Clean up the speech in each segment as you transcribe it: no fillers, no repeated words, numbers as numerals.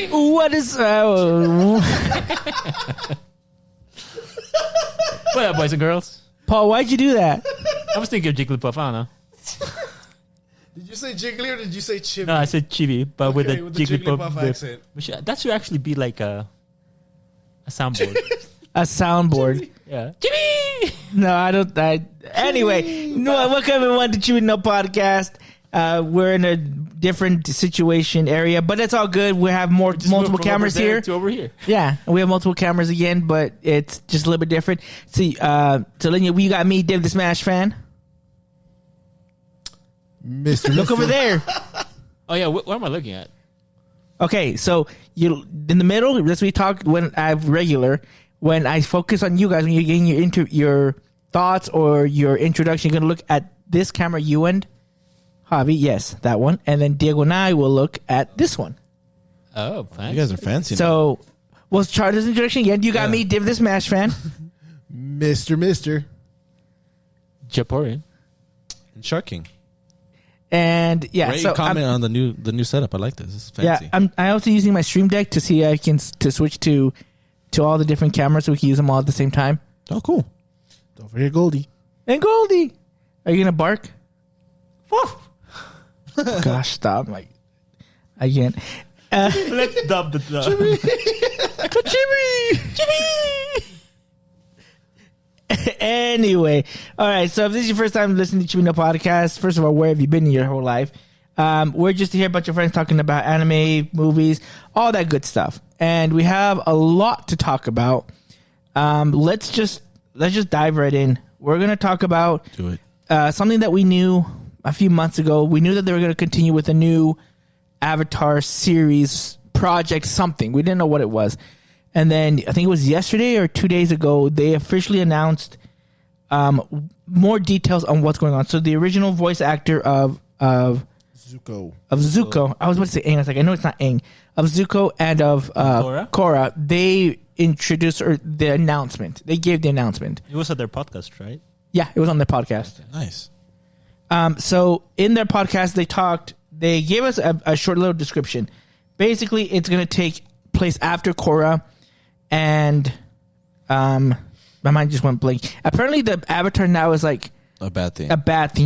What is... What up, boys and girls? Paul, why'd you do that? I was thinking of Jigglypuff. I don't know. Did you say Jiggly or did you say Chibi? No, I said Chibi, but with the Jigglypuff accent. That should actually be like a soundboard. A soundboard. Yeah. Chibi! No, I don't... Anyway, welcome everyone to Chibi No Podcast. We're in a different situation area, but it's all good. We have multiple cameras here. To over here. Yeah, we have multiple cameras again, but it's just a little bit different. See, Talenia, we got me, Div the Smash fan. Mr. Look over there. Oh yeah, what am I looking at? Okay, so you in the middle. That's we talk when I have regular. When I focus on you guys, when you're getting your thoughts or your introduction, you're gonna look at this camera. You and Javi, yes, that one, and then Diego and I will look at this one. Oh, thanks. You guys are fancy. So, we'll start this introduction again. You got me, Div the Smash fan, Mr. Japorian. And Sharking. and yeah. Great so comment on the new setup. I like this. This is fancy. yeah, I'm also using my Stream Deck to see I can to switch to all the different cameras so we can use them all at the same time. Oh, cool. Don't forget Goldie. And Goldie, are you gonna bark? Gosh, stop! Like, I can't. Let's dub the Chibi. Anyway, all right. So if this is your first time listening to Chibi No Podcast, first of all, where have you been in your whole life? We're just here, a bunch of friends talking about anime, movies, all that good stuff, and we have a lot to talk about. Let's just dive right in. We're gonna talk about Do it. something that we knew a few months ago. We knew that they were going to continue with a new Avatar series project, something. We didn't know what it was. And then I think it was yesterday or 2 days ago, they officially announced more details on what's going on. So the original voice actor of Zuko. I was about to say Aang. I was like, I know it's not Aang. Of Zuko and of Korra, they introduced the announcement. They gave the announcement. It was at their podcast, right? Yeah, it was on their podcast. Nice. So in their podcast, they gave us a short little description. Basically, it's going to take place after Korra, and my mind just went blank. Apparently, the Avatar now is like A bad thing.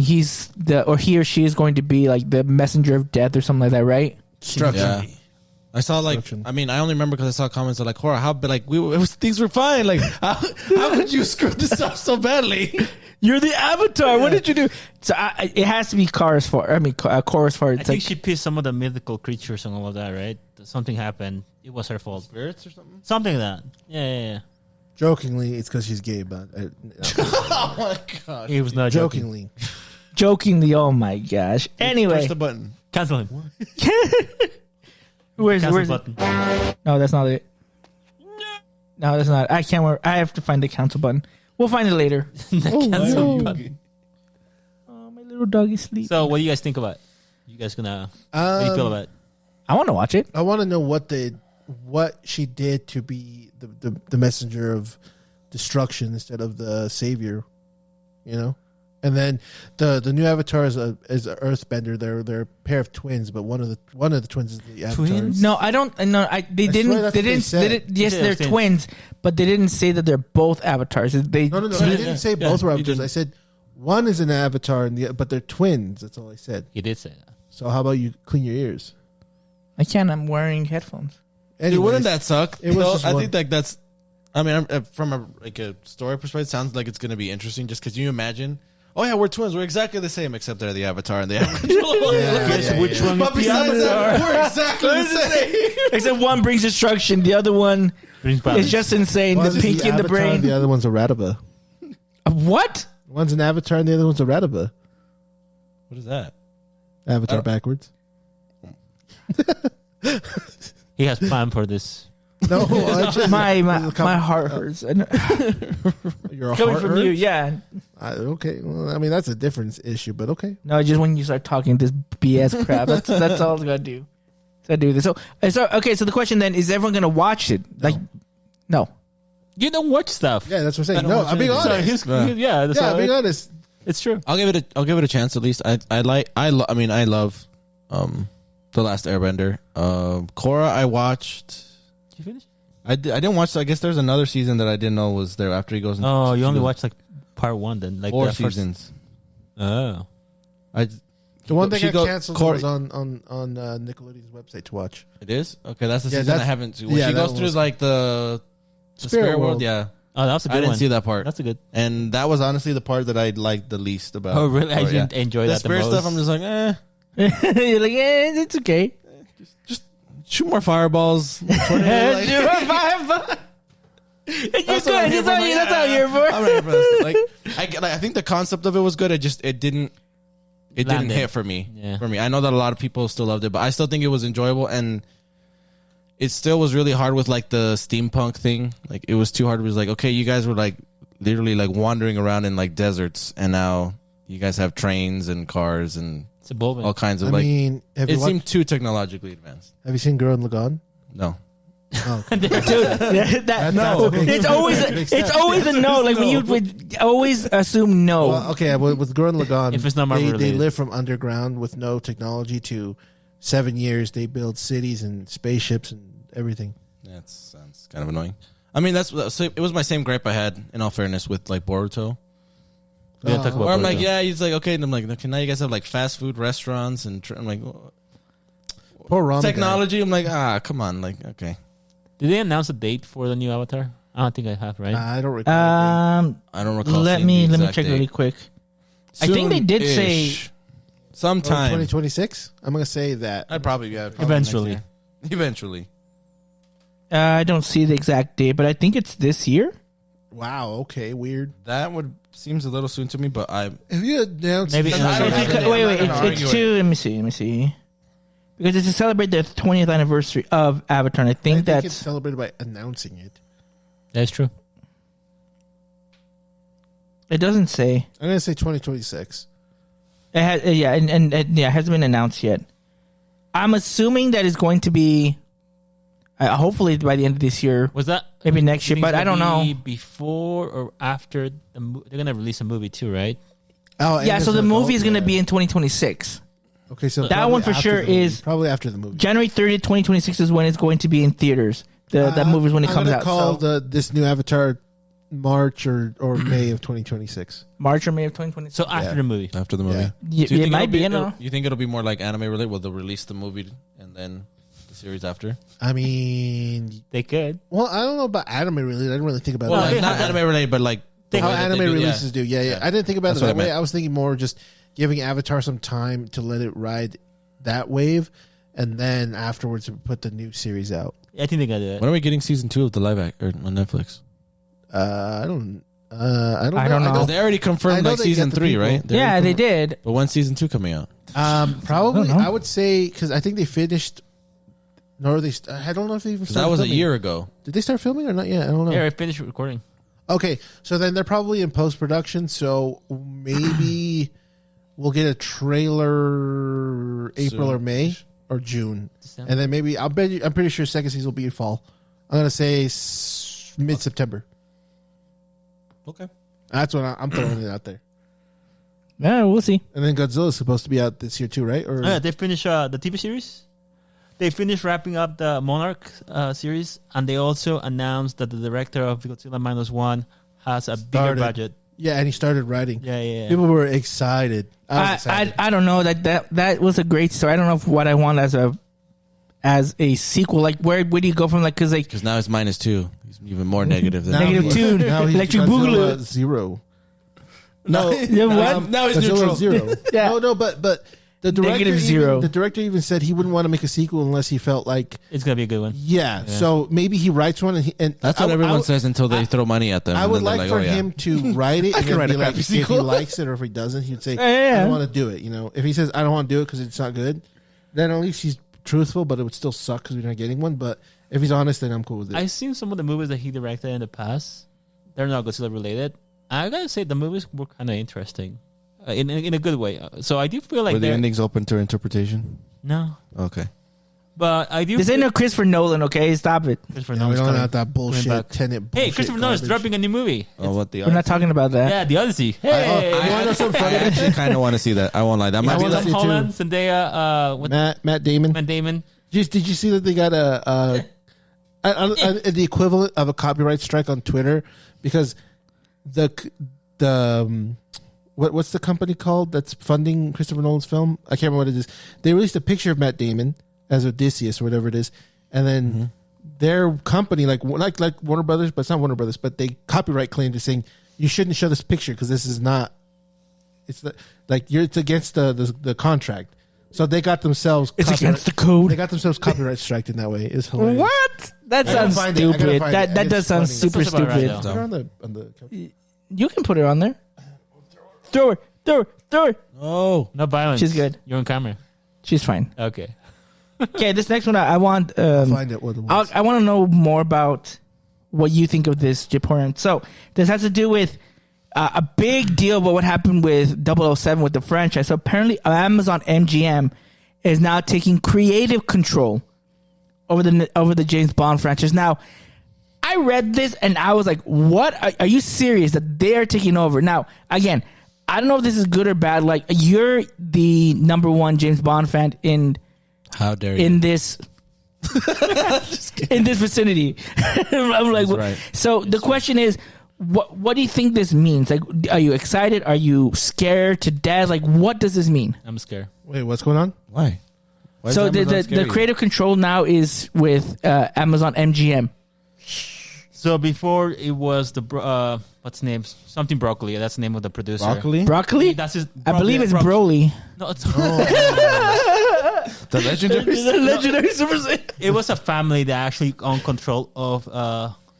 He or she is going to be like the messenger of death or something like that, right? Structure. Yeah. I saw I only remember because I saw comments of like, Korra, how, but like things were fine. Like, how could you screw this up so badly? You're the Avatar. What did you do? So it has to be Korra's fault. Korra's fault. I think she pissed some of the mythical creatures and all of that, right? Something happened. It was her fault. Spirits or something? Something like that. Yeah. Jokingly, it's because she's gay, but Oh my god. He was not joking. jokingly. Oh my gosh. Anyway, Push the button. Cancel him. where's Cancel it? button. No, that's not it. No, that's not. I can't. I have to find the cancel button. We'll find it later. Cancel button. Oh, my little dog is asleep. So, what do you guys think about it? You guys gonna? How do you feel about it? I want to watch it. I want to know what she did to be the messenger of destruction instead of the savior, you know. And then the new Avatar is a Earthbender. They're a pair of twins, but one of the twins is the Avatar. Twins? No, I don't. No, they didn't. Yes, they're twins, but they didn't say that they're both avatars. No. I didn't say both were avatars. I said one is an avatar, but they're twins. That's all I said. You did say that. So how about you clean your ears? I can't. I'm wearing headphones. Anyways, Dude, wouldn't that suck? It was just I one. think like that's. I mean, from a story perspective, it sounds like it's going to be interesting. Just because you imagine. Oh yeah, we're twins. We're exactly the same, except they're the Avatar and the Avatar. Which one? But besides that, we're exactly the same. Except one brings destruction, the other one is just insane. One The is pinky and the Avatar, brain. The other one's a Radaba. What? One's an Avatar and the other one's a Radaba. What is that? Avatar backwards. He has planned for this. No, I just, My heart hurts. your Coming heart from you, hurts? yeah. Okay, well, I mean that's a different issue, but okay. No, just when you start talking this BS crap. That's all it's gonna do. It's gonna do this. So okay. So the question then is: everyone gonna watch it? Like, no. You don't watch stuff. Yeah, that's what I'm saying. No, I'm being honest. I'm being honest. It's true. I'll give it a chance at least. I love The Last Airbender. Korra, I watched. Did you finish? I didn't watch. So I guess there's another season that I didn't know was there after he goes. Oh, you only watched like part 1 then, like 4 the first- seasons. Oh, The one that She got go- canceled Cor- was on Nickelodeon's website to watch. It is okay. That's the Yeah, season I that's- haven't. When yeah, she that goes one through was- like the Spirit Spirit World. World. Yeah, oh, that was a good I didn't one. see that part, That's a good. and that was honestly the part that I liked the least about. Oh, really? I Korra, didn't enjoy The that the spirit most. stuff. I'm just like, You're like, yeah, it's okay. just shoot more fireballs. You're fine. You're good. That's all you're here for. I'm ready for this. I think the concept of it was good. It didn't Landed. hit for me. Yeah. For me, I know that a lot of people still loved it, but I still think it was enjoyable, and it still was really hard with like the steampunk thing. Like it was too hard. It was like, okay, you guys were like literally like wandering around in like deserts, and now you guys have trains and cars and It's a Bulbin. all kinds of I like. mean, have It you, seemed too technologically advanced. have you seen Girl in Lagan? No. Oh, okay. Dude, that no. that's a big- It's always that's a big it's step. always a no. Like when you would always assume no. Well, okay, with Gurren Lagann, If it's not Marvel they related. live from underground with no technology to 7 years. They build cities and spaceships and everything. That sounds kind of annoying. I mean, it was my same gripe I had, in all fairness, with like Boruto. We didn't talk about Where I'm Boruto. like, yeah, he's like, okay, and I'm like, okay, now you guys have like fast food restaurants, and I'm like, Poor Ramadan. technology. I'm like, come on, like, okay. Did they announce a date for the new Avatar? I don't think I have, right? I don't recall. I don't recall. Let seeing me the let me exact check date. really quick. I think they did say Soon-ish. sometime. 2026. I'm gonna say that. I'd probably Eventually. Eventually. I don't see the exact date, but I think it's this year. Wow. Okay. Weird. That seems a little soon to me, but I If you announced, Maybe- I don't It's have because- it. wait, I'm not gonna it's argue two. Let me see. Because it's to celebrate the 20th anniversary of Avatar. And I think it's that's celebrated by announcing it. That's true. it. Doesn't say. I'm gonna say 2026. It has, yeah, and it hasn't been announced yet. I'm assuming that it's going to be, hopefully by the end of this year, Was that maybe next year, you think but it's I don't gonna be know. Before or after they're gonna release a movie too, right? Oh, Yeah, so the movie is going to be in 2026. Okay, so That probably one for after sure the movie. is- probably after the movie. January 30th, 2026 is when it's going to be in theaters. That movie is when it I'm comes gonna out. Call So this new Avatar March or May of 2026. March or May of 2026. So after Yeah. the movie. after the movie. Yeah. Do you it think might it'll be. I don't know. You think it'll be more like anime related? Will they release the movie and then the series after? I mean, They could. well, I don't know about anime related. I didn't really think about Well, it. they Not have anime related, but like the How way that they anime do- yeah. releases do. Yeah. I didn't think about That's it what that I way. meant. I was thinking more just giving Avatar some time to let it ride that wave, and then afterwards put the new series out. I think they gotta do it. When are we getting season 2 of the live act on Netflix? I don't know. Because they already I confirmed know like they season get the 3, people. right? Yeah, they did. But when's season 2 coming out? Probably. I don't know. I would say because I think they finished. No, I don't know if they even Because started that was a filming. year ago. Did they start filming or not yet? I don't know. Yeah, I finished recording. Okay, so then they're probably in post production. So maybe we'll get a trailer April or May or June, December. and then maybe I'm pretty sure second season will be in fall. I'm gonna say mid September. Okay. That's what I'm throwing it out there. Yeah, we'll see. And then Godzilla's supposed to be out this year too, right? Or Yeah, they finished the TV series. They finished wrapping up the Monarch series, and they also announced that the director of Godzilla -1 has a bigger Started. budget. yeah, and he started writing. Yeah. People were excited. I was excited. I don't know that was a great story. I don't know what I want as a sequel. Like where do you go from like because like Because now it's -2. He's even more negative than Now Negative he's- 2, now he's Electric Godzilla Boogaloo. 0. No, Yeah, what? now he's Godzilla neutral. 0. Yeah. No, but the director Negative even, 0. The director even said he wouldn't want to make a sequel unless he felt like It's gonna be a good one. yeah. So maybe he writes one and That's what I- everyone I- says until they throw money at them. I and would then they're like for oh, yeah. him to write it and can then write be a like crappy if he sequel. likes it or if he doesn't, he'd say Yeah. I don't want to do it. You know, if he says I don't want to do it because it's not good, then at least he's truthful. But it would still suck because we're not getting one. But if he's honest, then I'm cool with it. I've seen some of the movies that he directed in the past. They're not Godzilla related. I gotta say the movies were kind of interesting, in a good way. So I do feel like Were the they're endings open to interpretation? no. Okay. But I do. This ain't no Christopher Nolan, okay? Stop it. Christopher No, we Nolan's don't coming. have that bullshit back. tenant. Hey, bullshit Christopher Nolan's garbage. dropping a new movie. Oh, what the? We're not talking about that. Yeah, The Odyssey. I Hey, wanna know something I funny. actually kind of want to see that. I won't lie. That might be wanna like see Tom it too. Holland, Zendaya, Matt Damon. Matt Damon. Did you see that they got the equivalent of a copyright strike on Twitter because what's the company called that's funding Christopher Nolan's film? I can't remember what it is. They released a picture of Matt Damon as Odysseus or whatever it is, and then their company, like Warner Brothers, but it's not Warner Brothers, but they copyright claimed it, saying you shouldn't show this picture because this is not. It's it's against the contract. So they got themselves. It's against the code. They got themselves copyright striked in that way. It's hilarious. What? That I gotta sounds find it. I gotta stupid. find it. That It's does sound funny. super That's about right, stupid. though. Put it on the You can put it on there. Throw her. Oh, No violence. She's good. You're on camera. She's fine. Okay. Okay, this next one I want. find it. What it was. I want to know more about what you think of this Japan. So this has to do with a big deal about what happened with 007 with the franchise. So apparently Amazon MGM is now taking creative control over the James Bond franchise. Now, I read this and I was like, what? Are you serious that they're taking over? Now, again, I don't know if this is good or bad. Like, you're the number one James Bond fan in how dare you? in this in this vicinity. I'm like, That's right. so the question is, what do you think this means? Like, are you excited? Are you scared to death? Like, what does this mean? I'm scared. Wait, what's going on? Why? Why So does Amazon the scare you? creative control now is with Amazon MGM. So before it was what's the name? Something Broccoli. That's the name of the producer. broccoli, Broccoli? That's his. I believe it's Broccoli. Broly. No, it's the legendary. The legendary Super Saiyan. it was a family that actually owned control of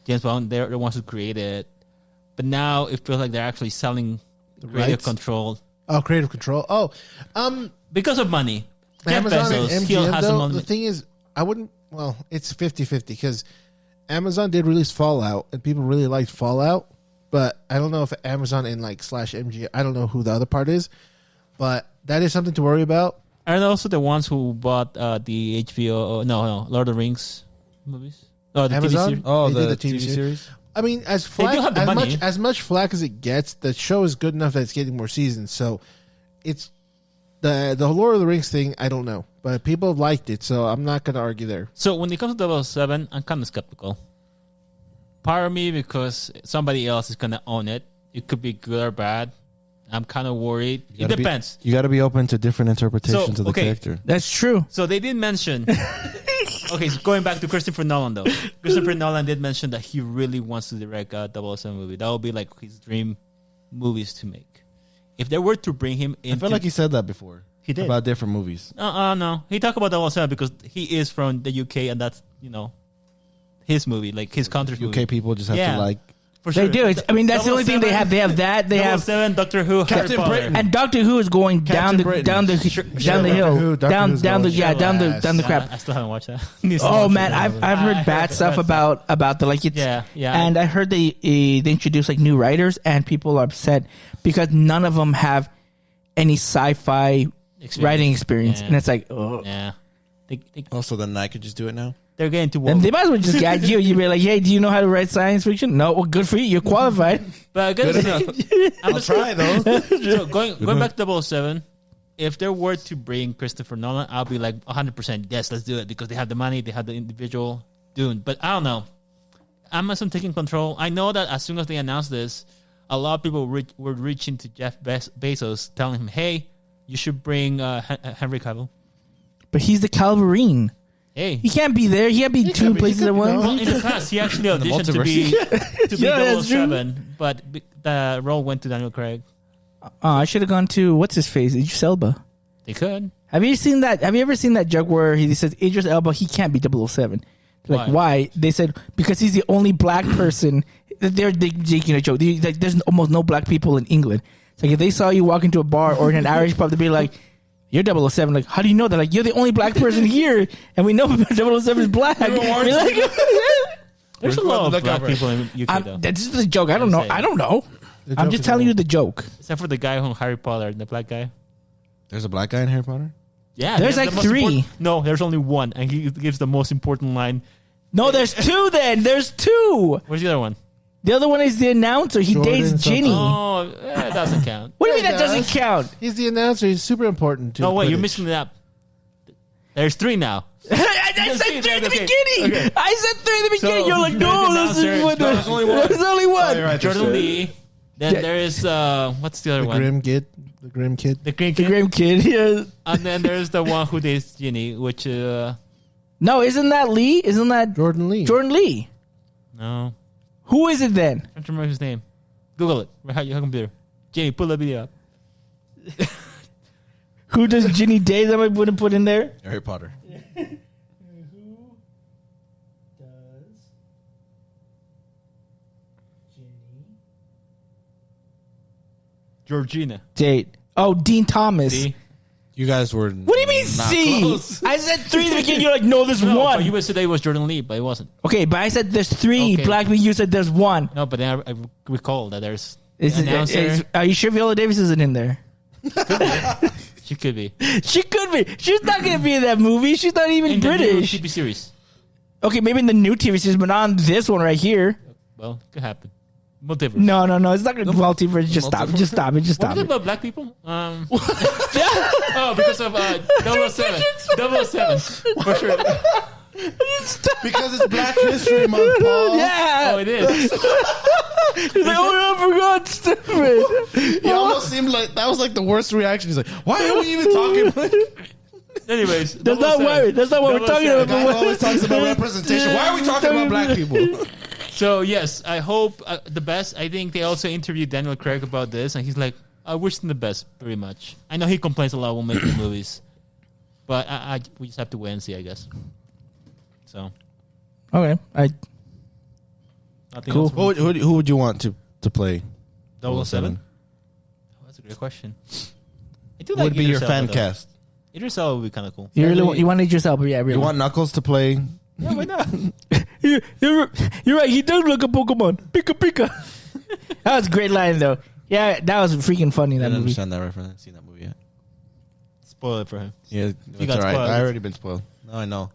James Bond. They're the ones who created it. But now it feels like they're actually selling creative rights? control Oh, creative control. Oh, because of money. Jeff Amazon Bezos, and he MGM. has Though, money. the thing is, I wouldn't. Well, it's 50-50 because Amazon did release Fallout, and people really liked Fallout. But I don't know if Amazon and / MGM. I don't know who the other part is, but that is something to worry about. And also the ones who bought the HBO, no, Lord of the Rings movies. Oh, the TV Amazon? series. Oh, They the did the TV TV series. I mean, They do have the money. as much flack as it gets, the show is good enough that it's getting more seasons. So, it's the Lord of the Rings thing. I don't know, but people have liked it, so I'm not going to argue there. So when it comes to 007, I'm kind of skeptical. Part of me, because somebody else is going to own it. It could be good or bad. I'm kind of worried. It depends. You got to be open to different interpretations of the okay. character. That's true. So they did mention. Okay, so going back to Christopher Nolan, though. Christopher Nolan did mention that he really wants to direct a 007 movie. That would be like his dream movies to make. If they were to bring him in. I feel like he said that before. He did. About different movies. No. He talked about 007 because he is from the UK and that's, his movie, like his country's movie. UK people just have Yeah. to like. For They do. That's the only thing they have. They have that. They have 007, Doctor Who, Harry Captain Potter. Britain. and Doctor Who is going down the Britain. down the hill, Doctor Who's down the going down the ass. down the Yeah, crap. I still haven't watched that. Oh man, I've heard bad stuff about the like it's Yeah. and I heard they introduced like new writers and people are upset because none of them have any sci-fi writing experience Yeah. and it's like oh. Yeah. Also, then I could just do it now. They're getting too And woke. they might as well just get you. You'd be like, hey, do you know how to write science fiction? No, well, good for you. You're qualified. But I guess I'm I'll try though. so going back to 007, if there were to bring Christopher Nolan, I'll be like 100% yes, let's do it because they have the money, they have the individual doing. But I don't know. Amazon taking control. I know that as soon as they announced this, a lot of people were reaching to Jeff Bezos, telling him, "Hey, you should bring Henry Cavill." But he's the Calvarine. Hey, He can't be there. He can't be two can't be- places he at can't be once. well, in the past, he actually the auditioned to be Yeah, that's 007, but the role went to Daniel Craig. I should have gone to what's his face, Idris Elba. They could. Have you seen that? Have you ever seen that joke where he says Idris Elba? He can't be 007. Like why? They said because he's the only black person. They're making a joke. Like, there's almost no black people in England. It's like if they saw you walk into a bar or in an Irish pub, they'd be like, "You're 007." Like, how do you know that? Like, you're the only black person here, and we know 007 is black. You're like, There's a lot of Look black over. people in UK though, that's just a joke. I don't know. I don't know. I'm just telling you the joke. except for the guy from Harry Potter, the black guy. There's a black guy in Harry Potter. Yeah, There's that's like the most 3. No, there's only one, and he gives the most important line. No, there's 2 then. There's 2. Where's the other one? The other one is the announcer. He Jordan dates something. Ginny. Oh, it doesn't count. What do you mean Yeah, that it doesn't does. count? He's the announcer. He's super important. To No, wait, you're Quidditch. mixing it up. There's 3 now. I can said see 3 in the that, okay. beginning. Okay. I said 3 in the beginning. So, You're like, no, there's this an is what announcer. There's only one. There's only one. you're right. Jordan Lee. Then Yeah. there's what's the other The one? Grim Kid. The Grim Kid. The Green The Kid. Grim Kid. Yeah. And then there's the one who dates Ginny, which No, isn't that Lee? Isn't that Jordan Lee. Jordan Lee? no, Who is it then? I don't remember his name. Google it. Right on your computer. Ginny, pull the video up. Who does Ginny date that I wouldn't put in there? Harry Potter. Georgina. Date. Oh, Dean Thomas. See? You guys were. What do you mean C? I said 3 in the beginning. You're like, no, there's No, one. but you would say it was Jordan Lee, but it wasn't. Okay, but I said there's 3. Okay. Black me, you said there's 1. No, but then I recall that there's Is an it, announcer. are you sure Viola Davis isn't in there? She could be. She could be. She's not going to be in that movie. She's not even In the new British. TV series. Okay, maybe in the new TV series, but not on this one right here. Well, could happen. Multiverse. No. It's not going to multiverse. Just stop it. Just stop it. Just What stop is it it. about black people? Oh, because of 007. 007. For sure. Because it's Black History Month, Paul. Yeah. Oh, it is. He's like, oh, I forgot. Stupid. He almost seemed like that was like the worst reaction. He's like, "Why are we even talking?" Anyways, That's not what we're talking about. Guy always talks about representation. Why are we talking about black people? So, yes, I hope the best. I think they also interviewed Daniel Craig about this, and he's like, I wish him the best, pretty much. I know he complains a lot when making movies, but we just have to wait and see, I guess. So, Okay. nothing Cool. else. Who would you want to play 007? Oh, that's a great question. I do Would like be your Idris fan Elba, though. cast? Idris Elba would be kind of cool. You really you want to yourself, but yeah, really. You want Knuckles to play? Yeah, why not? You're right. He does look a Pokemon. Pika Pika. That was a great line though. Yeah, that was freaking funny. I That didn't movie. understand that reference. I haven't seen that movie yet. Spoil it for him. Yeah, You it's got all right. spoiled. I already been spoiled. Now I know.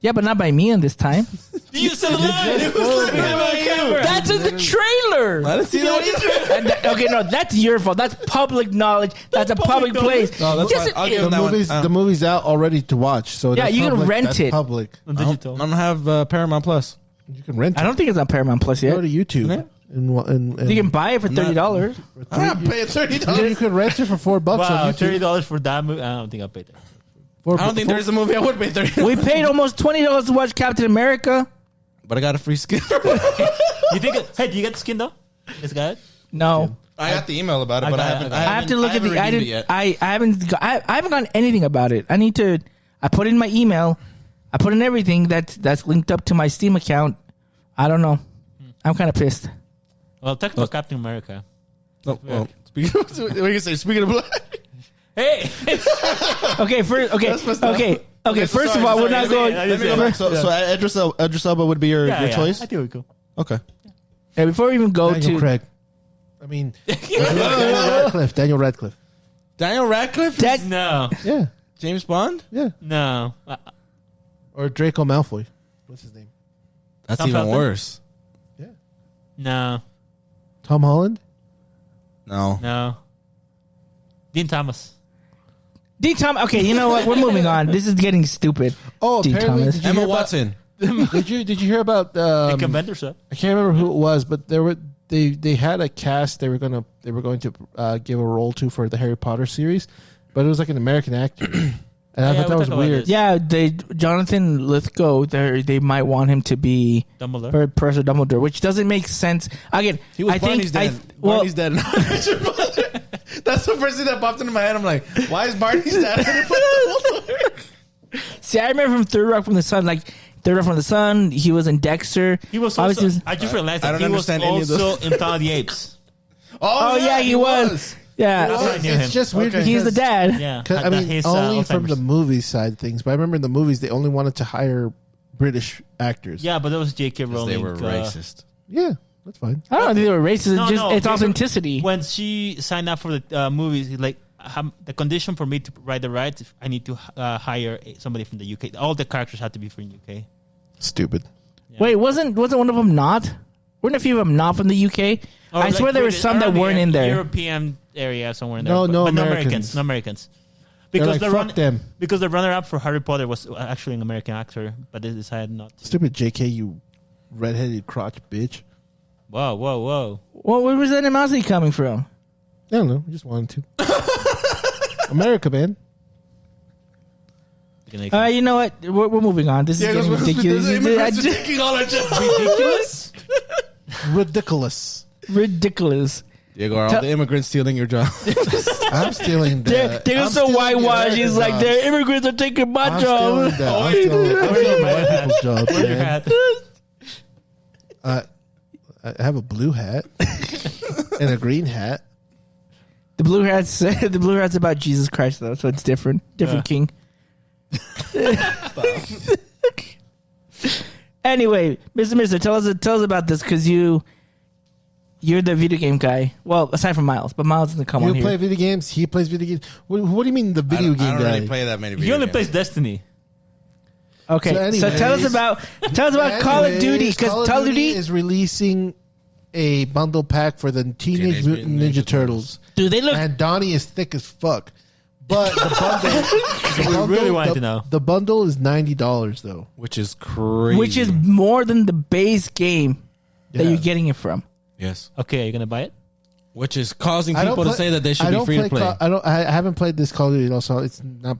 Yeah, but not by me in this time. You said the line. It was looking at my camera. That's in the trailer. I didn't see that either. Okay, no, that's your fault. That's public knowledge. That's a public place. No, that's Just fine. I'll it- give him The that one. movie's the movie's out already to watch. So Yeah, that's you can public, rent that's it. Public. On I digital. don't have Paramount Plus. You can rent it. I don't think it's on Paramount Plus Go yet. to YouTube. Yeah. And You can buy it for $30. I'm not paying $30. You can rent it for $4 Wow, on YouTube. $30 for that movie? I don't think I'll pay that. I don't think there's a movie I would pay $30. We paid almost $20 to watch Captain America. But I got a free skin. You think? Hey, do you get the skin though? This guy? No. I got the email about it, I but got- I haven't. I have to look at the. I redeemed it didn't. yet. I haven't gotten anything about it. I need to. I put in my email. I put in everything that's linked up to my Steam account. I don't know. I'm kind of pissed. Well, talk about Captain America. Oh, well, speaking of, what do you say? Speaking of black, Hey, Okay, first. Okay, okay. First of all, we're not going. sorry. let me go back. So Idris Elba would be your choice. I think we go. Okay. Yeah, before we even go Daniel to. Craig. I mean, Daniel Radcliffe. Daniel Radcliffe, That, No, Yeah, James Bond. yeah. no. Or Draco Malfoy. What's his name? That's Tom even Felton? worse. Yeah. No, Tom Holland. No. no. Dean Thomas. Dean Thomas. Okay, you know what? We're moving on. This is getting stupid. Oh, Dean apparently, Thomas. did you Emma hear about- Watson. Did you hear about? The Conventor stuff. I can't remember who it was, but they had a cast they were going to give a role to for the Harry Potter series, but it was like an American actor, and I Yeah, thought that we'll was talk about weird. this. Yeah, Jonathan Lithgow. They might want him to be Dumbledore. Professor Dumbledore, which doesn't make sense. Again, He was I Barney's think. dad. Well, Barney's dad. That's the first thing that popped into my head. I'm like, why is Barney's dad? see, I remember from Third Rock from the Sun, like Third Rock from the Sun. He was in Dexter. He was Obviously also. was- I just realized I that don't he was understand any of those. also in Planet of the Apes. Oh yeah, he was. Yeah, That's right. I knew him. It's just weird. Okay. he's the because- dad. Yeah, 'cause, I mean, his, only from the Alzheimer's. movie side things. But I remember in the movies they only wanted to hire British actors. Yeah, but that was J.K. Rowling. They were racist. Yeah, that's fine. I don't think they were racist. No, It's just no, it's J.K. authenticity. When she signed up for the movies, like the condition for me to ride the rides, I need to hire somebody from the UK. All the characters have to be from the UK. Stupid. Yeah. Wait, wasn't one of them not? Weren't a few of them not from the UK? I swear there were some that weren't in there. European area somewhere in there. No, no but Americans. No Americans. Because fuck them. Because the runner-up for Harry Potter was actually an American actor, but they decided not to. Stupid JK, you redheaded crotch bitch. Whoa. Well, where was that animosity coming from? I don't know. I just wanted to. America, man. You know what? We're moving on. This is getting ridiculous. Ridiculous. Diego, are all the immigrants stealing your job? I'm stealing that. They're so whitewashed. He's like, their immigrants are taking my job. I'm stealing white people's job, Where's your man. hat? I have a blue hat and a green hat. The blue hat's about Jesus Christ though, so it's different king. Anyway, Mr. Mister, tell us about this because you're the video game guy. Well, aside from Miles, but Miles doesn't come on You here. play video games. He plays video games. What do you mean the video game I don't guy? really play that many video He only games. plays Destiny. Okay, so tell us about Call of Duty because Call of Duty is releasing a bundle pack for the Teenage Mutant Ninja Turtles. Dude, they look. And Donnie is thick as fuck. But the bundle, We really wanted to know. The bundle is $90 though, Which is crazy. Which is more than the base game that Yeah. you're getting it from. Yes. Okay, are you gonna buy it? Which is causing people to say that they should be free to play. I haven't played this Call of Duty also. It's not.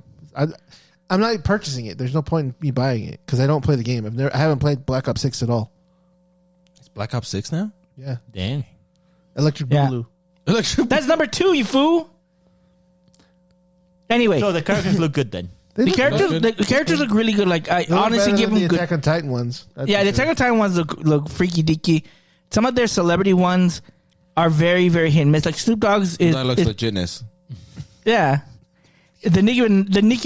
I'm not purchasing it. There's no point in me buying it because I don't play the game. I haven't played Black Ops 6 at all. It's Black Ops 6 now? Yeah, Dang. Electric Yeah. Boogaloo. That's number 2, you fool. Anyway, So the characters look good then. They the look characters look really good. Like I They look honestly better give than them the good. Attack on Titan ones. That's Yeah, for the sure. Attack on Titan ones look freaky deaky. Some of their celebrity ones are very, very hit and miss. Like Snoop Dogg's is That looks legitness. yeah. The Nicki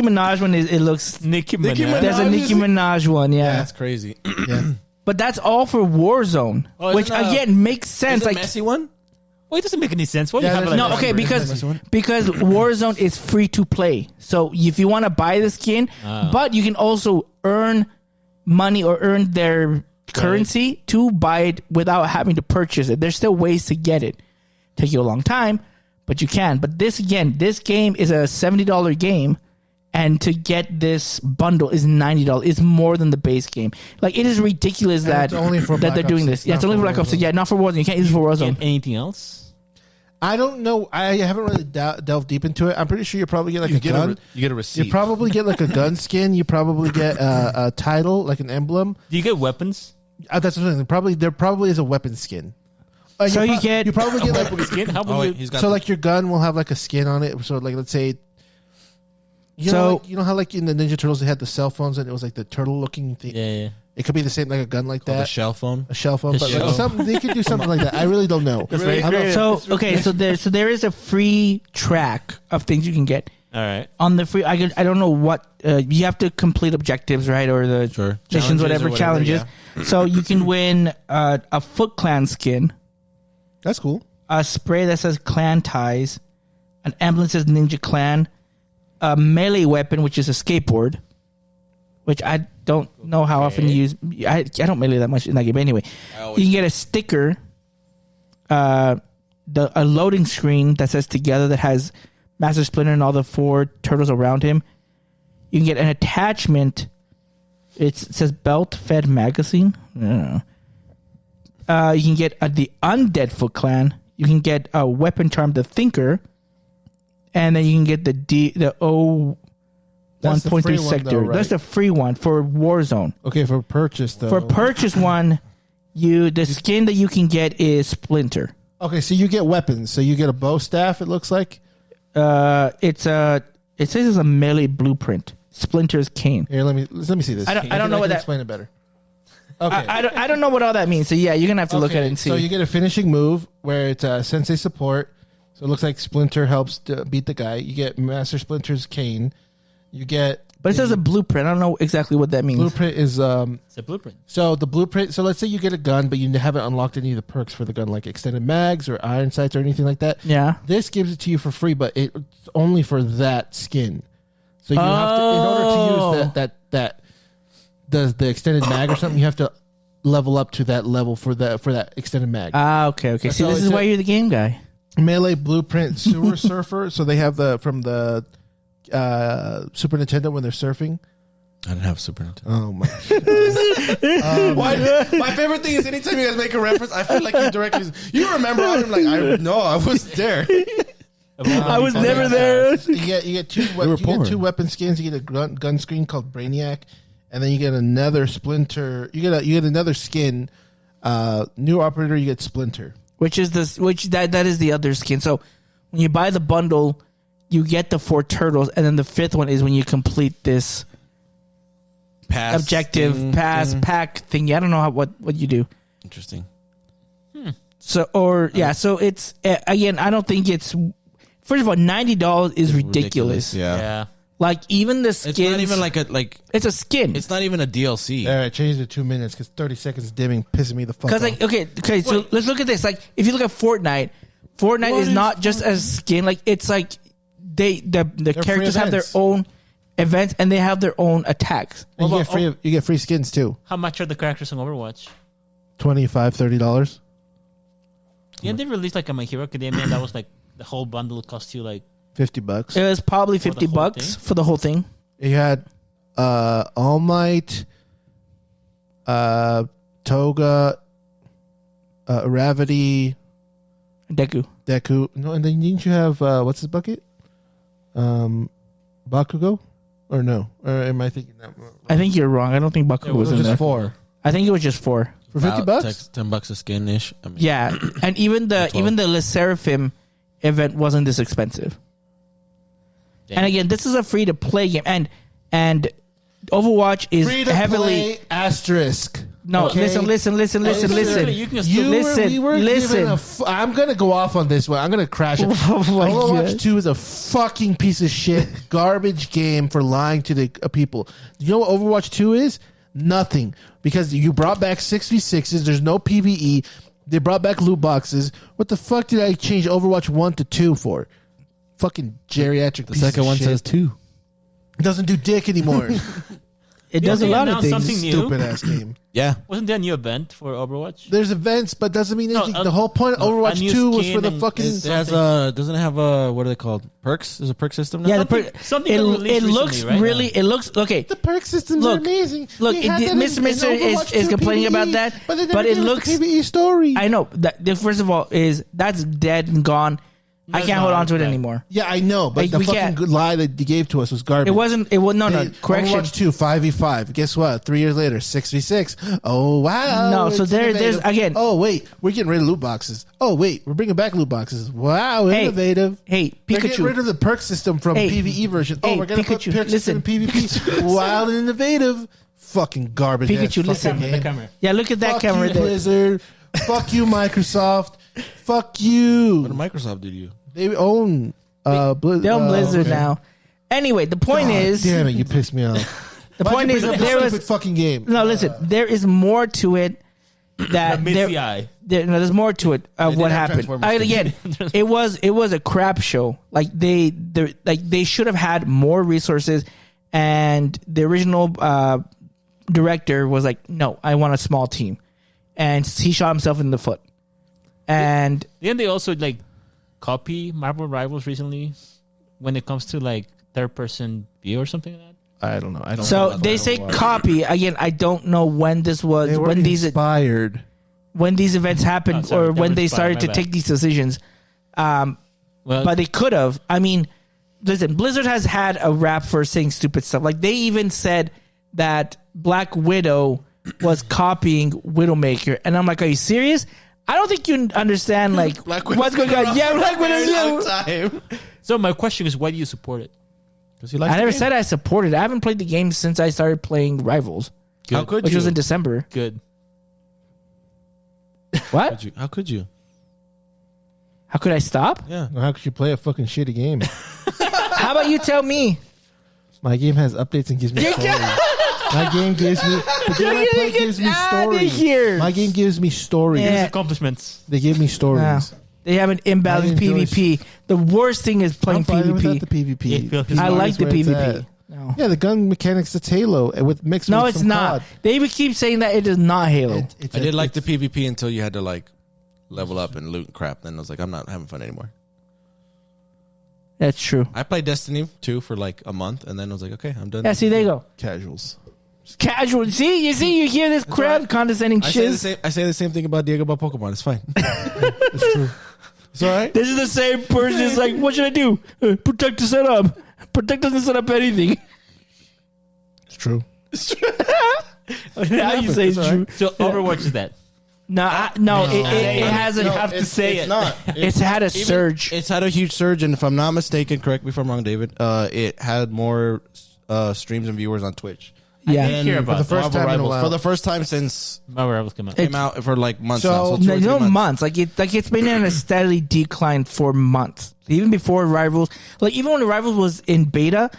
Minaj one it looks. Nicki Minaj. There's a Nicki Minaj one, yeah. That's crazy. Yeah. But that's all for Warzone, Oh, which isn't that- again makes sense. Is it Like messy one? Well, it doesn't make any sense. Why do Yeah, you have it there's like no, that? okay, because Warzone is free to play. So if you want to buy the skin, but you can also earn money or earn their currency to buy it without having to purchase it. There's still ways to get it. Take you a long time, but you can. But this game is a $70 game, and to get this bundle is $90. It's more than the base game. Like it is ridiculous And that it's only for that Black they're doing Ops this. 6, Yeah, it's not only for for Black Ops. Warzone. Yeah, not for Warzone. You can't use it for Warzone. Get anything else? I don't know. I haven't really delved deep into it. I'm pretty sure you probably get like a gun. You get a receipt. You probably get like a gun skin. You probably get a title, like an emblem. Do you get weapons? That's what I'm saying. There probably is a weapon skin. So you you probably get like Skin? How Oh, about wait, you? he's got so like your gun will have like a skin on it. So like let's say. You know how like in the Ninja Turtles they had the cell phones and it was like the turtle looking thing. Yeah. It could be the same like a gun like the that, shell phone. a shell phone, A but shell. like something they could do something like that. I really don't know. very I'm not- creative. So okay, so there is a free track of things you can get All right. on the free. I don't know what you have to complete objectives, right, or the Sure. missions, whatever challenges. So you can win a Foot Clan skin, That's cool. a spray that says Clan Ties, an emblem that says Ninja Clan, a melee weapon which is a skateboard, which I don't know how often you use. I don't melee that much in that game anyway. You can get a sticker, a loading screen that says Together that has Master Splinter and all the 4 turtles around him. You can get an attachment. It says Belt Fed Magazine. I don't know. You can get the Undead Foot Clan. You can get a weapon charm, the Thinker, and then you can get the O That's the 1.3 free one, sector. though, right? That's the free one for Warzone. Okay, for purchase though. For purchase one, the skin that you can get is Splinter. Okay, so you get weapons. So you get a bow staff. It looks like. It says it's a melee blueprint. Splinter's cane. Here, let me see this. I don't know what that. Explain it better. Okay. I don't know what all that means. So yeah, you're gonna have to look at it and see. So you get a finishing move where it's sensei support. So it looks like Splinter helps to beat the guy. You get Master Splinter's cane. You get But it says a blueprint. I don't know exactly what that means. Blueprint is It's a blueprint. so the blueprint. So let's say you get a gun, but you haven't unlocked any of the perks for the gun, like extended mags or iron sights or anything like that. Yeah. This gives it to you for free, but it's only for that skin. So you have to, in order to use that the extended mag or something, you have to level up to that level for that extended mag. Okay. See, So this is it's why you're the game guy. Melee Blueprint Sewer Surfer. So they have from the Super Nintendo when they're surfing. I didn't have Super Nintendo. Oh my! My favorite thing is anytime you guys make a reference, I feel like you directly. You remember? I'm like, I was there. I was never there. You get two weapon skins. You get a gun screen called Brainiac, and then you get another Splinter. You get another skin. New operator. You get Splinter. That is the other skin. So when you buy the bundle, you get the 4 turtles, and then the 5th one is when you complete this objective pack thing. I don't know what you do. Interesting. So so it's again. I don't think it's. First of all, $90 is ridiculous. Yeah. Like even the skins. It's not even it's a skin. It's not even a DLC. All right, change it to 2 minutes because 30 seconds dimming pissing me the fuck off. Because okay. So let's look at this. Like if you look at Fortnite is not just a skin. Like it's like the characters have their own events and they have their own attacks. And you get free skins too. How much are the characters on Overwatch? $25, $30. Yeah, they released like a My Hero Academia, and that was like the whole bundle cost you like $50. It was probably $50 for the whole thing. You had All Might, Toga, Ravity, Deku. No, and then didn't you have what's his bucket? Bakugo, or no? Or am I thinking that? I think you're wrong. I don't think Bakugo was in just there. 4 I think it was just 4 for $50. $10 a skin ish. I mean, Yeah, and even the Le Seraphim event wasn't this expensive. Damn. And again, this is a free to play game, and Overwatch is Free to heavily play asterisk. no. Okay? Listen. You can still Listen. I'm gonna go off on this one. I'm gonna crash it. Oh my Overwatch God. 2 is a fucking piece of shit, garbage game for lying to the people. You know what Overwatch 2 is? Nothing, because you brought back 6v6s. There's no PvE. They brought back loot boxes. What the fuck did I change Overwatch 1 to 2 for? Fucking geriatric. the second one says 2. it doesn't do dick anymore. It does a lot of announced things. something new. Stupid ass game. Yeah. Wasn't there a new event for Overwatch? There's events, but doesn't mean anything. No, the whole point of a Overwatch new 2 was skin for the and fucking. It has doesn't it have what are they called? Perks? There's a perk system now? Yeah, Something it got released looks recently, right? really. It looks okay. The perk systems Look, are amazing. look, We had that in Mr. Overwatch is 2 complaining PvE, about that, but, but it gave us looks. the PvE story. I know that. First of all, that's dead and gone. I can't hold on to it right. anymore. Yeah, I know, but Like, the we fucking can't- good lie that you gave to us was garbage. It wasn't. It was no. Correction. Overwatch 2, 5v5. Guess what? 3 years later, 6v6. Oh, wow. No, so it's there's innovative. again. Oh, wait. We're getting rid of loot boxes. Oh, wait. We're bringing back loot boxes. Wow, Hey, innovative. Hey, They're getting rid Pikachu. of the perk system from Hey, PvE version. hey, Oh, we're going to put Pikachu, perk system in PvP. Wild and innovative. Fucking garbage. Pikachu, ass listen. fucking The game. camera. Yeah, look at that Fuck camera you, there. Blizzard. Fuck you, Microsoft. Fuck you. What did Microsoft do to you? They own Blizzard. They're on Blizzard now. Anyway, the point is. Damn it, you pissed me off. The point is there was fucking game. no. Listen, there is more to it. That Meets there, the eye. there's more to it of They what didn't have happened. Transformers Again, it was a crap show. Like they should have had more resources, and the original director was like, "No, I want a small team," and he shot himself in the foot. And Didn't they also like copy Marvel Rivals recently when it comes to like third person view or something like that? I don't know. I don't. so know. they say copy again. I don't know when this was, They were when these inspired. events happened, Oh, sorry, or when never they inspired, started to my bad. take these decisions. Well, But they could have. I mean, listen, Blizzard has had a rap for saying stupid stuff. Like they even said that Black Widow was copying Widowmaker, and I'm like, are you serious? I don't think you understand like what's going on. Yeah, Black Widow. so my question is, why do you support it? Because he likes I never said I supported it. I haven't played the game since I started playing Rivals, How could which you? was in December. Good. What? How could you? How could I stop? Yeah. How could you play a fucking shitty game? How about you tell me? My game has updates and gives me stories. My game gives me the game I play gives me stories. Here. My game gives me stories. Yeah. Accomplishments. They give me stories. No. They have an imbalanced I enjoy PvP. The worst thing is playing I'm fine without PvP. the PvP. Yeah, I like the Where it's PvP. at. No. Yeah, the gun mechanics it's Halo with mixed. No, with it's some not. COD. They even keep saying that it is not Halo. I did like the PvP until you had to like level up and loot and crap. Then I was like, I'm not having fun anymore. That's true. I played Destiny 2 for like a month, and then I was like, okay, I'm done. Yeah, see, there you go. casuals. Casual. See, you hear this crowd right. condescending I say, the shiz. same, I say the same thing about Diego about Pokemon. It's fine. It's true. It's all right. This is the same person. It's like, what should I do? Protect the setup. Protect doesn't set up anything. It's true. Now you say it's true. So Overwatch is that. No, it hasn't. have to say it. Not. It's had a surge. It's had a huge surge, and if I'm not mistaken, correct me if I'm wrong, David. It had more streams and viewers on Twitch. Yeah. didn't hear about For the first Marvel time in a Rivals. while. For the first time since Marvel Rivals came out. It- came out for like months So- now. So No, 2 or 3 No months. months. It's been in a steadily decline for months. Even before Rivals, like even when Rivals was in beta,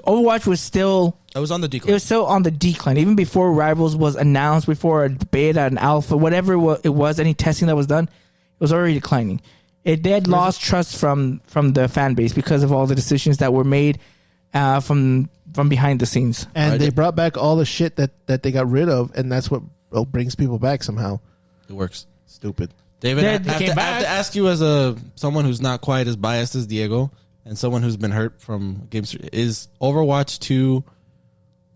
Overwatch was still It was on the decline. it was still on the decline. Even before Rivals was announced, before a beta and alpha, whatever it was, any testing that was done, it was already declining. They had lost trust from the fan base because of all the decisions that were made from behind the scenes. And Right. they brought back all the shit that they got rid of, and that's what brings people back somehow. It works. Stupid. David, They I have, came to, I have to ask you as someone who's not quite as biased as Diego and someone who's been hurt from games, is Overwatch 2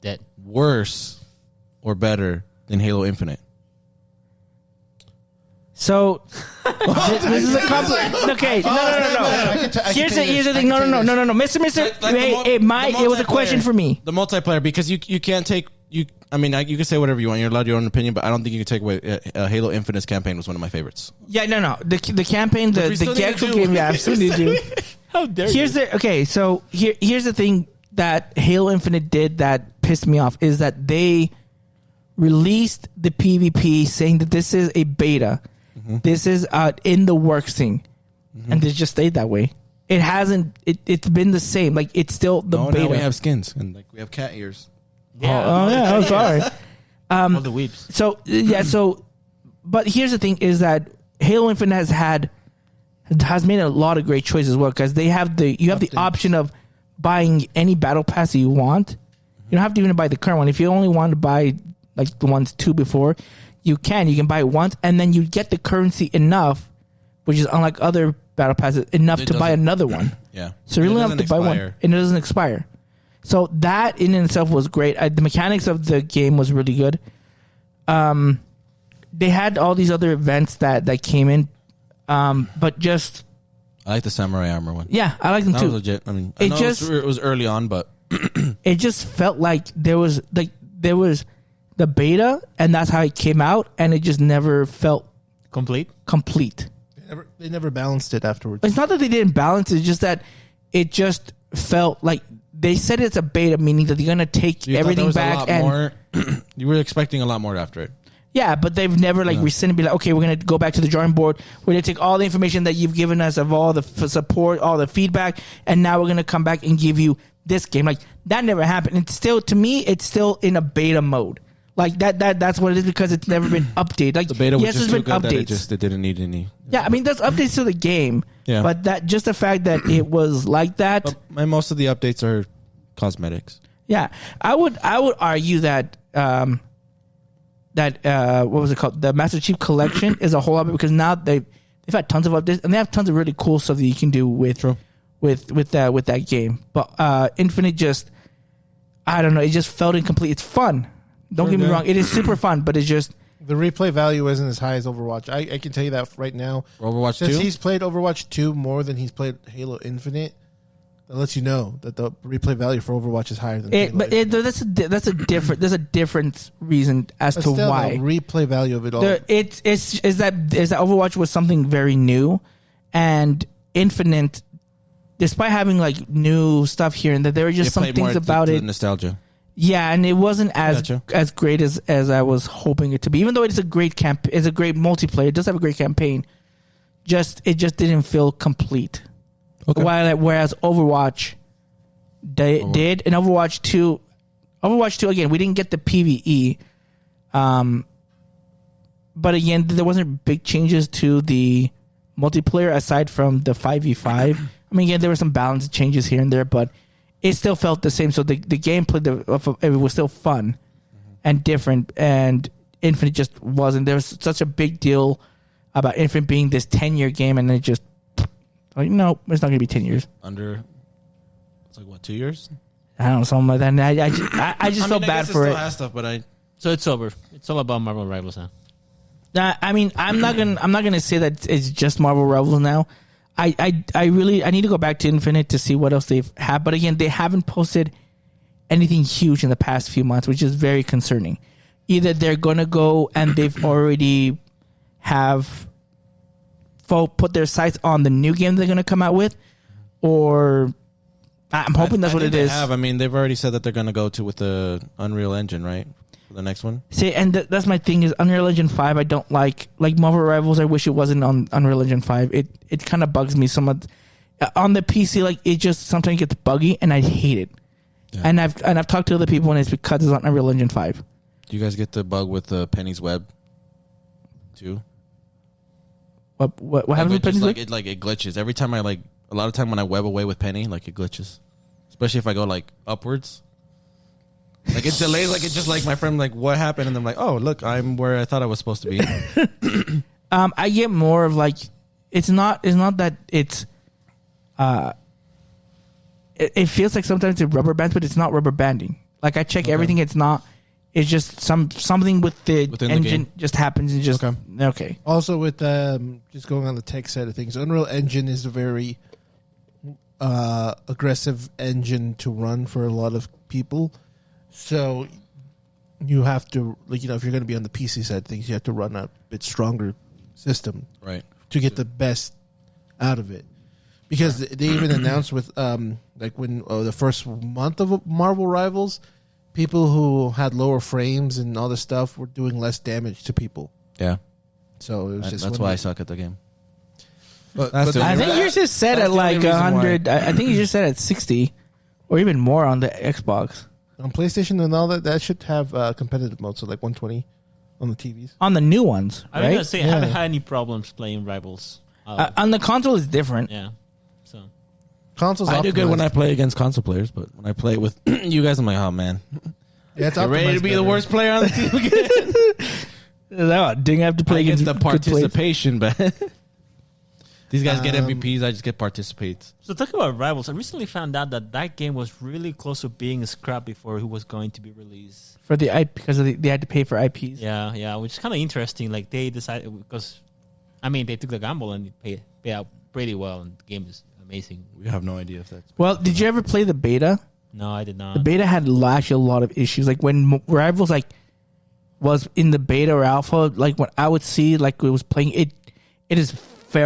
Dead. worse or better than Halo Infinite? So this is a compliment. Okay, no. Here's the thing. No, Mister. It was a question for me. The multiplayer, because you can't take you. I mean, you can say whatever you want. You're allowed your own opinion, but I don't think you can take away. Halo Infinite's campaign was one of my favorites. Yeah, no. The campaign, we still the need to actual do. game, yeah, absolutely do. How dare Here's you? so here's the thing that Halo Infinite did that pissed me off is that they released the PvP saying that this is a beta. This is in the works thing, and it just stayed that way. It hasn't. It's been the same. Like it's still the beta. Now we have skins and like we have cat ears. Oh yeah, I'm sorry. All the weeps. So yeah, but here's the thing: is that Halo Infinite has made a lot of great choices as well because you have the option of buying any battle pass that you want. You don't have to even buy the current one. If you only want to buy like the ones 2 before, you can buy it once, and then you get the currency enough, which is unlike other battle passes, enough It to buy doesn't- another one. Yeah. So you And it really have to doesn't buy one, expire. and it doesn't expire. So that in itself was great. The mechanics of the game was really good. They had all these other events that came in, but just I like the samurai armor one. yeah, I like them That was too. legit. I mean, It I know just- it was early on, but It just felt like there was the beta, and that's how it came out, and it just never felt Complete. complete. They never balanced it afterwards. It's not that they didn't balance; it's just that it just felt like they said it's a beta, meaning that they're gonna take you thought there everything was a back lot and more. You were expecting a lot more after it. yeah, but they've never rescinded. Be like, okay, we're gonna go back to the drawing board. We're gonna take all the information that you've given us of all the support, all the feedback, and now we're gonna come back and give you this game. Like that never happened. It's still, to me, it's still in a beta mode. Like that's what it is because it's never been updated. Like The beta was yes, just there's too been good that updates. it didn't need any. Yeah, I mean there's updates to the game. Yeah. But that just the fact that it was like that. But most of the updates are cosmetics. Yeah, I would argue that what was it called? The Master Chief Collection is a whole lot because now they've had tons of updates and they have tons of really cool stuff that you can do with that game. But Infinite just, I don't know, it just felt incomplete. It's fun. Don't get me wrong, it is super fun, but it's just The replay value isn't as high as Overwatch. I can tell you that right now. For Overwatch Since 2? he's played Overwatch 2 more than he's played Halo Infinite, that lets you know that the replay value for Overwatch is higher than it. Halo But Infinite. that's a different. There's a different reason as But to still, why. the replay value of it all. It's that Overwatch was something very new, and Infinite, despite having like new stuff here and there were just You some played more things about to it. the nostalgia. Yeah, and it wasn't Gotcha. as great as I was hoping it to be. Even though it's a great it's a great multiplayer. It does have a great campaign. It just didn't feel complete. Okay. Whereas Overwatch did. In Overwatch 2, again, we didn't get the PvE. But again, there wasn't big changes to the multiplayer aside from the 5v5. I mean, again, there were some balance changes here and there, but it still felt the same. So the gameplay, it was still fun and different, and Infinite just wasn't. There was such a big deal about Infinite being this 10-year game, and it just, like, no, it's not going to be 10 years. It's like, what, 2 years? I don't know, something like that. And I just felt bad for it. Has stuff, but So it's over. It's all about Marvel Rivals now. I mean, I'm not gonna say that it's just Marvel Rivals now. I need to go back to Infinite to see what else they've had. But again, they haven't posted anything huge in the past few months, which is very concerning. Either they're gonna go and they've already have put their sights on the new game they're gonna come out with, or I'm hoping that's what it is. I mean, they've already said that they're gonna go with the Unreal Engine, right? The next one. See, and that's my thing is Unreal Engine 5. I don't like Marvel Rivals. I wish it wasn't on Unreal Engine 5. It kind of bugs me so much. On the PC, like, it just sometimes gets buggy, and I hate it. Yeah. And I've talked to other people, and it's because it's on Unreal Engine 5. Do you guys get the bug with the Penny's Web too? What happens with Penny's Web? It glitches every time. A lot of time when I web away with Penny, like, it glitches, especially if I go like upwards. Like, it delays, like, it just, like, my friend, like, what happened? And I'm like, oh, look, I'm where I thought I was supposed to be. I get more of, like, it's not that it's, it feels like sometimes it's rubber bands, but it's not rubber banding. Like, I check everything, it's not, it's just something with the engine just happens and just, okay. Also with, just going on the tech side of things, Unreal Engine is a very aggressive engine to run for a lot of people. So you have to, like, if you're going to be on the PC side of things, you have to run a bit stronger system, right, to get the best out of it. Because they even announced with, like, when the first month of Marvel Rivals, people who had lower frames and all this stuff were doing less damage to people. Yeah. So it was just that's why I suck at the game. But I think you just said at like 100. I think you just said at 60, or even more on the Xbox. On PlayStation and all that should have competitive mode, so like 120 on the TVs. On the new ones, right? I was gonna say, I haven't had any problems playing Rivals. On the console, it's different. Yeah. So consoles. I do good when I play against console players, but when I play with you guys, I'm like, oh man, it's ready to be the worst player on the team again. Didn't have to play against the participation, but. These guys get MVPs. I just get participates. So talking about Rivals, I recently found out that game was really close to being scrapped before it was going to be released. For the IP, because they had to pay for IPs. Yeah, which is kind of interesting. Like, they decided, because, I mean, they took the gamble and pay out pretty well, and the game is amazing. We have no idea if that's... Well, did you ever play the beta? No, I did not. The beta had actually a lot of issues. Like, when Rivals, like, was in the beta or alpha, like, when I would see, like, it was playing, it is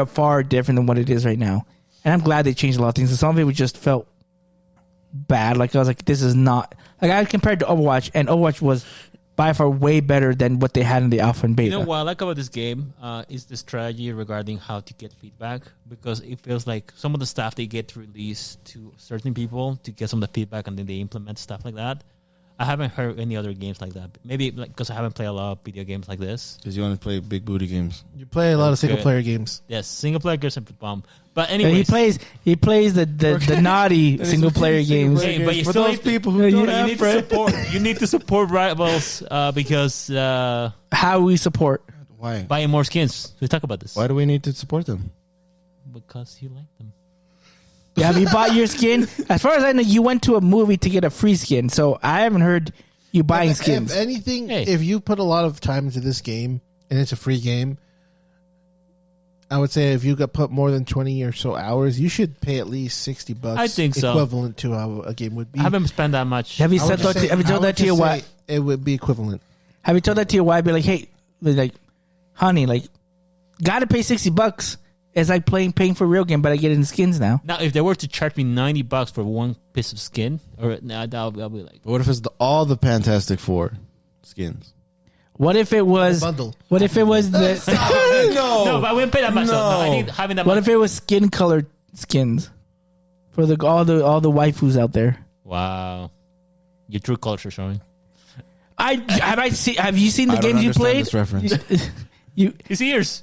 far different than what it is right now, and I'm glad they changed a lot of things. And some of it just felt bad. Like, I was like, this is not, like, I compared to Overwatch, and Overwatch was by far way better than what they had in the alpha and beta. You know what I like about this game is the strategy regarding how to get feedback, because it feels like some of the stuff they get to release to certain people to get some of the feedback, and then they implement stuff like that. I haven't heard any other games like that. Maybe because I haven't played a lot of video games like this. Because you only play big booty games. You play a lot of single player games. Yes, single player games are bomb. But anyway, he plays the naughty single player games. Hey, but you for still those people who don't have need to support. You need to support Rivals because how we support Why buying more skins. We talk about this. Why do we need to support them? Because you like them. Yeah, have you bought your skin? As far as I know, you went to a movie to get a free skin, so I haven't heard you buying skins. If anything, if you put a lot of time into this game and it's a free game, I would say if you got put more than 20 or so hours, you should pay at least $60. I think so. Equivalent to how a game would be. I haven't spent that much. Have you said that? Have you told that to your wife? It would be equivalent. Have you told that to your wife? Be like, hey, like, honey, like, gotta pay $60. It's like paying for a real game, but I get it in skins now. Now, if they were to charge me $90 for one piece of skin, or I'll be like, But what if it's all the Fantastic Four skins? What if it was bundle? What if it was the no, but I wouldn't pay that much. No, I need having that. What if it was skin colored skins for all the waifus out there? Wow. Your true culture showing. Have you seen the I don't games you understand played? this reference. His ears.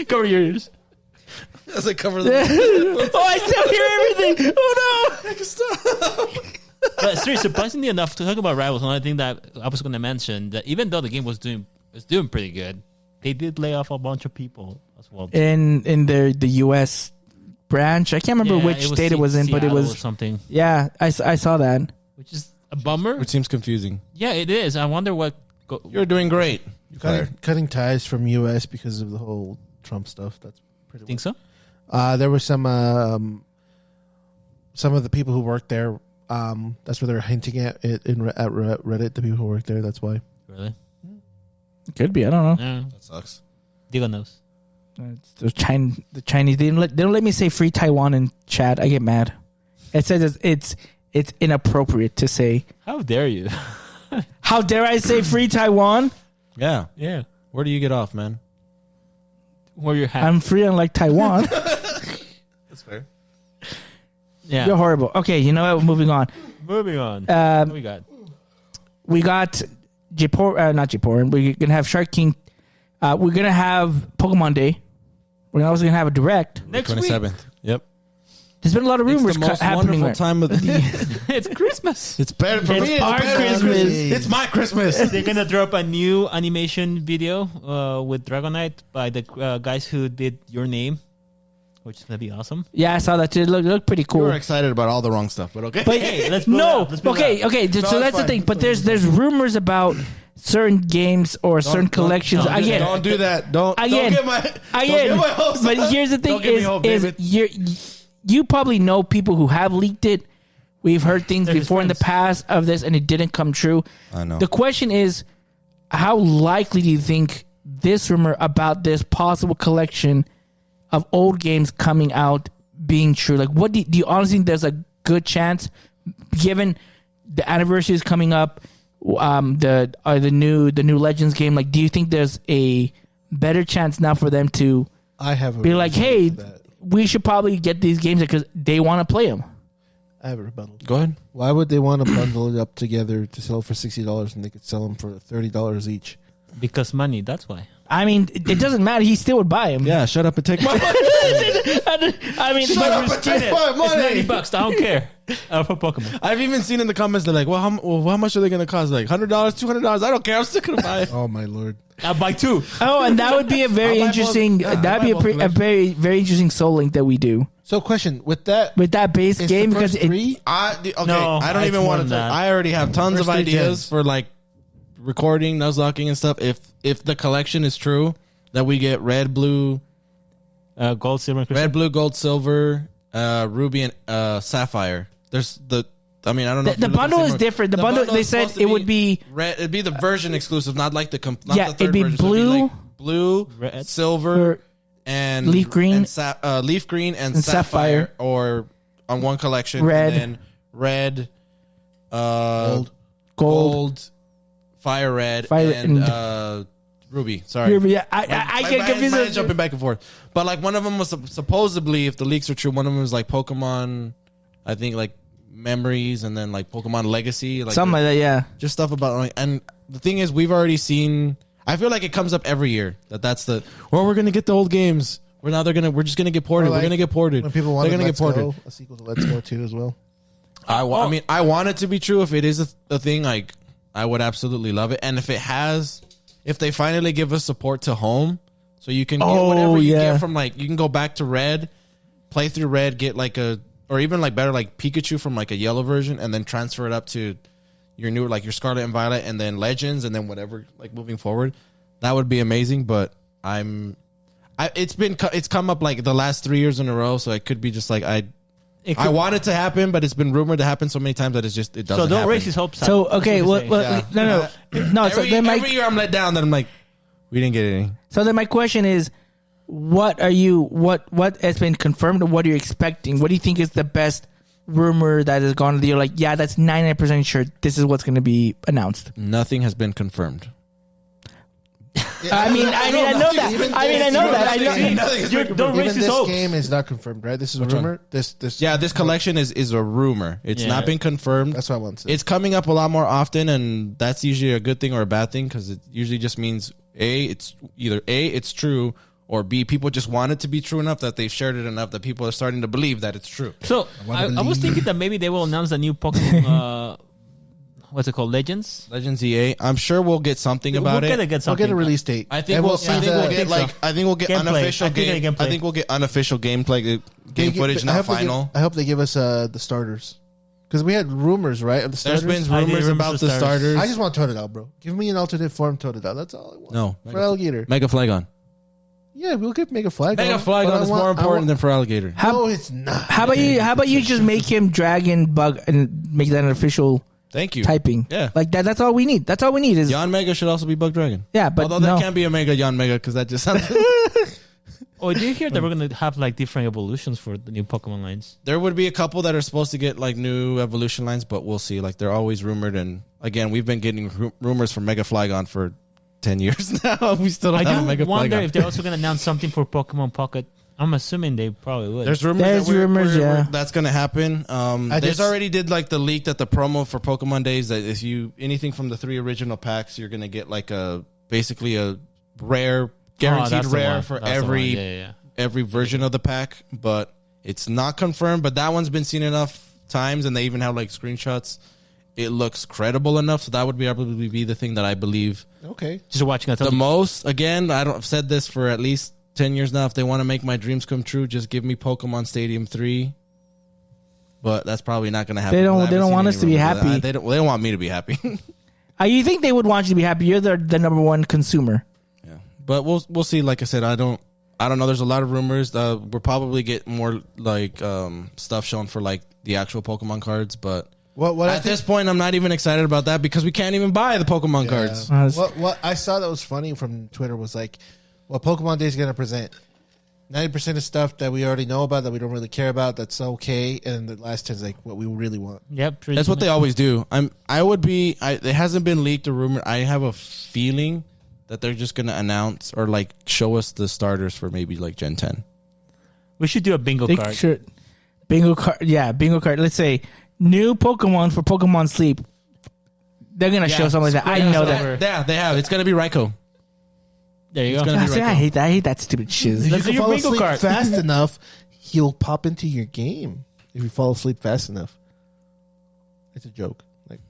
Cover your ears. As I cover the. Oh, I still hear everything. Oh no! But seriously, surprisingly enough, to talk about Rivals, another thing that I was going to mention, that even though the game was doing pretty good, they did lay off a bunch of people as well. In the U.S. branch, I can't remember which state it was in, but it Seattle was or something, Yeah, I saw that. which is a bummer. Which seems confusing. Yeah, it is. I wonder what. You're doing great. Cutting ties from U.S. because of the whole Trump stuff. That's pretty. Think so? There were some of the people who worked there. That's what they're hinting at at Reddit. The people who work there. That's why. Really? Could be. I don't know. Yeah. That sucks. Digo knows. The Chinese. They don't let me say free Taiwan in chat. I get mad. It says it's inappropriate to say. How dare you? How dare I say free Taiwan? Yeah. Yeah. Where do you get off, man? Where your hat? I'm free unlike Taiwan. That's fair. Yeah. You're horrible. Okay, you know what? Moving on. Moving on. What we got? We got not Japan. We're gonna have Shark King. We're gonna have Pokemon Day. We're also gonna have a direct. Next week. 27th. Yep. There's been a lot of rumors It's the most happening. wonderful time of the year. It's Christmas. It's better for It's me. our better. Christmas. It's my Christmas. They're gonna drop a new animation video with Dragonite by the guys who did Your Name, which is gonna be awesome. Yeah, I saw that too. It looked pretty You cool. were excited about all the wrong stuff, but okay. But Hey, let's build it no, up. Let's build it okay. So it's that's the fine. thing. But there's rumors about certain games or certain collections. Again, don't do that. Don't get my hopes but up. here's the thing: Don't give me hope, is David. you probably know people who have leaked it. We've heard things They're his before in the friends. past of this, and it didn't come true. I know. The question is, how likely do you think this rumor about this possible collection of old games coming out being true? Like, what do you honestly think there's a good chance, given the anniversary is coming up, the new Legends game? Like, do you think there's a better chance now for them to I have a be like, rebuttal hey, to that. we should probably get these games because they want to play them? I have a rebuttal. Go ahead. Why would they want to bundle it up together to sell for $60 and they could sell them for $30 each? Because money. That's why. I mean, it doesn't matter. He still would buy them. Yeah, shut up and take my money. I mean, Shut up and take my It's money. $90. I don't care. For Pokemon. I've even seen in the comments, they're like, well, how much are they going to cost? Like $100, $200? I don't care. I'm still going to buy it. Oh my lord! I'll buy two. oh, and that would be a very I'll buy interesting. both. Yeah, That'd be I'll buy both a very very interesting Soul Link that we do So, question with that with that base is game the because first three. No, I don't it's even more want than to. that. I already have tons of First three ideas gens. for like recording, nuzlocking, and stuff. If the collection is true, that we get red, blue, Gold, silver, and crystal. red, blue, gold, silver, ruby, and sapphire. There's the. I mean, I don't know. the bundle is different. The bundle they is said supposed to it would be red. It'd be the version exclusive, not like the not Yeah, the third it'd be version. So blue, like blue, red, silver, or and leaf green, and leaf green and sapphire. sapphire, or on one collection, Red. and then red, gold. fire red, Fire and ruby. Sorry, Yeah, I get confused. Mine's jumping back and forth, but like one of them was supposedly, if the leaks are true, one of them was like Pokemon. I think like memories, and then like Pokemon Legacy, like Something like that. Yeah. just stuff about like. And the thing is, we've already seen. I feel like it comes up every year that's the. Well, we're gonna get the old games. We're just gonna get ported. Or like, we're gonna get ported. When people want They're gonna Let's get ported. Go, a sequel to Let's Go too as well. I mean, I want it to be true. If it is a thing, like I would absolutely love it. And if they finally give us support to home, so you can get whatever you get from like, you can go back to red, play through red, get like or even like better like Pikachu from like a yellow version, and then transfer it up to your new, like your Scarlet and Violet, and then Legends, and then whatever, like moving forward. That would be amazing. But it's come up like the last 3 years in a row, so it could be just like I want it to happen, but it's been rumored to happen so many times that it doesn't. So don't happen. raise his hopes up. So okay, That's what well, he's saying. no. So then Every year I'm let down. Then I'm like, we didn't get any. So then my question is, what has been confirmed, and what are you expecting? What do you think is the best rumor that has gone? You're like, yeah, that's 99% sure this is what's going to be announced. Nothing has been confirmed. I know that. I know that. Don't raise Even his this hopes. game is not confirmed, right? This is a Which one? rumor. This This collection is a rumor. It's Yeah. not been confirmed. That's what I want to say. It's coming up a lot more often, and that's usually a good thing or a bad thing because it usually just means it's true, or B, people just want it to be true enough that they've shared it enough that people are starting to believe that it's true. So I was thinking that maybe they will announce a new Pokemon. What's it called? Legends. Legends EA. I'm sure we'll get something about We're it. gonna get I'll something. get a release date. I think And we'll. see I think the- we'll get so. I think we'll get Gameplay. unofficial I think game. gameplay. I think we'll get unofficial gameplay. Game footage, I not hope they give- final. I hope they give us the starters because we had rumors, right? Of the There's starters. been rumors about the starters. I just want Totodile, bro. Give me an alternate form Totodile. That's all I want. No, For alligator. Mega Flygon. Yeah, we'll get Mega Flygon. Mega But I Flygon is want- more I important want- than for alligator. No, it's not. How about you just make him Dragon Bug and make that an official Thank you. typing? Yeah. Like that. That's all we need. That's all we need is Yon Mega should also be Bug Dragon. yeah. But Although no. that can't be a Mega Yon Mega because that just sounds. Oh, did you hear that we're gonna have like different evolutions for the new Pokemon lines? There would be a couple that are supposed to get like new evolution lines, but we'll see. Like they're always rumored, and again, we've been getting rumors for Mega Flygon for 10 years now. We still don't I have a do Mega wonder Flygon. if they're also gonna announce something for Pokemon Pocket. I'm assuming they probably would. There's rumors. There's rumors, yeah. That's gonna happen. I There's just- already did like the leak that the promo for Pokemon Days that if you anything from the 3 original packs, you're gonna get like basically a rare, guaranteed that's the rare one. for That's the every one. Yeah. every version of the pack. But it's not confirmed. But that one's been seen enough times, and they even have like screenshots. It looks credible enough, so that would probably be the thing that I believe Okay. Just watching a the most. Again, I've said this for at least 10 years now. If they want to make my dreams come true, just give me Pokemon Stadium 3. But that's probably not going to happen. They don't- because I they haven't don't seen want any us to be rumors of that. happy. They don't want me to be happy. You think they would want you to be happy? You're the number one consumer. Yeah. But we'll see. Like I said, I don't know. There's a lot of rumors. We'll probably get more like stuff shown for like the actual Pokemon cards. But What I at think, this point, I'm not even excited about that because we can't even buy the Pokemon cards. What I saw that was funny from Twitter was like, what Pokemon Day is going to present 90% of stuff that we already know about that we don't really care about. That's okay, and the last 10 is like what we really want. Yep. That's what they always do. It hasn't been leaked or rumored. I have a feeling that they're just going to announce or like show us the starters for maybe like Gen 10. We should do a bingo They card. should- bingo card. Yeah, bingo card. Let's say new Pokemon for Pokemon Sleep. They're gonna show something like that. I know that. Yeah, they have. It's going to be Raikou. There you It's go. gonna be See, Raikou. I hate that. I hate that stupid shit. If you Let's do can your fall bingo asleep card. fast enough, he'll pop into your game. If you fall asleep fast enough, it's a joke. Like,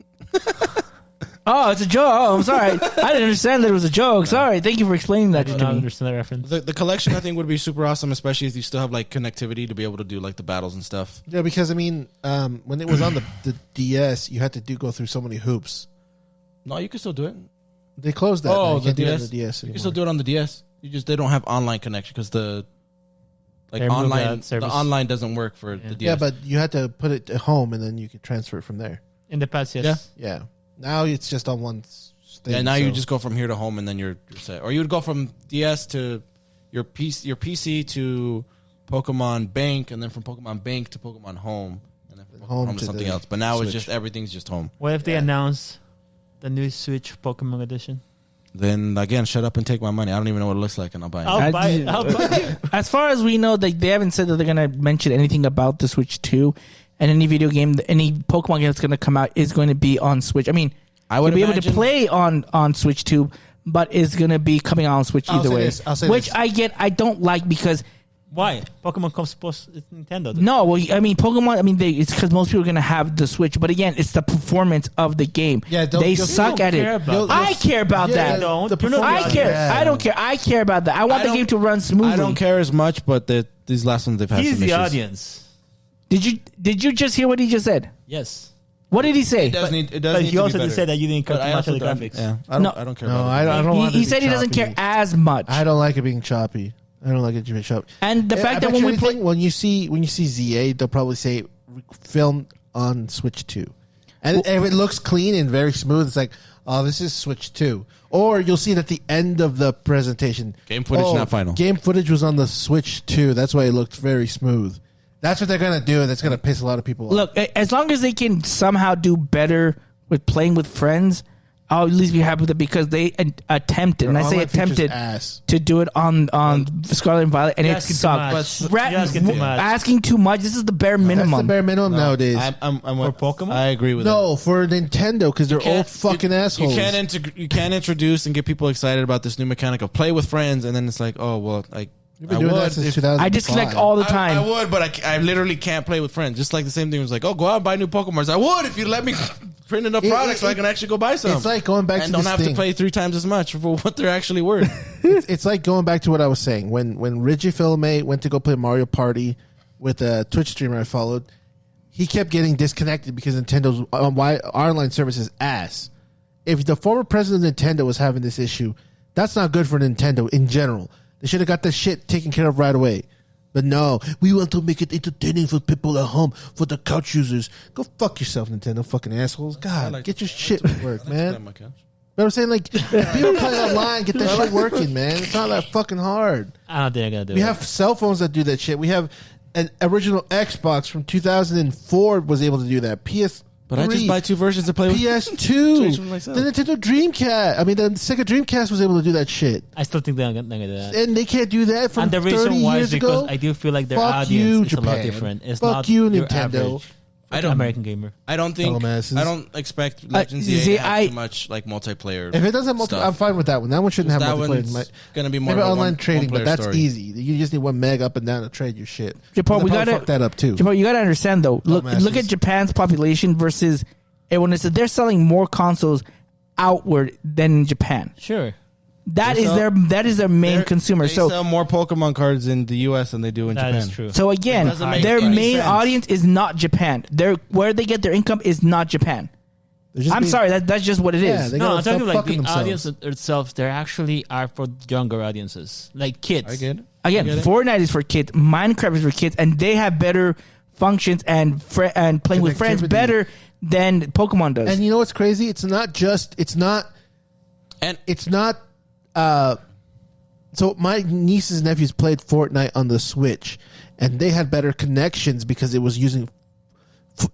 Oh, it's a joke. Oh, I'm sorry. I didn't understand that it was a joke. Sorry. Thank you for explaining I that did to not me. understand that reference. The collection I think would be super awesome, especially if you still have like connectivity to be able to do like the battles and stuff. yeah, because I mean, when it was on the DS, you had to go through so many hoops. No, you can still do it. They closed that. now. Oh, You the can't do it on DS. the DS You anymore. can still do it on the DS. They don't have online connection because the They removed online that service. the online doesn't work for the DS. Yeah, but you had to put it at home and then you could transfer it from there. In the past, yes. Yeah. Yeah. Now it's just on one thing. yeah, now so- you just go from here to home and then you're set. Or you would go from DS to your PC to Pokemon Bank, and then from Pokemon Bank to Pokemon Home, and then from Pokemon Home Home to to something the else. But now it's Switch. just everything's just home. What if they Yeah. announce the new Switch Pokemon edition? Then again, shut up and take my money. I don't even know what it looks like, and I'll buy it. I'll I buy it. do- I'll buy it. As far as we know, they haven't said that they're gonna mention anything about the Switch 2, and any video game, any Pokemon game that's gonna come out is going to be on Switch. I mean, I would you'll be able to imagine- play on Switch 2, but it's gonna be coming out on Switch I'll either say way. this, I'll say Which this. I get. I don't like because Why? Pokemon comes post it's Nintendo. no, well, I mean Pokemon. I mean, it's because most people are gonna have the Switch, but again, it's the performance of the game. Yeah, they you'll- suck you at don't it. care about I care about Yeah, that. don't. the You're not I the care. Yeah. I don't care. I care about that. I want I the don't- game to run smoothly. I don't care as much, but these last ones they've had He's some the issues. audience. Did you just hear what he just said? Yes. What did he say? It does need. It does But need he to also be did better. say that you didn't care But too I much of also the don't. graphics. Yeah, No. I don't care. No, about I it. don't want it He to said be he doesn't choppy. care as much. I don't like it being choppy. I don't like it being choppy. And the fact that when we play, when you see ZA, they'll probably say filmed on Switch 2. And if it looks clean and very smooth, it's like, oh, this is Switch 2. Or you'll see it at the end of the presentation. Game footage, not final. Game footage was on the Switch 2. That's why it looked very smooth. That's what they're going to do, and that's going to piss a lot of people off. look, as long as they can somehow do better with playing with friends, I'll at least be happy with it because they attempted, and I say attempted, to do it on Scarlet and Violet, and it sucked. Asking too much. This is the bare minimum. That's the bare minimum nowadays. I'm for Pokemon. I agree with that. No, for Nintendo because they're old fucking assholes. You can't introduce and get people excited about this new mechanic of play with friends, and then it's like, oh well, like. You've been doing that since 2005. I disconnect all the time. I would, but I literally can't play with friends. Just like the same thing was like, oh, go out and buy new Pokemon. I would if you let me print enough products so I can actually go buy some. It's like going back and to don't have to play 3 times as much for what they're actually worth. It's like going back to what I was saying. When Reggie Fils-Aimé went to go play Mario Party with a Twitch streamer I followed, he kept getting disconnected because Nintendo's online service is ass. If the former president of Nintendo was having this issue, that's not good for Nintendo in general. They should have got this shit taken care of right away. But no, we want to make it entertaining for people at home, for the couch users. Go fuck yourself, Nintendo, fucking assholes. God, get your shit to work, man. But I'm saying, like, if people play online, get that shit working, man. It's not that fucking hard. I don't think I'm going to do it. We have cell phones that do that shit. We have an original Xbox from 2004 was able to do that. But I just buy 2 versions to play with. PS2. The Nintendo Dreamcast. I mean, the Sega Dreamcast was able to do that shit. I still think they're going to do that. And they can't do that from 30 years ago. And the reason why is because I do feel like their audience is a lot different. It's not you, your Nintendo. average American gamer. I don't expect Legends EA to have too much like multiplayer. If it doesn't multiplayer, I'm fine with that one. That one shouldn't have multiplayer. It's going to be more maybe online trading, but that's easy. You just need 1 meg up and down to trade your shit. Japan, we got to fuck that up too. Japan, you got to understand though. Look at Japan's population versus everyone. They're selling more consoles outward than in Japan. Sure. That is their main consumer. They sell more Pokemon cards in the U.S. than they do in Japan. That is true. So again, their main audience is not Japan. Where they get their income is not Japan. I'm sorry, that's just what it is. No, I'm talking like the audience itself. They actually are for younger audiences, like kids. I get it. Again, Fortnite is for kids. Minecraft is for kids, and they have better functions and playing with friends better than Pokemon does. And you know what's crazy? It's not. So my nieces and nephews played Fortnite on the Switch, and they had better connections because it was using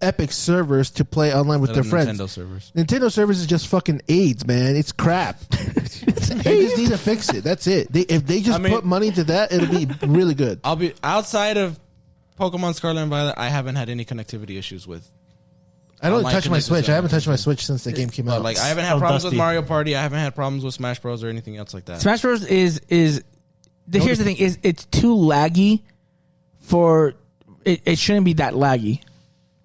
Epic servers to play online with their friends. Nintendo servers is just fucking AIDS, man. It's crap. They just need to fix it. That's it. If they just put money into that, it'll be really good. I'll be outside of Pokemon Scarlet and Violet. I haven't had any connectivity issues with. I don't touch my Switch. I haven't touched my Switch since the game came out. Like I haven't had problems with Mario Party. I haven't had problems with Smash Bros or anything else like that. Smash Bros here's the thing: it's too laggy for it shouldn't be that laggy.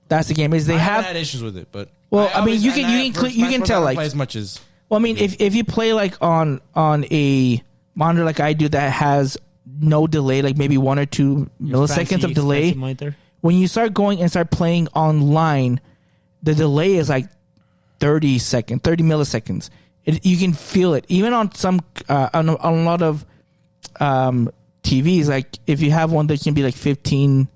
That's the game. I haven't had issues with it, but you can tell like as much as. Well, I mean, if you play like on a monitor like I do that has no delay, like maybe 1 or 2 milliseconds of delay, when you start going and start playing online, the delay is like 30 milliseconds. You can feel it even on some on a lot of TVs. Like if you have one that can be like 15,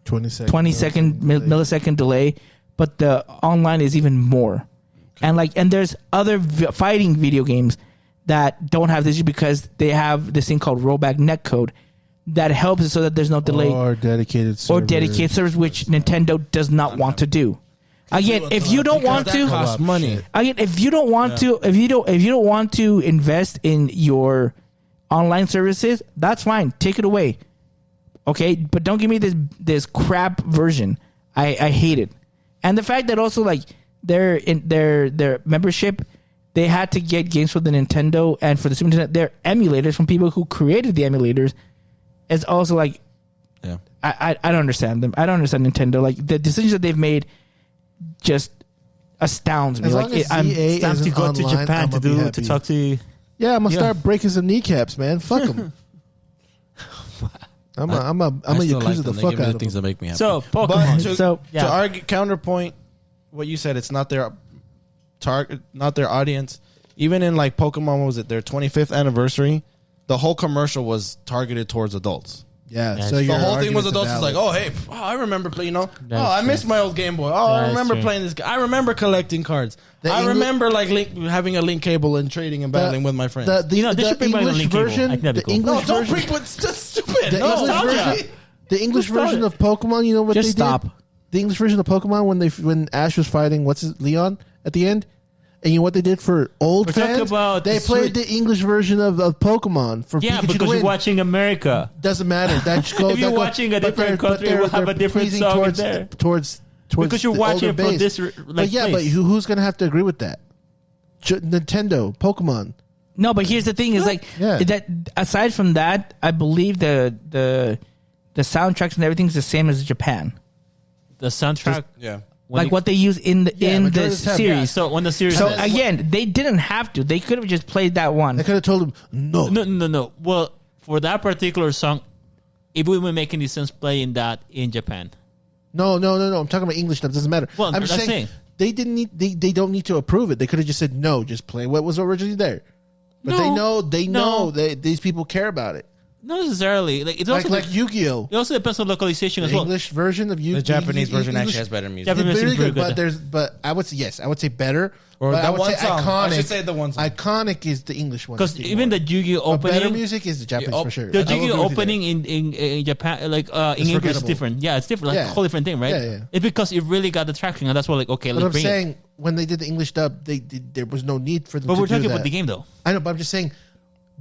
20 second millisecond delay, but the online is even more. Okay. And there's other fighting video games that don't have this because they have this thing called rollback netcode that helps it so that there's no delay or dedicated servers, which Nintendo does not want to do. Again, if you don't want to, cost money. Again, if you don't want to, if you don't want to invest in your online services, that's fine. Take it away. Okay, but don't give me this crap version. I hate it. And the fact that also like their membership, they had to get games for the Nintendo and for the Super Nintendo. Their emulators from people who created the emulators is also like, yeah. I don't understand them. I don't understand Nintendo. Like the decisions that they've made just astounds me. As like it's time to go to Japan to talk to you. Yeah, I'm gonna start breaking some kneecaps, man. Fuck them. I'm a Yakuza the fuck out of things that make me happy. So Pokemon. To argue counterpoint what you said, it's not their target, not their audience. Even in like Pokemon, what was it, their 25th anniversary? The whole commercial was targeted towards adults. Yeah, so the whole thing was adults. It's like, oh hey, I remember playing. I miss my old Game Boy. I remember playing this. I remember collecting cards. I remember like having a link cable and trading and battling with my friends. They should bring back the link version. The English don't version. bring what's stupid. The English version of Pokemon. You know what they did? The English version of Pokemon when Ash was fighting Leon at the end. And you know what they did for old We're talking fans? about They the played the English version of Pokemon for Yeah, Pikachu to because win. you're watching America. Doesn't matter. That just goes, If you're that goes- watching a but different they're- country, but we'll have they're a different pleasing song in towards, there. towards Because you're the watching older it from base. this But yeah, but who's gonna have to agree with that? Nintendo, Pokemon. No, but here's the thing: is like Yeah. that. Aside from that, I believe the soundtracks and everything's the same as Japan. the soundtrack. Yeah. when Like what they use in the Yeah, majority of the time, series. Yeah, so when the series. So again, they didn't have to. They could have just played that one. I could have told him no. No. Well, for that particular song, it would make any sense playing that in Japan. No. I'm talking about English stuff. Doesn't matter. Well, I'm just that's saying saying. they didn't need. They don't need to approve it. They could have just said no. Just play what was originally there. But they know that these people care about it. Not necessarily. Like it's also Like Yu-Gi-Oh. it also depends on localization as The well. English version of Yu-Gi-Oh. The Japanese version actually has better music. Japanese It's music's very very good, good. but I would say yes. I would say better. Or but that I would one say song. iconic. I should say the one song. Iconic is the English one. Because even the Yu-Gi-Oh better opening, music is the Japanese for sure. the I will agree Yu-Gi-Oh with you there. opening in Japan, like in English, is forgettable. different. Yeah, it's different. Like Yeah. a whole different thing, right? Yeah, yeah. It's because it really got the traction, and that's why, like, okay, But let's I'm bring it. saying when they did the English dub, there was no need for them. But to we're do talking that. about the game, though. I know, but I'm just saying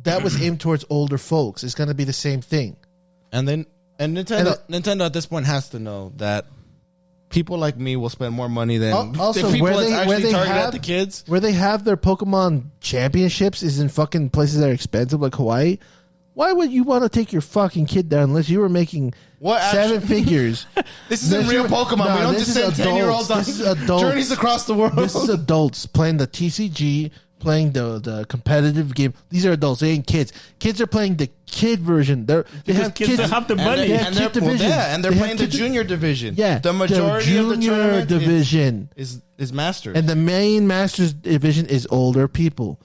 that was aimed towards older folks. It's going to be the same thing. And Nintendo at this point has to know that people like me will spend more money than Also, the people where that's they actually targeted have at the kids. where they have their Pokemon championships is in fucking places that are expensive, like Hawaii. Why would you want to take your fucking kid there unless you were making seven figures? This isn't real Pokemon. We don't just send 10-year-olds on This is adults. journeys across the world. This is adults playing the TCG, playing the competitive game. These are adults. They ain't kids. Kids are playing the kid version. They have kids don't have the money. They have and they're, kid divisions. and they're They have playing the kid- junior division. Yeah, the majority of the junior tournament division. is masters. And the main Masters division is older people.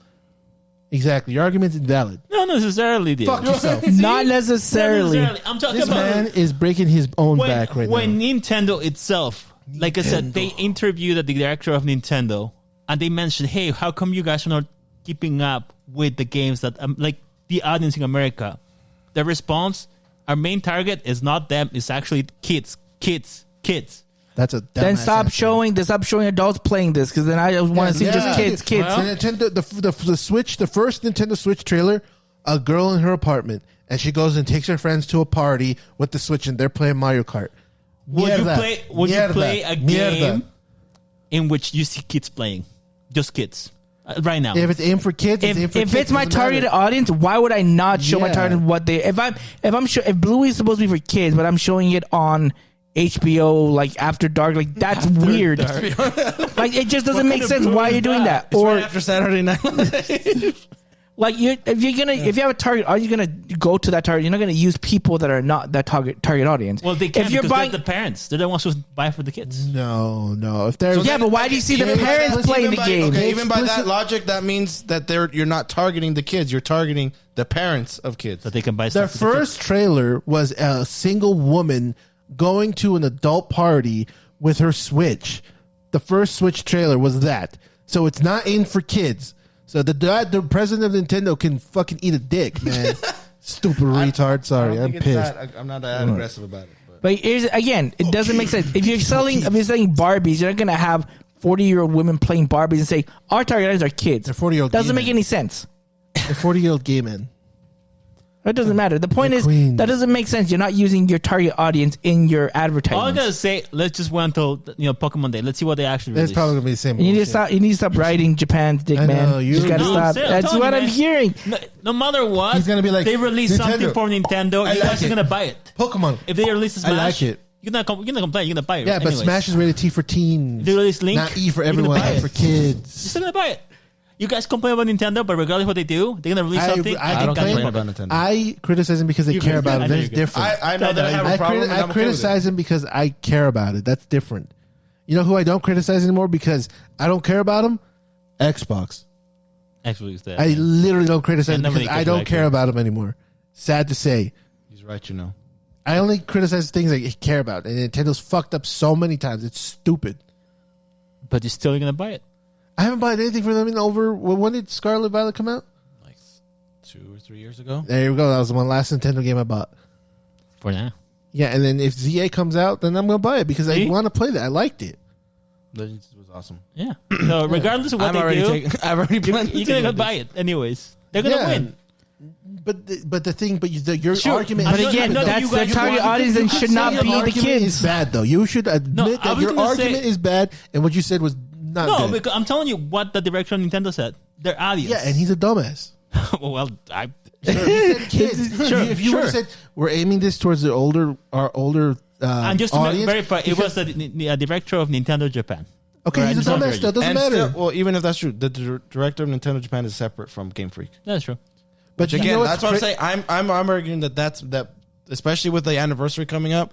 Exactly. Your argument's invalid. Not necessarily, dude. Fuck yourself. Not necessarily. I'm talking This about man is breaking his own back right when now. Nintendo itself, like I said, they interviewed the director of Nintendo, and they mentioned, "Hey, how come you guys are not keeping up with the games that like the audience in America?" The response: "Our main target is not them; it's actually kids." That's a Then dumbass stop answer. showing adults playing this because then I want to see just kids. Well, The Nintendo, the Switch, the first Nintendo Switch trailer, a girl in her apartment, and she goes and takes her friends to a party with the Switch, and they're playing Mario Kart. Would you Mierda. play a Mierda. game in which you see kids playing, just kids, right now? If it's aimed for kids, it's aimed for If kids, it's my doesn't matter. targeted audience, why would I not show my Yeah. target what they? If Bluey is supposed to be for kids, but I'm showing it on HBO like after dark, like that's weird. Like it just doesn't make sense. Why are you doing that? Or Or after Saturday Night Live. like if you have a target, are you gonna go to that target? You're not gonna use people that are not that target audience. Well, they can if you're because buying. they're the parents. They're the ones who buy for the kids. No. If they're Yeah, but why do you see the Even by parents that- playing even the by- game? Okay, even by that Explicit- logic, that means that you're not targeting the kids. You're targeting the parents of kids. So they can buy their stuff for the kids. first trailer was a single woman going to an adult party with her Switch. The first Switch trailer was that. So it's not aimed for kids. So the president of Nintendo can fucking eat a dick, man. Stupid retard. Sorry, I'm pissed. I'm not that aggressive about it. But here's again, it doesn't make sense. If you're selling Barbies, you're not gonna have 40-year-old women playing Barbies and say our target audience are kids. They're 40-year-old Doesn't gay make men. any sense. They're 40-year-old gay men. It doesn't matter. The point They're is queens. that doesn't make sense. You're not using your target audience in your All I advertising. gotta say, let's just wait until Pokemon Day. Let's see what they actually That's release. probably gonna be the same. You need to bullshit. stop. You need to stop riding Japan's dick, I man. know, You just you- gotta No, stop. I'm That's telling what you, I'm man. hearing. No matter what, He's gonna be like, they release something Nintendo. for Nintendo. I You like guys are it. gonna buy it. Pokemon. If they release a I Smash, like it. You're not complain. You're gonna buy it. Yeah, but anyways. Smash is rated T for teens. They release Link, not E for you're gonna everyone, buy not it. for kids. You're still gonna buy it. You guys complain about Nintendo, but regardless of what they do, they're gonna release something. I don't complain complain about Nintendo. I criticize them because they You care can- about I it. know That's you can. different. I know that I have a problem. and I'm I okay with it. criticize them because I care about it. That's different. You know who I don't criticize anymore because I don't care about them? Xbox. Actually, it's that. I literally don't criticize And them because nobody I cares don't about care it. about them anymore. Sad to say. He's right, you know. I only criticize things I care about. And Nintendo's fucked up so many times. It's stupid. But you're still gonna buy it. I haven't bought anything for them in over... When did Scarlet Violet come out? Like 2 or 3 years ago. There you go. That was the one last Nintendo game I bought. For now. Yeah, and then if ZA comes out, then I'm going to buy it because I See? want to play that. I liked it. Legends was awesome. Yeah. So regardless of what they do, I've already planned. you're gonna go buy it anyways. They're gonna win. But your Sure. argument. But I know- again, I know that's you their guys- target audience and should not Your be the argument kids. is bad though. You should admit I that was your gonna say- argument is bad, and what you said was not No, good. because I'm telling you what the director of Nintendo said. Their audience. Yeah, and he's a dumbass. well, I. He said kids. Sure, If you would have sure. said we're aiming this towards the older And just to audience, verify, it was the director of Nintendo Japan. okay. He's a Right. dumbass. That doesn't And matter. still, well, even if that's true, the director of Nintendo Japan is separate from Game Freak. That's true. But you Again, know what's that's what I'm saying. I'm arguing that especially with the anniversary coming up,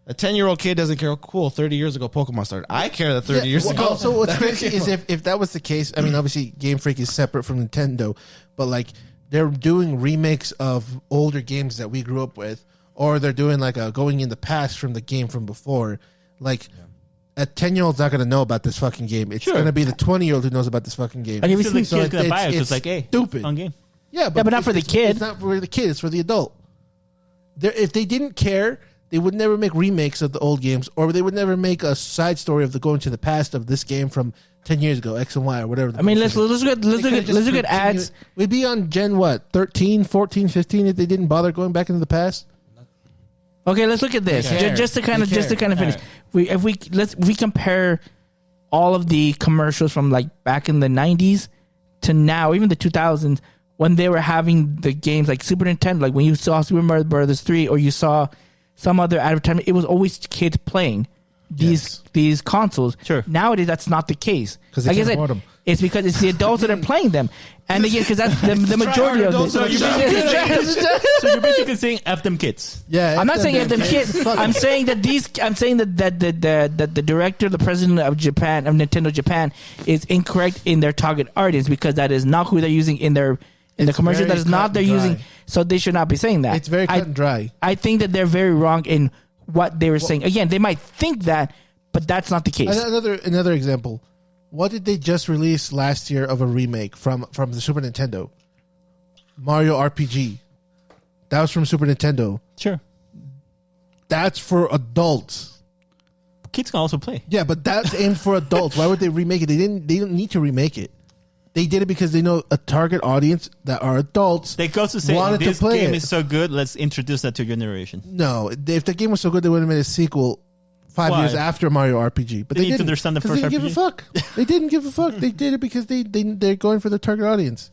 a 10-year-old kid doesn't care. Oh, cool, 30 years ago Pokemon started. I care that 30 years ago. Also, what's crazy is if that was the case. I mean, obviously, Game Freak is separate from Nintendo, but like they're doing remakes of older games that we grew up with, or they're doing like a going in the past from the game from before. Like a 10-year-old's not going to know about this fucking game. It's going to be the 20-year-old who knows about this fucking game. Like, have you So the seen- kid's gonna buy it. it's It's like, hey, stupid. fun game. Yeah, but not for the kid. It's not for the kid. It's for the adult. If they didn't care, they would never make remakes of the old games, or they would never make a side story of the going to the past of this game from 10 years ago, X and Y, or whatever. I mean, let's look at ads. We'd be on Gen what, 13, 14, 15 if they didn't bother going back into the past. Okay, let's look at this. They care. Just to kind of They care. finish. All right. If we compare all of the commercials from like back in the 90s to now, even the 2000s, when they were having the games like Super Nintendo, like when you saw Super Mario Bros. 3 or you saw some other advertisement, it was always kids playing these consoles. Sure. Nowadays, that's not the case. 'Cause they Like I can't said, afford 'em. it's because it's the adults that are playing them. And again, because that's the majority of adults it. are So you're basically saying F them kids. Yeah, I'm not saying if them kids. Fuck I'm it. saying that the director, the president of Japan, of Nintendo Japan, is incorrect in their target audience because that is not who they're using in the commercial. very That is not cut they're and using. dry. So they should not be saying that. It's very cut and dry. I think that they're very wrong in what they were saying. Again, they might think that, but that's not the case. Another example. What did they just release last year of a remake from the Super Nintendo? Mario RPG. That was from Super Nintendo. Sure. That's for adults. Kids can also play. Yeah, but that's aimed for adults. Why would they remake it? They didn't need to remake it. They did it because they know a target audience that are adults. They go to say wanted to this play game it. is so good. Let's introduce that to your generation. No, if the game was so good, they would have made a sequel 5 Why? years after Mario RPG. But They they need to didn't understand the 'cause first they didn't give a fuck. They didn't give a fuck. They did it because they're going for the target audience,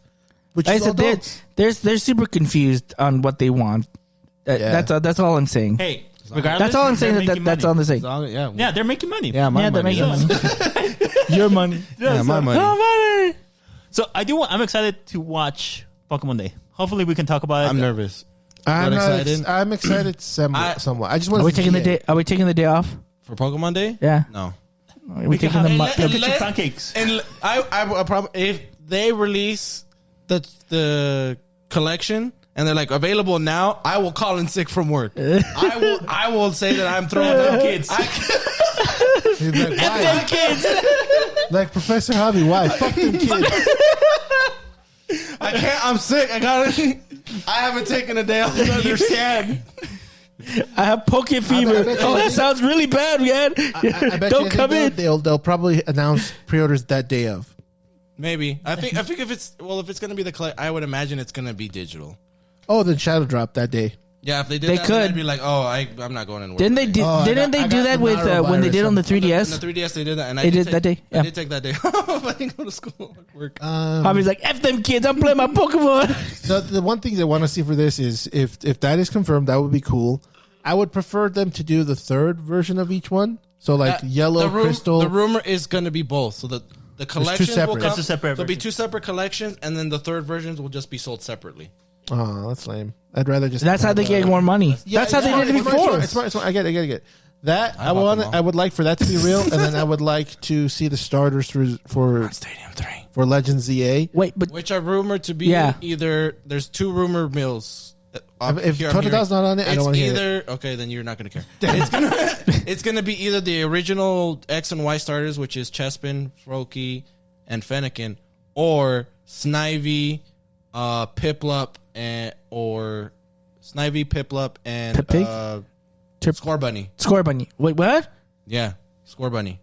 which Like I is said, adults. they're super confused on what they want. Yeah. That's all I'm saying. Hey, regardless, That's all I'm saying. they're making That's money. all I'm saying. Yeah, Yeah, they're making money. yeah, my Yeah, they're money. making money. Your money. Yeah, my money. money. So I'm excited to watch Pokemon Day. Hopefully, we can talk about it. I'm nervous. I'm Not not excited. I'm excited somewhat. I just want Are to we see taking the it. day? Are we taking the day off? For Pokemon Day? Yeah. No. Are we taking the have- mo- Look at your pancakes. And I probably if they release the collection and they're like available now, I will call in sick from work. I will say that I'm throwing them kids. He's like, why? Like Professor Javi, why? Fuck them kids. I can't. I'm sick. I haven't taken a day off to understand. I have poke fever. I bet you- Oh, that sounds really bad, man. I bet Don't you come in. they'll probably announce pre-orders that day of. Maybe. I think if it's gonna be I would imagine it's gonna be digital. Oh, then Shadow Drop that day. Yeah, if they did They that, could. then I'd be like, oh, I'm not going to work. Didn't they? Oh, Didn't they I do got that the with when they did on the 3DS? On the 3DS, they did that, and I They did did that day? I Yeah. did take that day off. I didn't go to school or work. Javi's like, F them kids. I'm playing my Pokemon. The one thing I want to see for this is if that is confirmed, that would be cool. I would prefer them to do the third version of each one. So like yellow, crystal. The rumor is going to be both. So the collections will separate. come. It's a separate There'll be version. 2 separate collections, and then the third versions will just be sold separately. Oh, that's lame. I'd rather just. That's how they get more money. That's how they did it it's smart, before. It's smart. I get it. That I bought them all. I would like for that to be real, and then I would like to see the starters for Stadium 3. for Legends ZA. Wait, but Which are rumored to be Yeah. either. There's 2 rumor mills. If Here I'm Totodil's hearing. not on it, I don't It's want to hear either okay, then you're not gonna care. It's gonna be either the original X and Y starters, which is Chespin, Froakie, and Fennekin, or Snivy, Piplup, or Snivy, Piplup, and Pipig? Score Bunny. Score Bunny. Wait, what? Yeah, Score Bunny.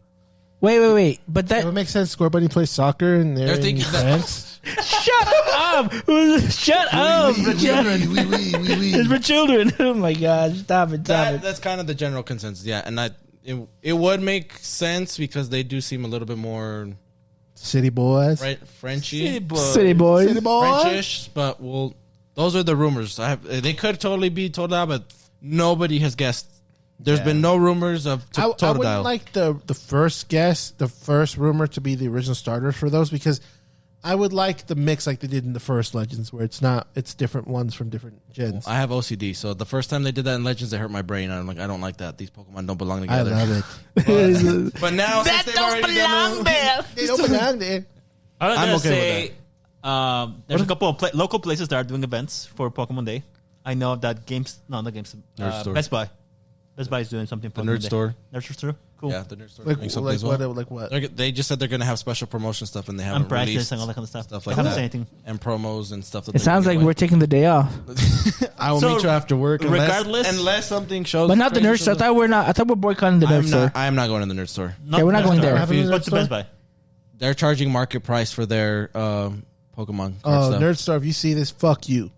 Wait. But It would that. make sense. Score Bunny plays soccer and they're in thinking that- France. Shut up! Shut up! It's for children. Oh my God! Stop it! That's kind of the general consensus. Yeah, and it would make sense because they do seem a little bit more City boys. Frenchy, City boys. City boys. Frenchish. But those are the rumors. They could totally be told out, but nobody has guessed. There's been no rumors of I Totodile. wouldn't like the first guess, the first rumor to be the original starters for those because I would like the mix like they did in the first Legends where it's different ones from different gens. I have OCD, so the first time they did that in Legends, it hurt my brain. I'm like, I don't like that. These Pokemon don't belong I together. love it. But now since they've already done it, They don't belong there. I was I'm gonna okay say, there's a couple of local places that are doing events for Pokemon Day. I know that Nerd Store. Best Buy. Best Buy is doing something for The Nerd Store. Nerd Store? Cool. Yeah, the Nerd Store. Like, doing something like as well. what? Like what? They just said they're going to have special promotion stuff, and they haven't And prices released and all that kind of stuff. stuff They like haven't that. said anything. And promos and stuff. That It sounds like we're taking the day off, I will So, meet you after work. regardless- unless something shows. but not the crazy nurse store. I shows up. thought we're not. I thought we're boycotting the nurse store. I am not going to the Nerd Store. Okay, we're not going there. Having a Go Nerd to Best Store? Buy. They're charging market price for their Pokemon card Oh, stuff. Nerd Star, if you see this, fuck you.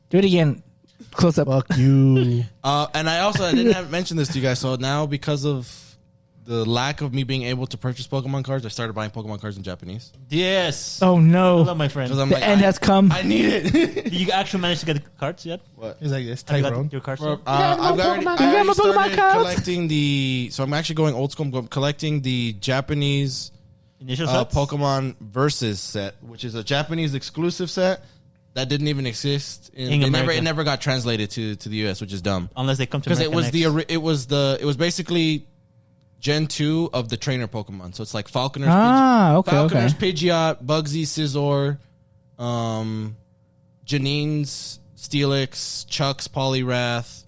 Do it again. Close up. Fuck you. And I didn't mention this to you guys. So now, because of the lack of me being able to purchase Pokemon cards, I started buying Pokemon cards in Japanese. Yes. Oh Hello, no! my friend. Because I'm The like, end has come. I need it. Did you actually manage to get the cards yet? He's like this. Have you Tyrone. got your cards? Bro, yet? I've already, You got my Pokemon started cards? collecting so I'm actually going old school. I'm collecting the Japanese Initial sets? Pokemon Versus set, which is a Japanese exclusive set that didn't even exist. In America. It never got translated to the US, which is dumb. Unless they come to Because America it was basically Gen 2 of the trainer Pokemon. So it's like Falconers, Okay. Falconers, Pidgeot, Bugsy, Scizor, Janine's, Steelix, Chuck's, Poliwrath,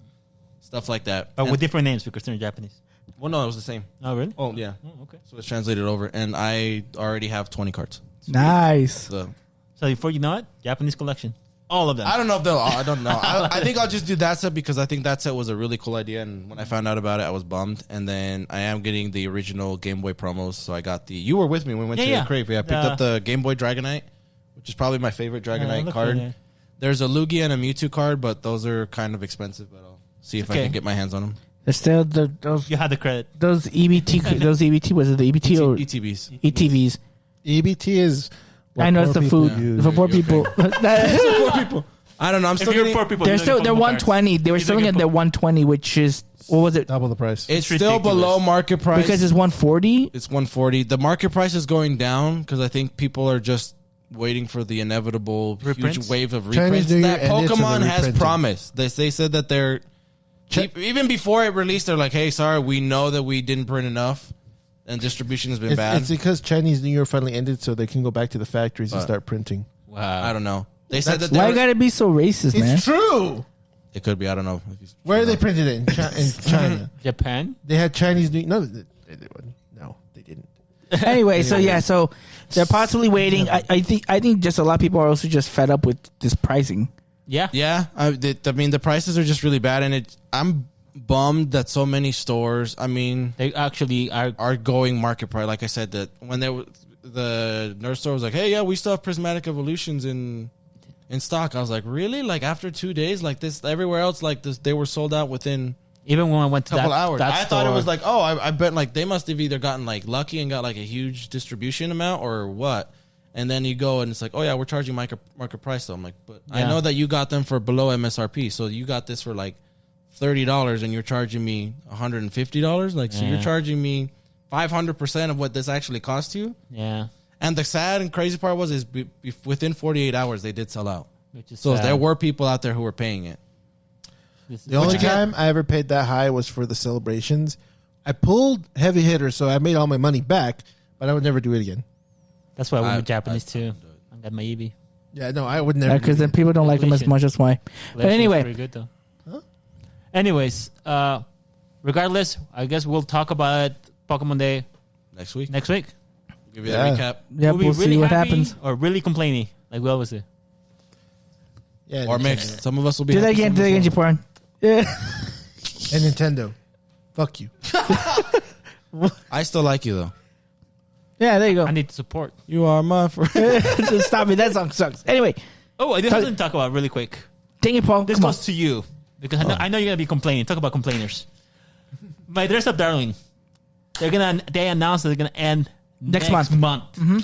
stuff like that. But And- with different names because they're in Japanese. well, no, it was the same. Oh, really? Oh, yeah. Oh, okay. So it's translated over, and I already have 20 cards. Nice. So So before you know it, Japanese collection. All of them. I don't know if they'll. I don't know. I think I'll just do that set because I think that set was a really cool idea. And when I found out about it, I was bummed. And then I am getting the original Game Boy promos. So I got the. You were with me when we went to Yeah. the crave. Yeah, I picked up the Game Boy Dragonite, which is probably my favorite Dragonite look card. good, yeah. There's a Lugia and a Mewtwo card, but those are kind of expensive. But I'll see if I Okay. can get my hands on them. There's still those You had the credit. those EBT was it the EBT or ETBs. ETVs? EBT is. what I know it's poor the people food use. for poor people. I don't know. I'm If still you're getting. poor people, They're you still don't get they're Pokemon cards. 120. They were You don't selling get at the 120, which is what was it? Double the price. It's It's still ridiculous. below market price Because it's 140. It's 140. The market price is going down because I think people are just waiting for the inevitable Reprints? huge wave of Chinese reprints New Year that and it's in the Pokemon has reprinting. promised. They said that they're even before it released, they're like, "Hey, sorry, we know that we didn't print enough, and distribution has been bad." It's because Chinese New Year finally ended, so they can go back to the factories and start printing. Wow. I don't know. They said that Why they you gotta be so racist, man? It's true. it could be. I don't know. Where they printed it in China. Japan? They had Chinese New. No, they didn't. No, they didn't. Anyway, so they're possibly waiting. I think just a lot of people are also just fed up with this pricing. Yeah. Yeah, I mean the prices are just really bad, and I'm bummed that so many stores. I mean, They actually are. going market price. Like I said, that when the nurse store was like, "Hey, yeah, we still have prismatic evolutions in stock." I was like, "Really? Like after 2 days, like this everywhere else, like this, they were sold out within Even when I went a to couple that, hours." that I thought it store- was like, "Oh, I bet like they must have either gotten like lucky and got like a huge distribution amount or what." And then you go and it's like, "Oh yeah, we're charging market price." So I'm like, "But I Yeah. know that you got them for below MSRP, so you got this for like $30 and you're charging me $150. Like, so you're Yeah. charging me 500% of what this actually cost you." Yeah. And the sad and crazy part was within 48 hours they did sell out. Which is So sad. there were people out there who were paying it. This is- The only again- time I ever paid that high was for the celebrations. I pulled heavy hitter, so I made all my money back, but I would never do it again. That's why I went I- with Japanese I- too. I got my EB. Yeah, no, I would never. Because do then it. people don't like them as Evolution. much. That's why. But Election's anyway, pretty good though. Anyways, regardless, I guess we'll talk about Pokemon Day Next week, next week. give you Yeah. the recap. yeah, We'll be we'll really see what happy happens. or really complaining, like we always do. Yeah, Or Nintendo. mixed. Some of us will be Do that happy, again. some Do that of us again, won't. Japan. Yeah. And Nintendo. Fuck you. I still like you though. Yeah, there you go. I need support. You are my friend. Just stop it. That song sucks. Anyway, Oh, I do have something to talk about really quick. dang it, Paul. This Come on. goes to you because I know you're gonna be complaining. Talk about complainers. My Dress Up Darling. They announced that they're gonna end Next month. Mm-hmm.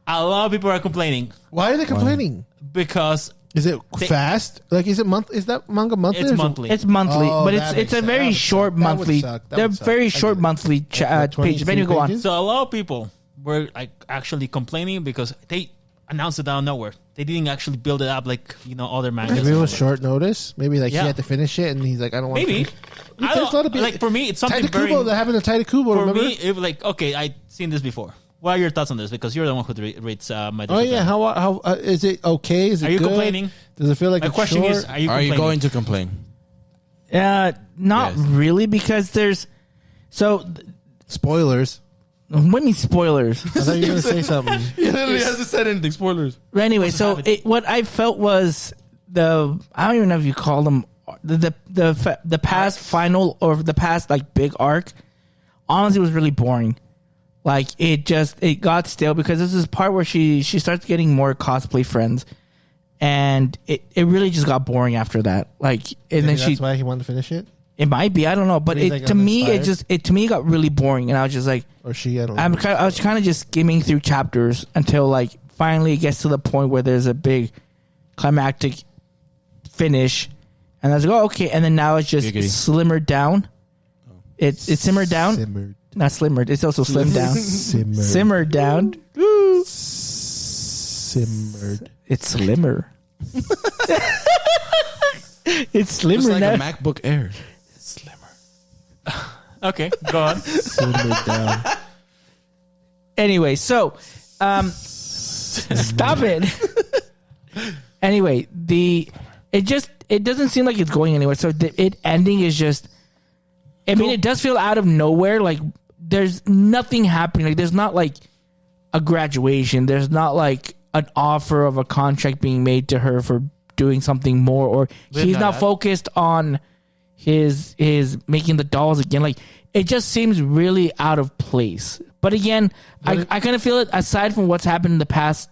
A lot of people are complaining Why are they complaining? because Is it fast? Like, is it month? Is that manga monthly? it's or is it- monthly. It's monthly, Oh, but that it's makes a sense. very That would short suck. That would monthly. suck. That They're would suck. very I short get it. monthly Like, pages. But anyway, go on. pages? So a lot of people were like actually complaining because they announced it out of nowhere. They didn't actually build it up like other mangas. Maybe it was short notice. Maybe like Yeah. he had to finish it, and he's like, I don't want. Maybe. To finish. There's a lot of people. Like for me, it's something Taita very. Kubo that happened to Taita Kubo. For Remember? me, it was like okay, I'd seen this before. What are your thoughts on this? Because you're the one who rates my. Oh yeah, how is it okay? Is it Are you good? complaining? Does it feel like My it's question short? is: Are you Are complaining? you going to complain? Not Yes. really, because there's Spoilers. what mean spoilers. I thought you were gonna say something. He literally hasn't said anything. Spoilers. Anyway, so have it. what I felt was I don't even know if you call them the past final or the past like big arc. Honestly, was really boring. Like it got stale because this is part where she starts getting more cosplay friends, and it really just got boring after that. Like and then That's why he wanted to finish it, it might be, I don't know, but Maybe it they to got me inspired? it to me got really boring, and I was just like. or she. I don't know. I was kind of just skimming through chapters until like finally it gets to the point where there's a big climactic finish, and I was like, oh, okay, and then now it's just Giggity. slimmered down. It simmered down, Simmered. not slimmered. It's also slimmed down, Simmered. simmered down. Simmered. It's slimmer. It's slimmer Just like now. a MacBook Air. Okay, go on. Simmered down. Anyway, so stop it. Anyway, it doesn't seem like it's going anywhere. So the ending is just. I mean, it does feel out of nowhere. Like there's nothing happening. Like there's not like a graduation. There's not like an offer of a contract being made to her for doing something more, or Didn't he's know not that. focused on his making the dolls again. Like it just seems really out of place. But again, I kind of feel it. Aside from what's happened in the past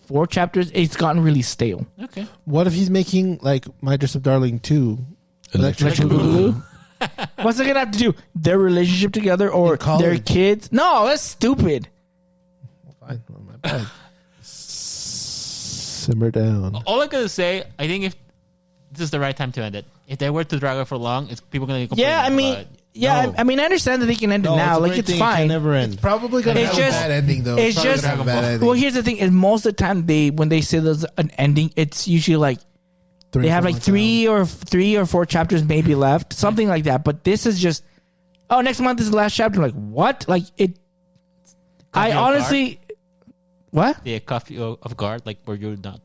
4 chapters, it's gotten really stale. Okay. What if he's making like My Dress Up Darling 2? Electric Boogaloo. What's it gonna have to do? Their relationship together or In college. their kids? No, that's stupid. Fine. Oh, my bad. Simmer down. All I gotta say, I think if this is the right time to end it. If they were to drag it for long, it's people gonna complain. Yeah, I mean, about it. No. I mean, I understand that they can end it now. Like, it's fine. never end. Probably gonna It's have just- a bad ending though. it's probably just- gonna have a bad ending. Well, here's the thing: is most of the time when they say there's an ending, it's usually like they have like 3 or 4 chapters maybe left, something like that. But this is just, oh, next month is the last chapter. Like what? Like it. I you off honestly, what? the coffee of guard, like where you're not.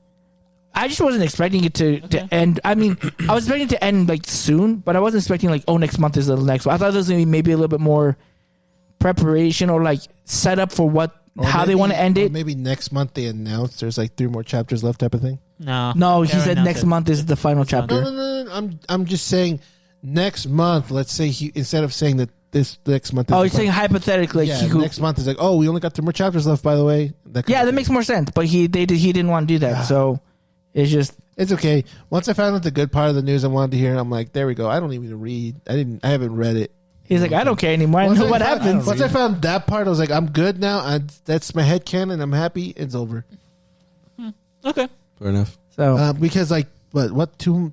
I just wasn't expecting it to end. I mean, I was expecting it to end like soon, but I wasn't expecting like, oh, next month is the next one. I thought there was gonna be maybe a little bit more preparation or like set up for how they want to end or it. Maybe next month they announce there's like 3 more chapters left, type of thing. No, he said next month is the final chapter. No. I'm just saying next month. Let's say he instead of saying that this next month. Is Oh, the you're saying final- hypothetically, yeah, he could, next month is like, oh, we only got 3 more chapters left. By the way, that makes more sense. But he didn't want to do that, so it's just It's okay. Once I found out the good part of the news I wanted to hear, I'm like, there we go. I don't even read. I haven't read it. he's like, I don't care anymore. I Once know what found- happens. Once I found that part, I was like, I'm good now. That's my headcanon. I'm happy. It's over. Okay. Fair enough. So Because like what two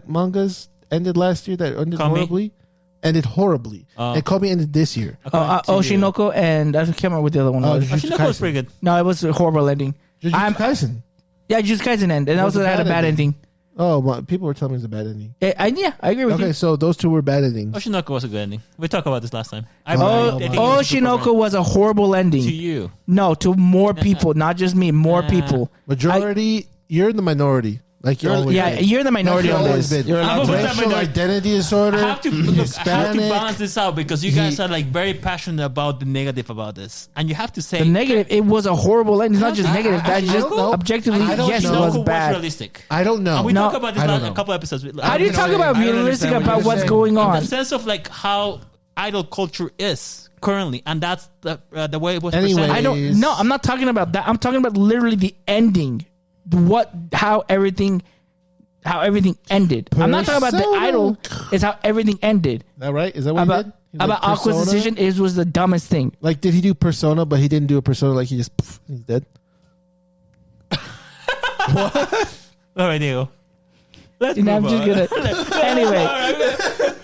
mangas ended last year that ended Kami? horribly? Ended horribly. And Kobe ended this year. Oshinoko and I can't remember what the other one was. Jujutsu Oshinoko was Kaisen. pretty good. No, it was a horrible ending. Jujutsu Kaisen. Yeah, Jujutsu Kaisen end, and It was also a had a bad bad ending. Oh, well, people were telling me it was a bad ending. Yeah, I agree with Okay, you. so those 2 were bad endings. Oshinoko was a good ending. We talked about this last time. Oh, think it was a super Oshinoko was a horrible ending. to you. No, to more people, not just me. More people. Majority, you're in the minority. Like you're always Yeah, been. you're the minority Like on you've always this. been. I'm a Racial minority. identity disorder. I have to look, I have to Hispanic. balance this out because you guys are like very passionate about the negative about this, and you have to say The negative, it was a horrible ending. It's not just negative. That's I just don't know. objectively, I don't yes, it know. was Oshinoko was bad. realistic. I don't know. And we No, talked about this I don't a know. couple episodes. How do you talk about I don't realistic understand what about you're what's saying. going in on? the sense of like how idol culture is currently, and that's the way it was Anyway. presented. I'm not talking about that. I'm talking about literally the ending. How everything ended. I'm not talking about the Persona. idol. It's how everything ended. Is that right? Is that what he did? He's About like Aqua's Persona? decision was the dumbest thing. Like, did he do Persona, but he didn't do a Persona, like he just, he's dead? All right, Diego. Let's I'm move just on. gonna. Anyway.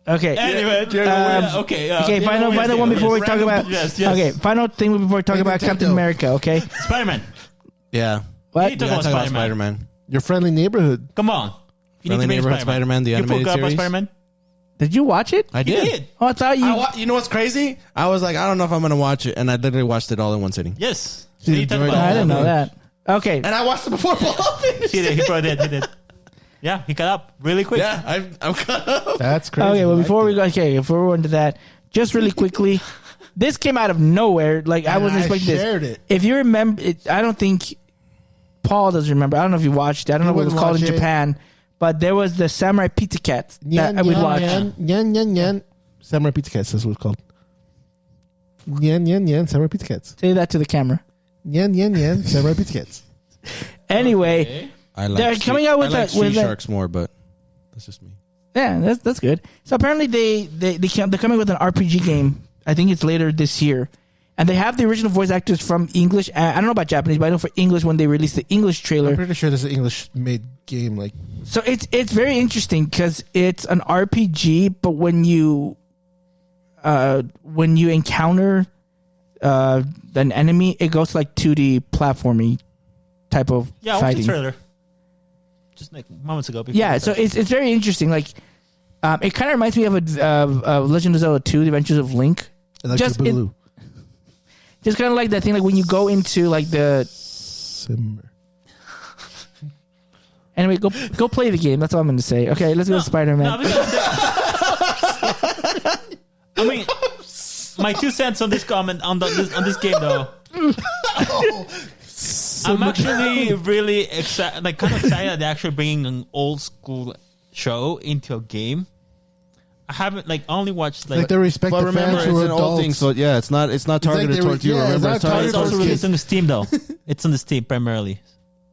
Okay. Anyway, Okay. Final one before we talk about. Yes. Okay. Final thing before we talk Like about Nintendo. Captain America. Okay. Spider-Man. Yeah. What? You We talk gotta about talk about Spider-Man. Spider-Man. Your friendly neighborhood. Come on. You Friendly bring Neighborhood Spider-Man, the You animated forgot about series. Spider-Man? Did you watch it? I You did. did. Oh, I thought you. You know what's crazy? I was like, I don't know if I'm gonna watch it, and I literally watched it all in one sitting. Yes. You You talk enjoyed about I it. didn't know that. Okay. And I watched it before Paul finished. He did. He probably did. He did. Yeah, he got up really quick. Yeah, I'm caught up. That's crazy. Okay. Well, I before we liked go, before we go into that, just really quickly, this came out of nowhere. Like I And wasn't I expecting shared this. it. If you remember, I don't think Paul does remember. I don't know if you watched it. I don't know what it was wouldn't called in watch it. Japan, but there was the Samurai Pizza Cats it. that I would watch. Nyan. Samurai Pizza Cats, that's what it's called. Nyan. Samurai Pizza Cats. Say that to the camera. Nyan. Samurai Pizza Cats. Anyway, I like they're coming out with I like that- with Street that- Sharks more, but that's just me. yeah, that's good. So apparently they're coming with an RPG game. I think it's later this year, and they have the original voice actors from English. I don't know about Japanese, but I know for English when they released the English trailer. I'm pretty sure this is an English-made game. Like, So it's very interesting because it's an RPG, but when you encounter an enemy, it goes like 2D platforming type of Yeah, I watched the fighting. trailer. Just like moments ago. before Yeah, we so started. it's very interesting. Like, it kind of reminds me of a Legend of Zelda 2: The Adventures of Link. like Just the blue. Just kind of like that thing, like when you go into like the. Simmer. Anyway, go play the game. That's all I'm going to say. Okay, let's go to Spider-Man. No, I mean, my 2 cents on this comment on this game though. I'm actually really excited, like kind of excited that they're actually bringing an old school show into a game. I haven't only watched Like they respect But the remember, fans it's who are an old thing, adults. so yeah, it's not like targeted they towards you. yeah, Remember, it's it's not targeted It's targeted also towards released kids. on Steam though. It's on the Steam primarily,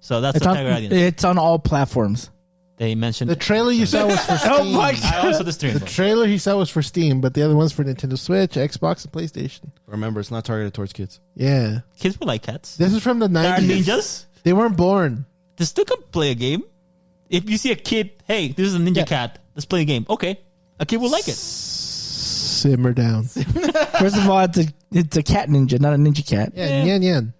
so that's It's the on, target audience. it's on all platforms. They mentioned. The trailer you saw was for Steam. Oh my I also the stream. The trailer he saw was for Steam, but the other one's for Nintendo Switch, Xbox, and PlayStation. Remember, it's not targeted towards kids. Yeah. Kids will like cats. This is from the There are 90s. ninjas. They weren't born. They still can play a game. If you see a kid, hey, this is a ninja cat. Let's play a game. Okay, a kid will like it. Simmer down. First of all, it's a cat ninja, not a ninja cat. Yeah, Nyan.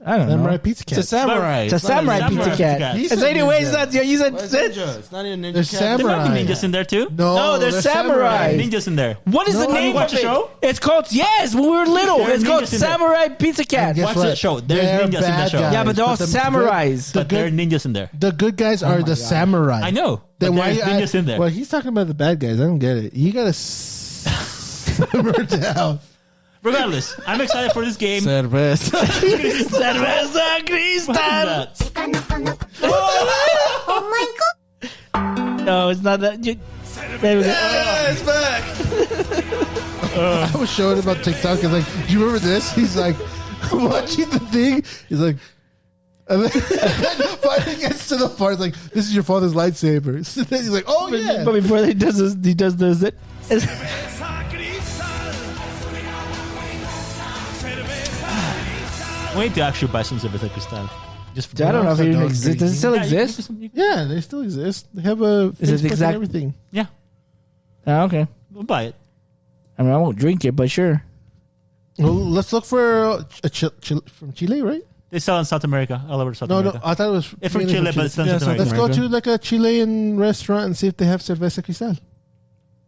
I don't Samurai know. Pizza It's a Cat. samurai. It's a samurai pizza Samurai cat. pizza cat. He's It's a anyways, ninja. that's you said. It's ninja. It's not even a ninja. There's cat. There samurai. might be ninjas in there too. No, they're samurai. Ninjas in there. What is No, the you name watch of the it? show? It's called when we were little. There are It's called ninjas in there. Samurai Pizza Cat. And guess Watch what? that show. There's They're ninjas in that bad show. guys, Yeah, but they're all the samurais. But there are ninjas in there. The good guys are the samurai. I know. Then But why there's ninjas in there. Well, he's talking about the bad guys. I don't get it. You gotta simmer down. Regardless, I'm excited for this game. Cerveza. Cerveza Cristal. No, it's not that. There we go. It's back. I was showing him on TikTok. And like, do you remember this? He's like watching the thing. He's like, and then finally gets to the part. It's like, this is your father's lightsaber. So then he's like, oh yeah. But before he does this, it. We need to actually buy some Cerveza Cristal. Just for I don't know if it even Don't exists. drink Does it still Yeah, you can exist? do some- Yeah, they still exist. They have a Is it Facebook and exact- everything. Yeah, Oh, okay. we'll buy it. I mean, I won't drink it, but sure. Well, let's look for from Chile, right? They sell in South America, all over South No, America. I thought it was It's from mainly Chile, but it's not Yeah, South South America. Let's go America. to like a Chilean restaurant and see if they have cerveza cristal.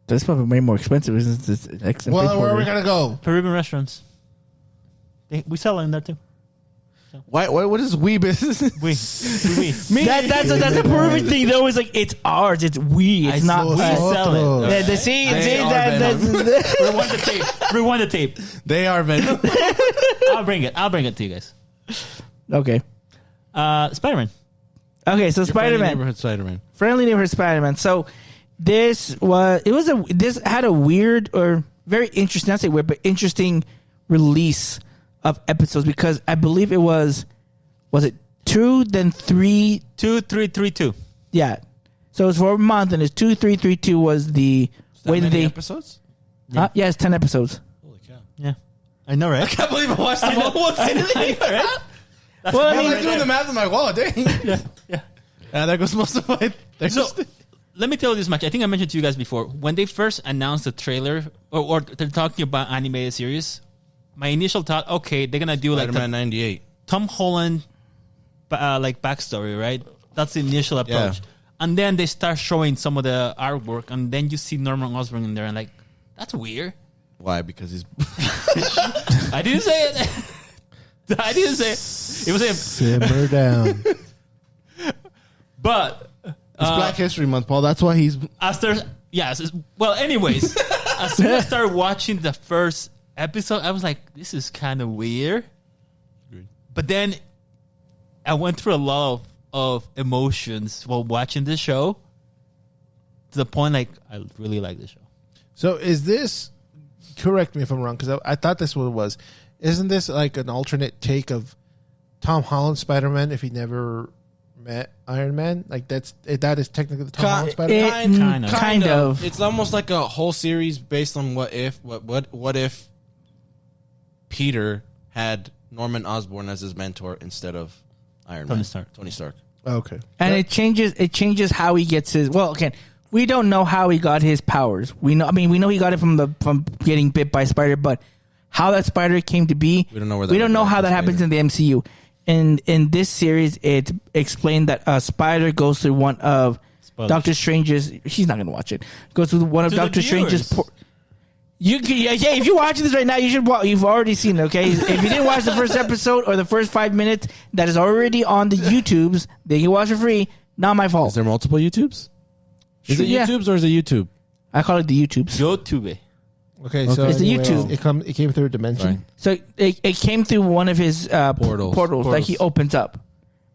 That's probably way more expensive, isn't it? It's excellent. Well, where are we gonna go? Peruvian restaurants. We sell in there too. Why? What is we business? We. That's a Peruvian thing. Though it's like it's ours. It's we. It's not. we us. sell it. Yeah, the see They are that's Rewind the tape. Rewind the tape. They are venom. I'll bring it. I'll bring it to you guys. okay. Spider-Man. Okay, so Spider-Man. Neighborhood Spider-Man. Friendly Neighborhood Spider-Man. So this had a weird or very interesting, not say weird, but interesting release of episodes because I believe it was it 2, then 3, 2, 3, 3, 2. yeah. So it's for a month, and it's 2, 3, 3, 2 was the way that they episodes. yeah, it's 10 episodes. Holy cow! Yeah, I know, right? I can't believe I watched them all once. I know, right? Well, I I'm mean, like doing the math. I'm like, whoa, dang. Yeah. There goes most of my. So let me tell you this much. I think I mentioned to you guys before when they first announced the trailer or they're talking about animated series. My initial thought, okay, they're gonna do like Spider-Man '98. Tom Holland, like backstory, right? That's the initial approach, Yeah. and then they start showing some of the artwork, and then you see Norman Osborn in there, and like that's weird. Why? Because he's. I didn't say it. I didn't say it. It was him. Simmer down. But It's Black History Month, Paul. That's why he's. after, well, anyways, as soon as I started watching the first episode, I was like, this is kind of weird. Agreed. But then I went through a lot of emotions while watching this show to the point, like, I really like this show. So is this? Correct me if I'm wrong, because I thought this what it was. Isn't this like an alternate take of Tom Holland Spider-Man if he never met Iron Man? Like that is technically the Tom Holland Spider-Man. Kind of. It's almost like a whole series based on what if Peter had Norman Osborn as his mentor instead of Iron Man. Tony Stark. Okay. And it changes how he gets his. Well, again, we don't know how he got his powers. We know he got it from getting bit by a spider, but how that spider came to be, We don't know where we don't know how that happens happens in the MCU. In this series, it's explained that a spider goes through one of Spoilers. Doctor Strange's. She's not going to watch it. Goes through one of To the Doctor Strange's. viewers. If you're watching this right now, you should. You've already seen it. Okay, if you didn't watch the first episode or the first 5 minutes, that is already on the YouTubes. They can watch for free. Not my Is fault. there multiple YouTubes? Is it Yeah. YouTubes or is it YouTube? I call it the YouTubes. YouTube. Okay. So It's the anyway, YouTube. It came through a dimension. Right. So it came through one of his portals that he opens up,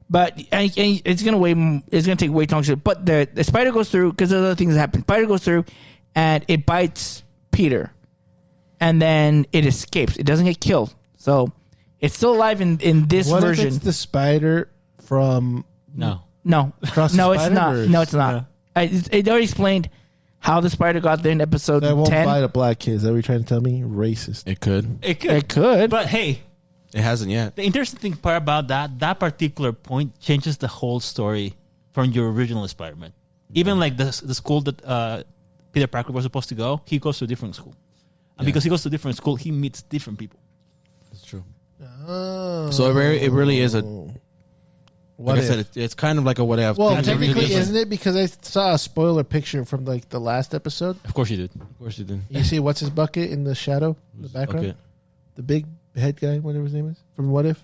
but and it's gonna take way too long. But the spider goes through because there's other things that happen. Spider goes through, and it bites Peter, and then it escapes. It doesn't get killed, so it's still alive in this What version. if it's the spider from? No. No, Across the no, it's not. Spider-Verse. No, it's not. It already explained how the spider got there in episode That won't 10. bite a black kid. Is that what you're trying to tell me? Racist. It could. It could. It could. But hey, It hasn't yet. the interesting part about that particular point changes the whole story from your original Spider-Man. Even like the school that Peter Parker was supposed to go, he goes to a different school. And because he goes to a different school, he meets different people. It's true. Oh. So it really is a. What Like I if? said, it's kind of like a what if. Well, thing. technically, isn't it? Because I saw a spoiler picture from like the last episode. Of course you did. Of course you did. You see what's his bucket in the shadow, in the background? Okay. The big head guy, whatever his name is, from What If.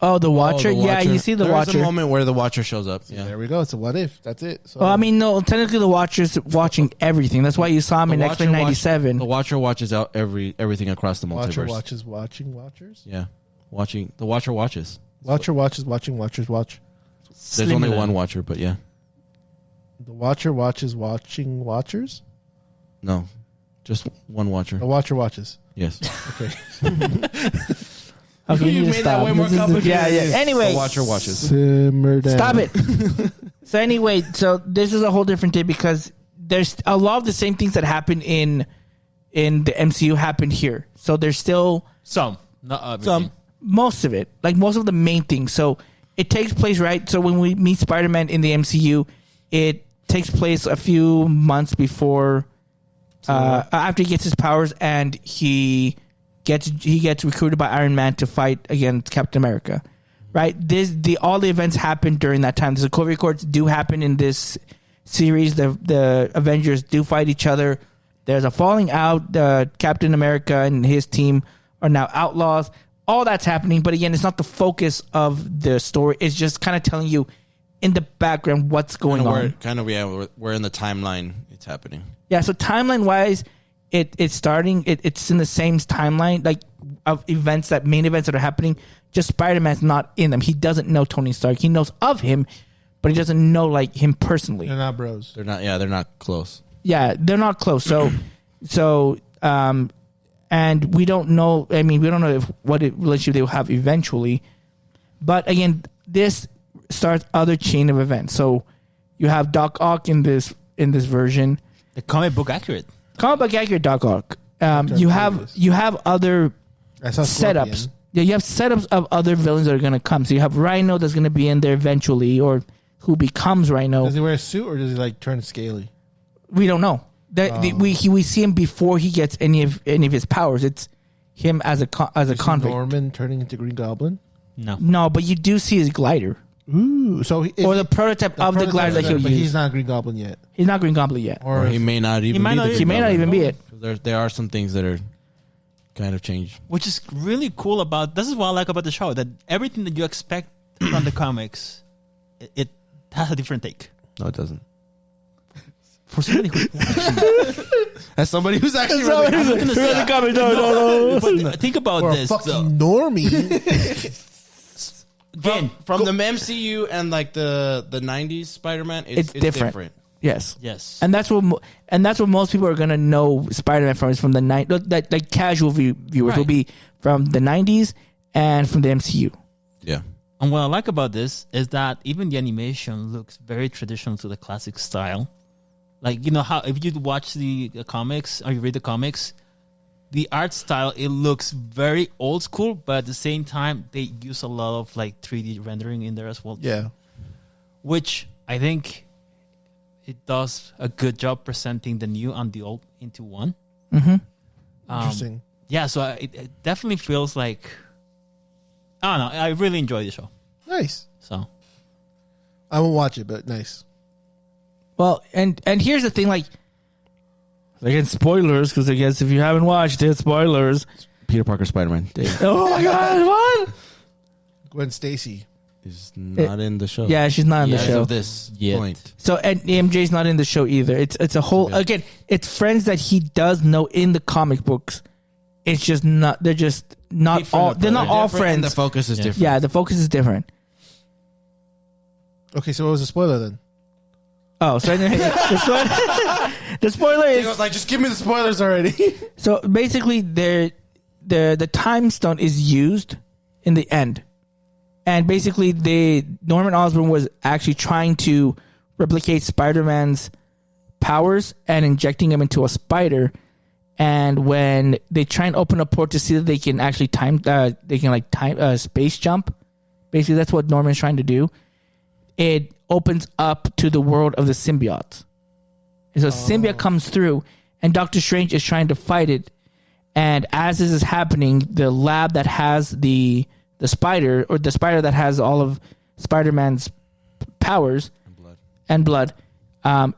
Oh, the Watcher. Oh, the Yeah, Watcher. you see the There's Watcher. a moment where the Watcher shows up. Yeah. There we go. It's a What If. That's it. So, Well, I mean, no. Technically, the Watcher's watching everything. That's why you saw him in Watcher X-Men '97. The Watcher watches out everything across the Watcher multiverse. watches watching Watchers. Yeah, watching the Watcher watches. Watcher watches watching Watchers watch. There's only one Watcher, but yeah, The Watcher watches watching Watchers. no, just one Watcher. The Watcher watches. Yes, Okay. Okay, You need to made that stop. way more This is- complicated Yeah, than it is. yeah. Anyway, the Watcher watches. Simmer down. stop it. So anyway, so this is a whole different day because there's a lot of the same things that happen in the MCU happened here. So there's still Some. Not everything. most of it, like most of the main things. So it takes place, right? So when we meet Spider-Man in the MCU, it takes place a few months before, after he gets his powers, and he gets recruited by Iron Man to fight against Captain America, right? All the events happen during that time. The COVID records do happen in this series. The Avengers do fight each other. There's a falling out. Captain America and his team are now outlaws. All that's happening, but again, it's not the focus of the story. It's just kind of telling you in the background what's going on. We're in the timeline. It's happening. Yeah, so timeline wise, it's starting. It's in the same timeline, like of events main events that are happening. Just Spider-Man's not in them. He doesn't know Tony Stark. He knows of him, but he doesn't know like him personally. They're not bros. They're not. Yeah, they're not close. Yeah, they're not close. And we don't know. I mean, we don't know what relationship they will have eventually. But again, this starts other chain of events. So you have Doc Ock in this version. The comic book accurate. Comic book accurate Doc Ock. You have other I saw setups. Scorpion. Yeah, you have setups of other villains that are going to come. So you have Rhino that's going to be in there eventually, or who becomes Rhino. Does he wear a suit or does he like turn scaly? We don't know. We see him before he gets any of his powers. It's him as a convict. Norman turning into Green Goblin. No, but you do see his glider. Ooh, so Or the prototype of the glider that he'll but use. he's not Green Goblin yet. He's not Green Goblin yet. Or he may not even. He may not even be it. There are some things that are kind of changed. Which is really cool about. This is what I like about the show. That everything that you expect from the comics, it has a different take. No, it doesn't. For somebody who's watching, As somebody who's actually but think about Or a this. fucking though. normie. Again, from the MCU and like the 90s Spider-Man, it's different. Yes. yes, And that's what most people are gonna know Spider-Man from is from the that like casual viewers will Right. be from the 90s and from the MCU. Yeah. and what I like about this is that even the animation looks very traditional to the classic style. Like, you know how if you watch the comics or you read the comics, the art style, it looks very old school, but at the same time they use a lot of like 3D rendering in there as well. Yeah. Which I think it does a good job presenting the new and the old into one. Mm-hmm. Interesting. Yeah, so it definitely feels like, I don't know, I really enjoy the show. Nice. So I won't watch it, but nice. Well, and here's the thing, like again, spoilers, because I guess if you haven't watched it, spoilers. Peter Parker Spider-Man Oh my god, what? Gwen Stacy. is not in the show. Yeah, she's not in the As show. of this point. So and MJ's not in the show either. It's a whole again. It's friends that he does know in the comic books. It's just not. They're just not all. They're not all Different, and friends. the focus is different. Yeah, the focus is different. Okay, so what was the spoiler then? Oh, so the spoiler He is was like, just give me the spoilers already. so basically the time stone is used in the end, and basically Norman Osborn was actually trying to replicate Spider-Man's powers and injecting him into a spider. And when they try and open a port to see that they can actually time space jump, basically that's what Norman's trying to do. It opens up to the world of the symbiote. And so symbiote comes through, and Doctor Strange is trying to fight it. And as this is happening, the lab that has the spider, or the spider that has all of Spider-Man's powers and blood,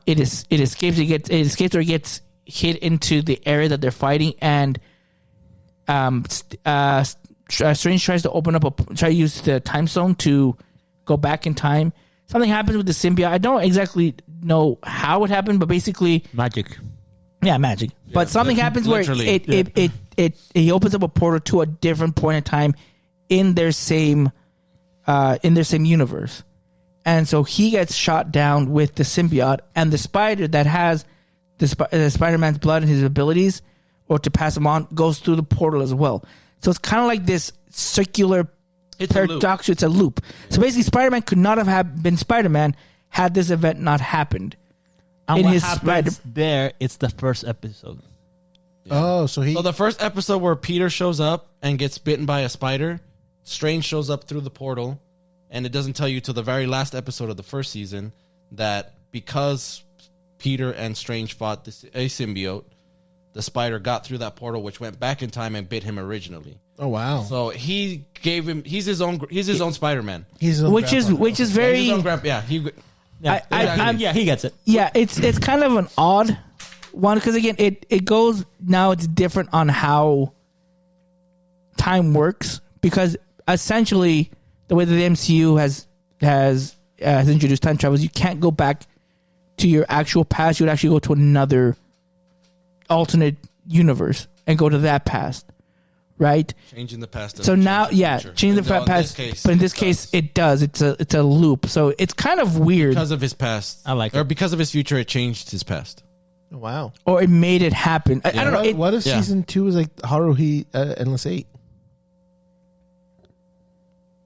it escapes. It escapes, or it gets hit into the area that they're fighting, and Strange tries to use the time stone to go back in time. Something happens with the symbiote. I don't exactly know how it happened, but basically magic. Yeah, magic. But something happens where he opens up a portal to a different point in time in their same universe. And so he gets shot down with the symbiote, and the spider that has the Spider-Man's blood and his abilities, or to pass them on, goes through the portal as well. So it's kind of like this circular paradox. It's a loop. So basically, Spider-Man could not have been Spider-Man had this event not happened. And in what his happens there, it's the first episode. Yeah. Oh, so the first episode where Peter shows up and gets bitten by a spider, Strange shows up through the portal, and it doesn't tell you till the very last episode of the first season that because Peter and Strange fought a symbiote, the spider got through that portal, which went back in time and bit him originally. Oh wow! So he gave him. He's his own Spider-Man. Which is very. His own grandpa, yeah. He gets it. Yeah, it's kind of an odd one, because again, it goes now. It's different on how time works, because essentially the way that the MCU has introduced time travel is you can't go back to your actual past. You would actually go to another alternate universe and go to that past, right? Changing the past. So now, future. change the past. But in this case, it does. It's a loop. So it's kind of weird. Because of his past. I like Or it. because of his future, it changed his past. Wow. Or it made it happen. I don't know. What if Yeah. season 2 is like Haruhi Endless 8?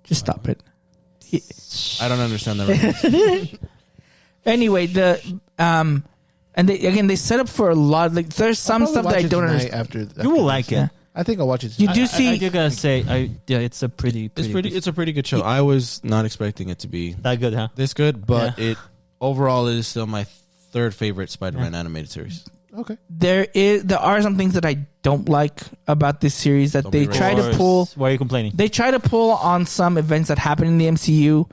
Just stop it. I don't understand that reference. Anyway, and they set up for a lot. Like there's some stuff that I don't understand. After You will like it. I think I'll watch it. You tonight. do see. I do gotta say, it's a pretty It's a pretty good show. I was not expecting it to be that good, huh? this good, but it overall is still my third favorite Spider-Man animated series. Okay. There are some things that I don't like about this series that Don't they be try to Wars. pull. Why are you complaining? They try to pull on some events that happen in the MCU,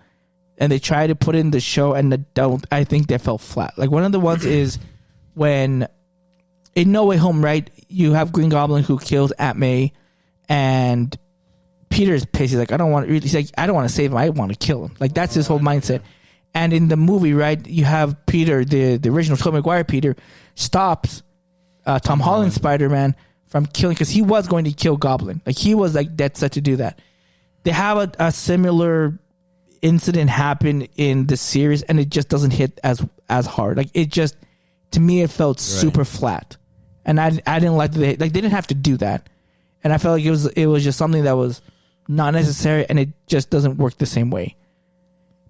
and they try to put in the show, and I think they fell flat. Like one of the ones is when in No Way Home, right? You have Green Goblin who kills Aunt May, and Peter's pissed. He's like, I don't want to save him. I want to kill him. Like that's his whole mindset. And in the movie, right, you have Peter, the original Tobey Maguire Peter, stops Tom Holland Spider-Man from killing, because he was going to kill Goblin. Like he was like dead set to do that. They have a similar incident happen in the series, and it just doesn't hit as hard. Like it just, to me, it felt super flat, and I didn't like they didn't have to do that, and I felt like it was just something that was not necessary, and it just doesn't work the same way.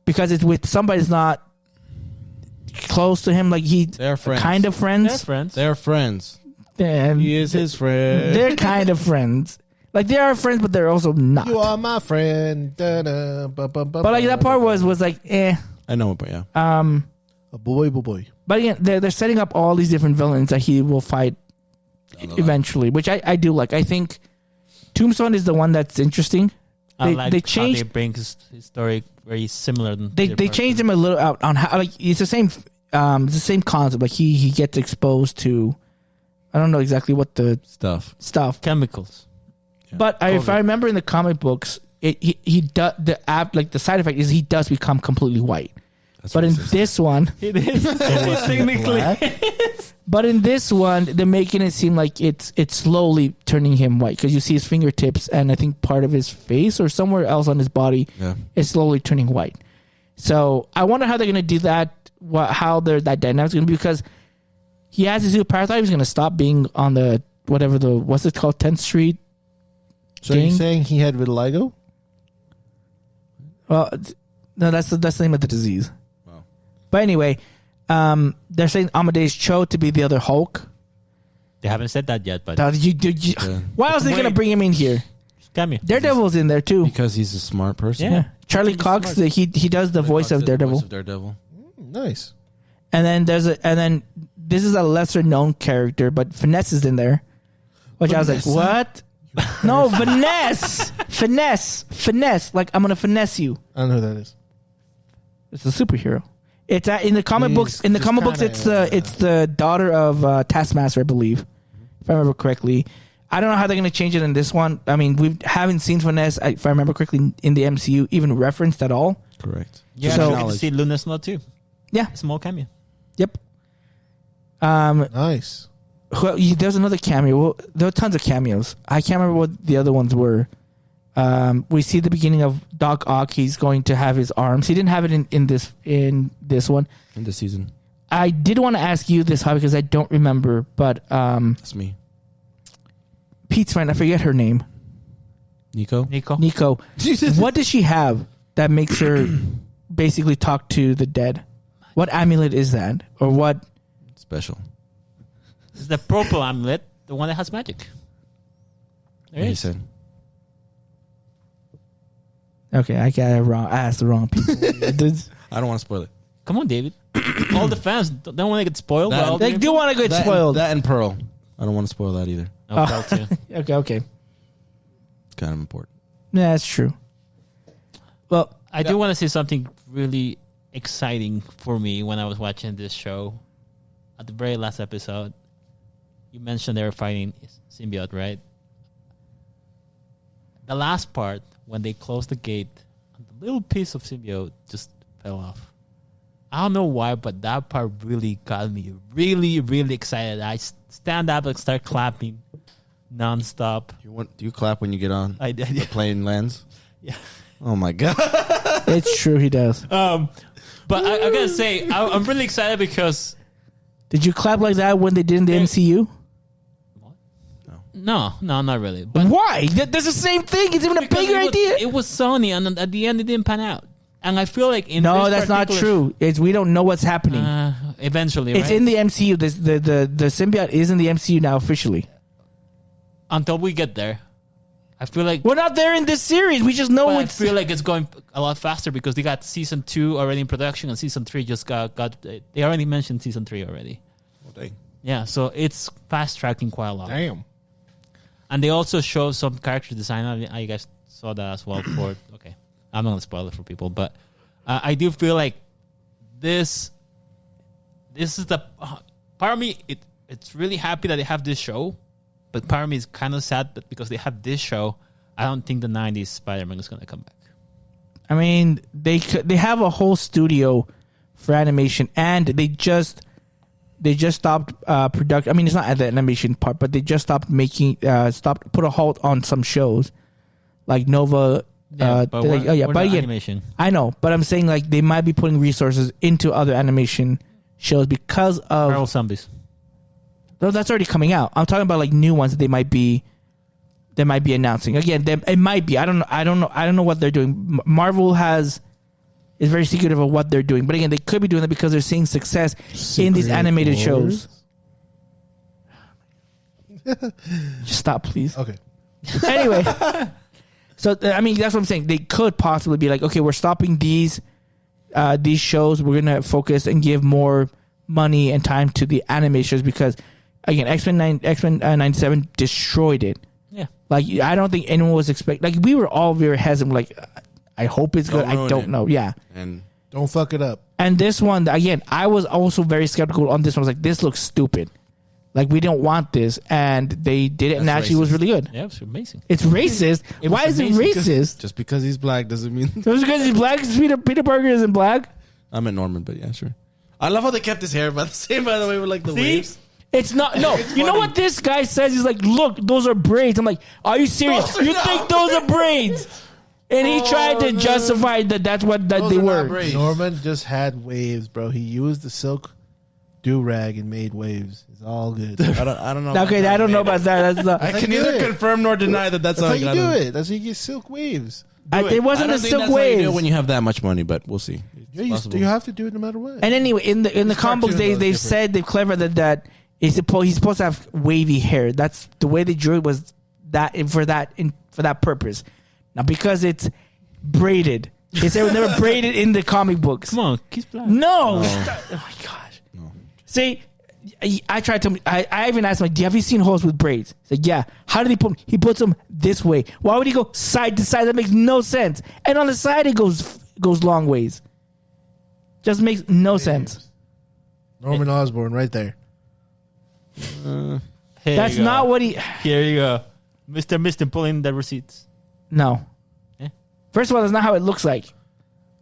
Because it's with somebody that's not close to him, like They're friends. kind of friends. They're friends. They're friends. And He is his friend. they're kind of friends. Like they are friends, but they're also not. You are my friend. Da-da, But like that part was like I know, but yeah. a boy. But again, they're setting up all these different villains that he will fight eventually, which I do like. I think Tombstone is the one that's interesting. I like they how changed. they bring his story very similar. Than They their changed person. him a little out on how, like it's the same concept. Like he gets exposed to, I don't know exactly what the stuff, chemicals. Yeah. but if I remember in the comic books, he does the side effect is he does become completely white. That's But in racist. this one, It is technically. but in this one, they're making it seem like it's slowly turning him white, because you see his fingertips and I think part of his face or somewhere else on his body Yeah. is slowly turning white. So I wonder how they're going to do that. How that dynamic's going to be, because he has his superpower. I thought he was going to stop being on the what's it called, 10th Street. So Gang? you're saying he had vitiligo? Well, no, that's the name of the disease. Wow. But anyway, they're saying Amadeus Cho to be the other Hulk. They haven't said that yet, but Yeah. Why else are they going to bring him in here? cameo. Daredevil's in there too. Because he's a smart person. Yeah. Charlie He's Cox, smart. he does the voice of Daredevil. Nice. And then this is a lesser known character, but Finesse is in there. Which I was like, what? No, finesse. Like, I'm gonna finesse you. I don't know who that is. It's a superhero. It's in the comic books. In the just comic books, kinda, it's the daughter of Taskmaster, I believe, if I remember correctly. I don't know how they're gonna change it in this one. I mean, we haven't seen Finesse, if I remember correctly, in the MCU even referenced at all. Correct. Yeah, So- you get to see Luna Snow too. Yeah. A small cameo. Yep. Nice. There's another cameo. Well, there are tons of cameos. I can't remember what the other ones were. We see the beginning of Doc Ock. He's going to have his arms. He didn't have it in this one. In the season. I did want to ask you this, Javi, because I don't remember. But That's me. Pete's friend, I forget her name. Nico. Nico. What does she have that makes her basically talk to the dead? What amulet is that, or what? Special. It's the purple amulet, the one that has magic. There He is. said. Okay, I got it wrong. I asked the wrong people. I don't want to spoil it. Come on, David. All the fans don't want to get spoiled. That- by all They the do want to get That spoiled. And, that and Pearl. I don't want to spoil that either. Oh, Pearl too. Okay. It's kind of important. Yeah, that's true. Well, I do want to say something really exciting for me when I was watching this show. At the very last episode, you mentioned they were fighting symbiote, right? The last part, when they closed the gate, the little piece of symbiote just fell off. I don't know why, but that part really got me really, really excited. I stand up and start clapping. nonstop. Do you clap when you get on I did. the plane lands? Yeah. Oh my god. It's true, he does. But I gotta say, I'm really excited because Did you clap like that when they did in the MCU? no, not really. But Why? That's the same thing. It's even a because bigger idea. It was Sony, and at the end, it didn't pan out. And I feel like in No, this that's not particular- true. We don't know what's happening. Eventually, It's right? in the MCU. The symbiote is in the MCU now officially. Until we get there, I feel like. We're not there in this series. We just know But I it's. feel like it's going a lot faster because they got season 2 already in production, and season 3 just got. They already mentioned season 3 already. Yeah, so it's fast tracking quite a lot. Damn. And they also show some character design. I guys saw that as well. Okay, I'm not gonna spoil it for people, but I do feel like this is the part of me. It's really happy that they have this show, but part of me is kind of sad that because they have this show, I don't think the '90s Spider-Man is gonna come back. I mean, they have a whole studio for animation, and they just stopped production. I mean, it's not at the animation part, but they just stopped put a halt on some shows, like Nova. But we're not again, animation. I know, but I'm saying like they might be putting resources into other animation shows because of. Marvel Zombies. No, that's already coming out. I'm talking about like new ones that they might be announcing. Again, it might be. I don't know what they're doing. Marvel is very secretive of what they're doing. But again, they could be doing that because they're seeing success in these animated shows. Just stop, please. Okay. Anyway, so I mean, that's what I'm saying. They could possibly be like, okay, we're stopping these shows. We're gonna focus and give more money and time to the animations because, again, X-Men 97 destroyed it. Yeah, like I don't think anyone was expecting. Like we were all very hesitant. Like I hope it's good. I don't know. Yeah, And Don't fuck it up. and this one again, I was also very skeptical on this one. I was like, this looks stupid. Like we don't want this, and they did it, and That's actually it was really good. yeah, it's amazing. It's racist. It was Why is it amazing racist? just because he's black doesn't mean Just because he's black, Peter Parker isn't black. I'm at Norman, but yeah, sure. I love how they kept his hair about the same, by the way, with like the See? waves. It's not. No, you know what this guy says? He's like, "Look, those are braids." I'm like, "Are you serious? You think those are braids?" And he tried to justify that's what Those they are not were. braids. Norman just had waves, bro. He used the silk do-rag and made waves. It's all good. That's I don't know. Okay, I don't know about that. That's not. I can do neither it. confirm nor deny that that's how how you got do them. it. That's how you get silk waves. It wasn't I a don't think silk that's how you do it waves. when you have that much money, but we'll see. Yeah, possible. you have to do it no matter what. And anyway, in the comic books, cartoon, though, they've it's said they've clever that he's supposed to have wavy hair. That's the way they drew it was that for that purpose. Now because it's braided, they said it was never braided in the comic books. Come on, he's black. No. Stop. Oh my gosh. No. See, I tried to. I even asked him, like, have you seen hoes with braids? He's like, yeah. How did he put them? He puts them this way. Why would he go side to side? That makes no sense. And on the side, it goes long ways. Just makes no sense. Norman Osborn right there. Here That's you go. not what he. Here you go, Mr. Pulling the receipts. No. Eh? First of all, that's not how it looks like.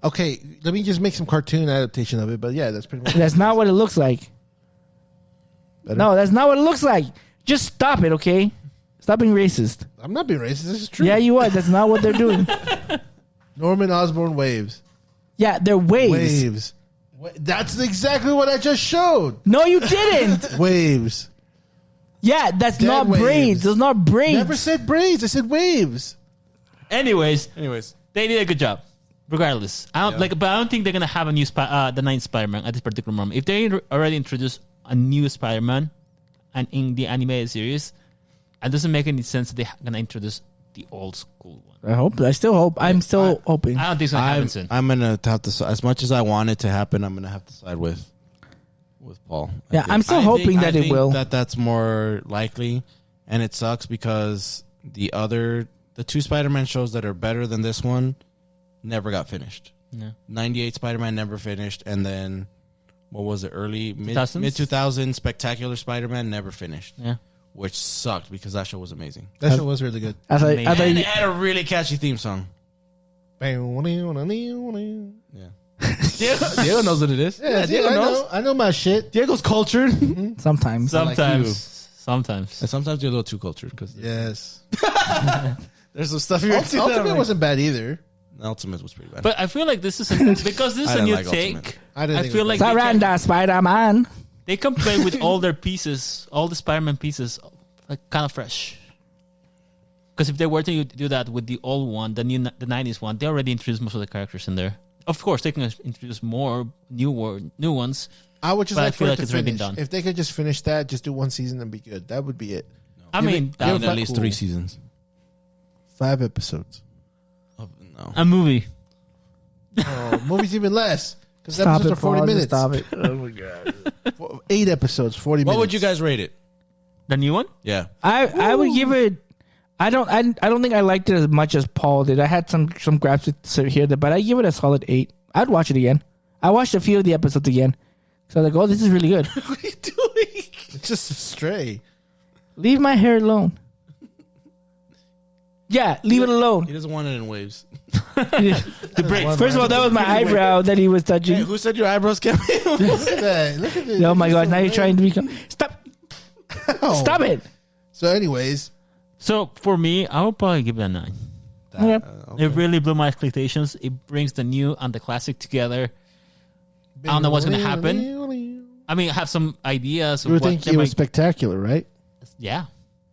Okay, let me just make some cartoon adaptation of it. But yeah, that's pretty much That's not what it looks like. better. No, that's not what it looks like. Just stop it, okay? Stop being racist. I'm not being racist. This is true. Yeah, you are. That's not what they're doing. Norman Osborn waves. Yeah, they're waves. Waves. That's exactly what I just showed. No, you didn't. Waves. Yeah, that's Dead not waves. braids. Those not braids. Never said braids. I said waves. Anyways, Anyways, they did a good job. Regardless, I don't but I don't think they're gonna have a new the ninth Spider-Man at this particular moment. If they already introduced a new Spider-Man, and in the animated series, it doesn't make any sense that they're gonna introduce the old school one. I hope. I still hope. I'm still hoping. I don't think it's gonna happen soon. I'm gonna have to. As much as I want it to happen, I'm gonna have to side with Paul. Yeah, I'm still hoping that it will. That's more likely, and it sucks because the two Spider-Man shows that are better than this one never got finished. Yeah. 98 Spider-Man never finished, and then what was it? Mid 2000s? 2000 Spectacular Spider-Man never finished. Yeah. Which sucked because that show was amazing. That show was really good. I thought And And you, it had a really catchy theme song. Yeah, Yeah. Diego knows what it is. I know my shit. Diego's cultured. sometimes. Sometimes, Sometimes. And sometimes you're a little too cultured because Yes. there's some stuff you're Ultimate wasn't bad either. Ultimate was pretty bad. But I feel like this is because this is I a didn't new like take. Ultimate. I feel like they Surrender, can, Spider-Man. they can play with all their pieces, all the Spider-Man pieces, like kind of fresh. Because if they were to do that with the old one, the 90s one, they already introduced most of the characters in there. Of course, they can introduce more new ones. I would just But I like for feel it like to it's already been finish. done. If they could just finish that, just do one season and be good. That would be it. I mean, Give it that, at least 3 seasons. 5 episodes. Oh, no. a movie. Oh, movies even less. Because Stop episodes it, are 40 Paul, just minutes. Stop it. Oh my god. 8 episodes, 40 minutes. What would you guys rate it? The new one? Yeah. I would give it. I don't think I liked it as much as Paul did. I had some grabs here, but I give it a solid 8. I'd watch it again. I watched a few of the episodes again, so I was like, oh, this is really good. What are you doing? It's just a stray. Leave my hair alone. Yeah, leave it alone. He doesn't want it in waves. The break. First of all, that was my eyebrow that he was touching. Hey, who said your eyebrows can't be? Look at that. Look at this. Oh my god! Now you're trying to become. Stop! Oh. Stop it! So, anyways, So for me, I would probably give it a 9. Okay. It really blew my expectations. It brings the new and the classic together. I don't know what's gonna happen. I mean, I have some ideas. You were of what thinking it was spectacular, right? yeah.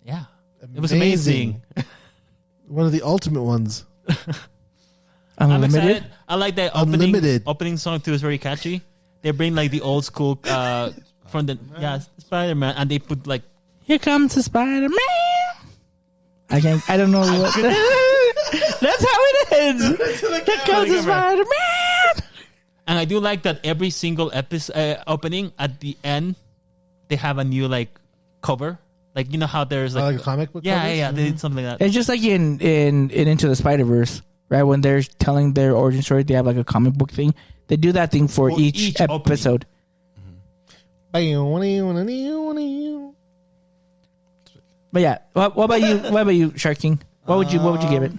It was amazing. One of the ultimate ones. I'm Unlimited. excited. I like that Unlimited. opening song too. Is very catchy. They bring like the old school from the Spider-Man, and they put like Here comes the Spider-Man. I don't know what. That's how it is. Here comes the Spider-Man. And I do like that every single episode opening at the end, they have a new like cover. Like you know how there's like, Like a comic book yeah, covers? yeah, they did something like that. It's just like in Into the Spider-Verse, right? When they're telling their origin story, they have like a comic book thing. They do that thing for each episode. But yeah, what about you? What about you, Shark King? What would you give it?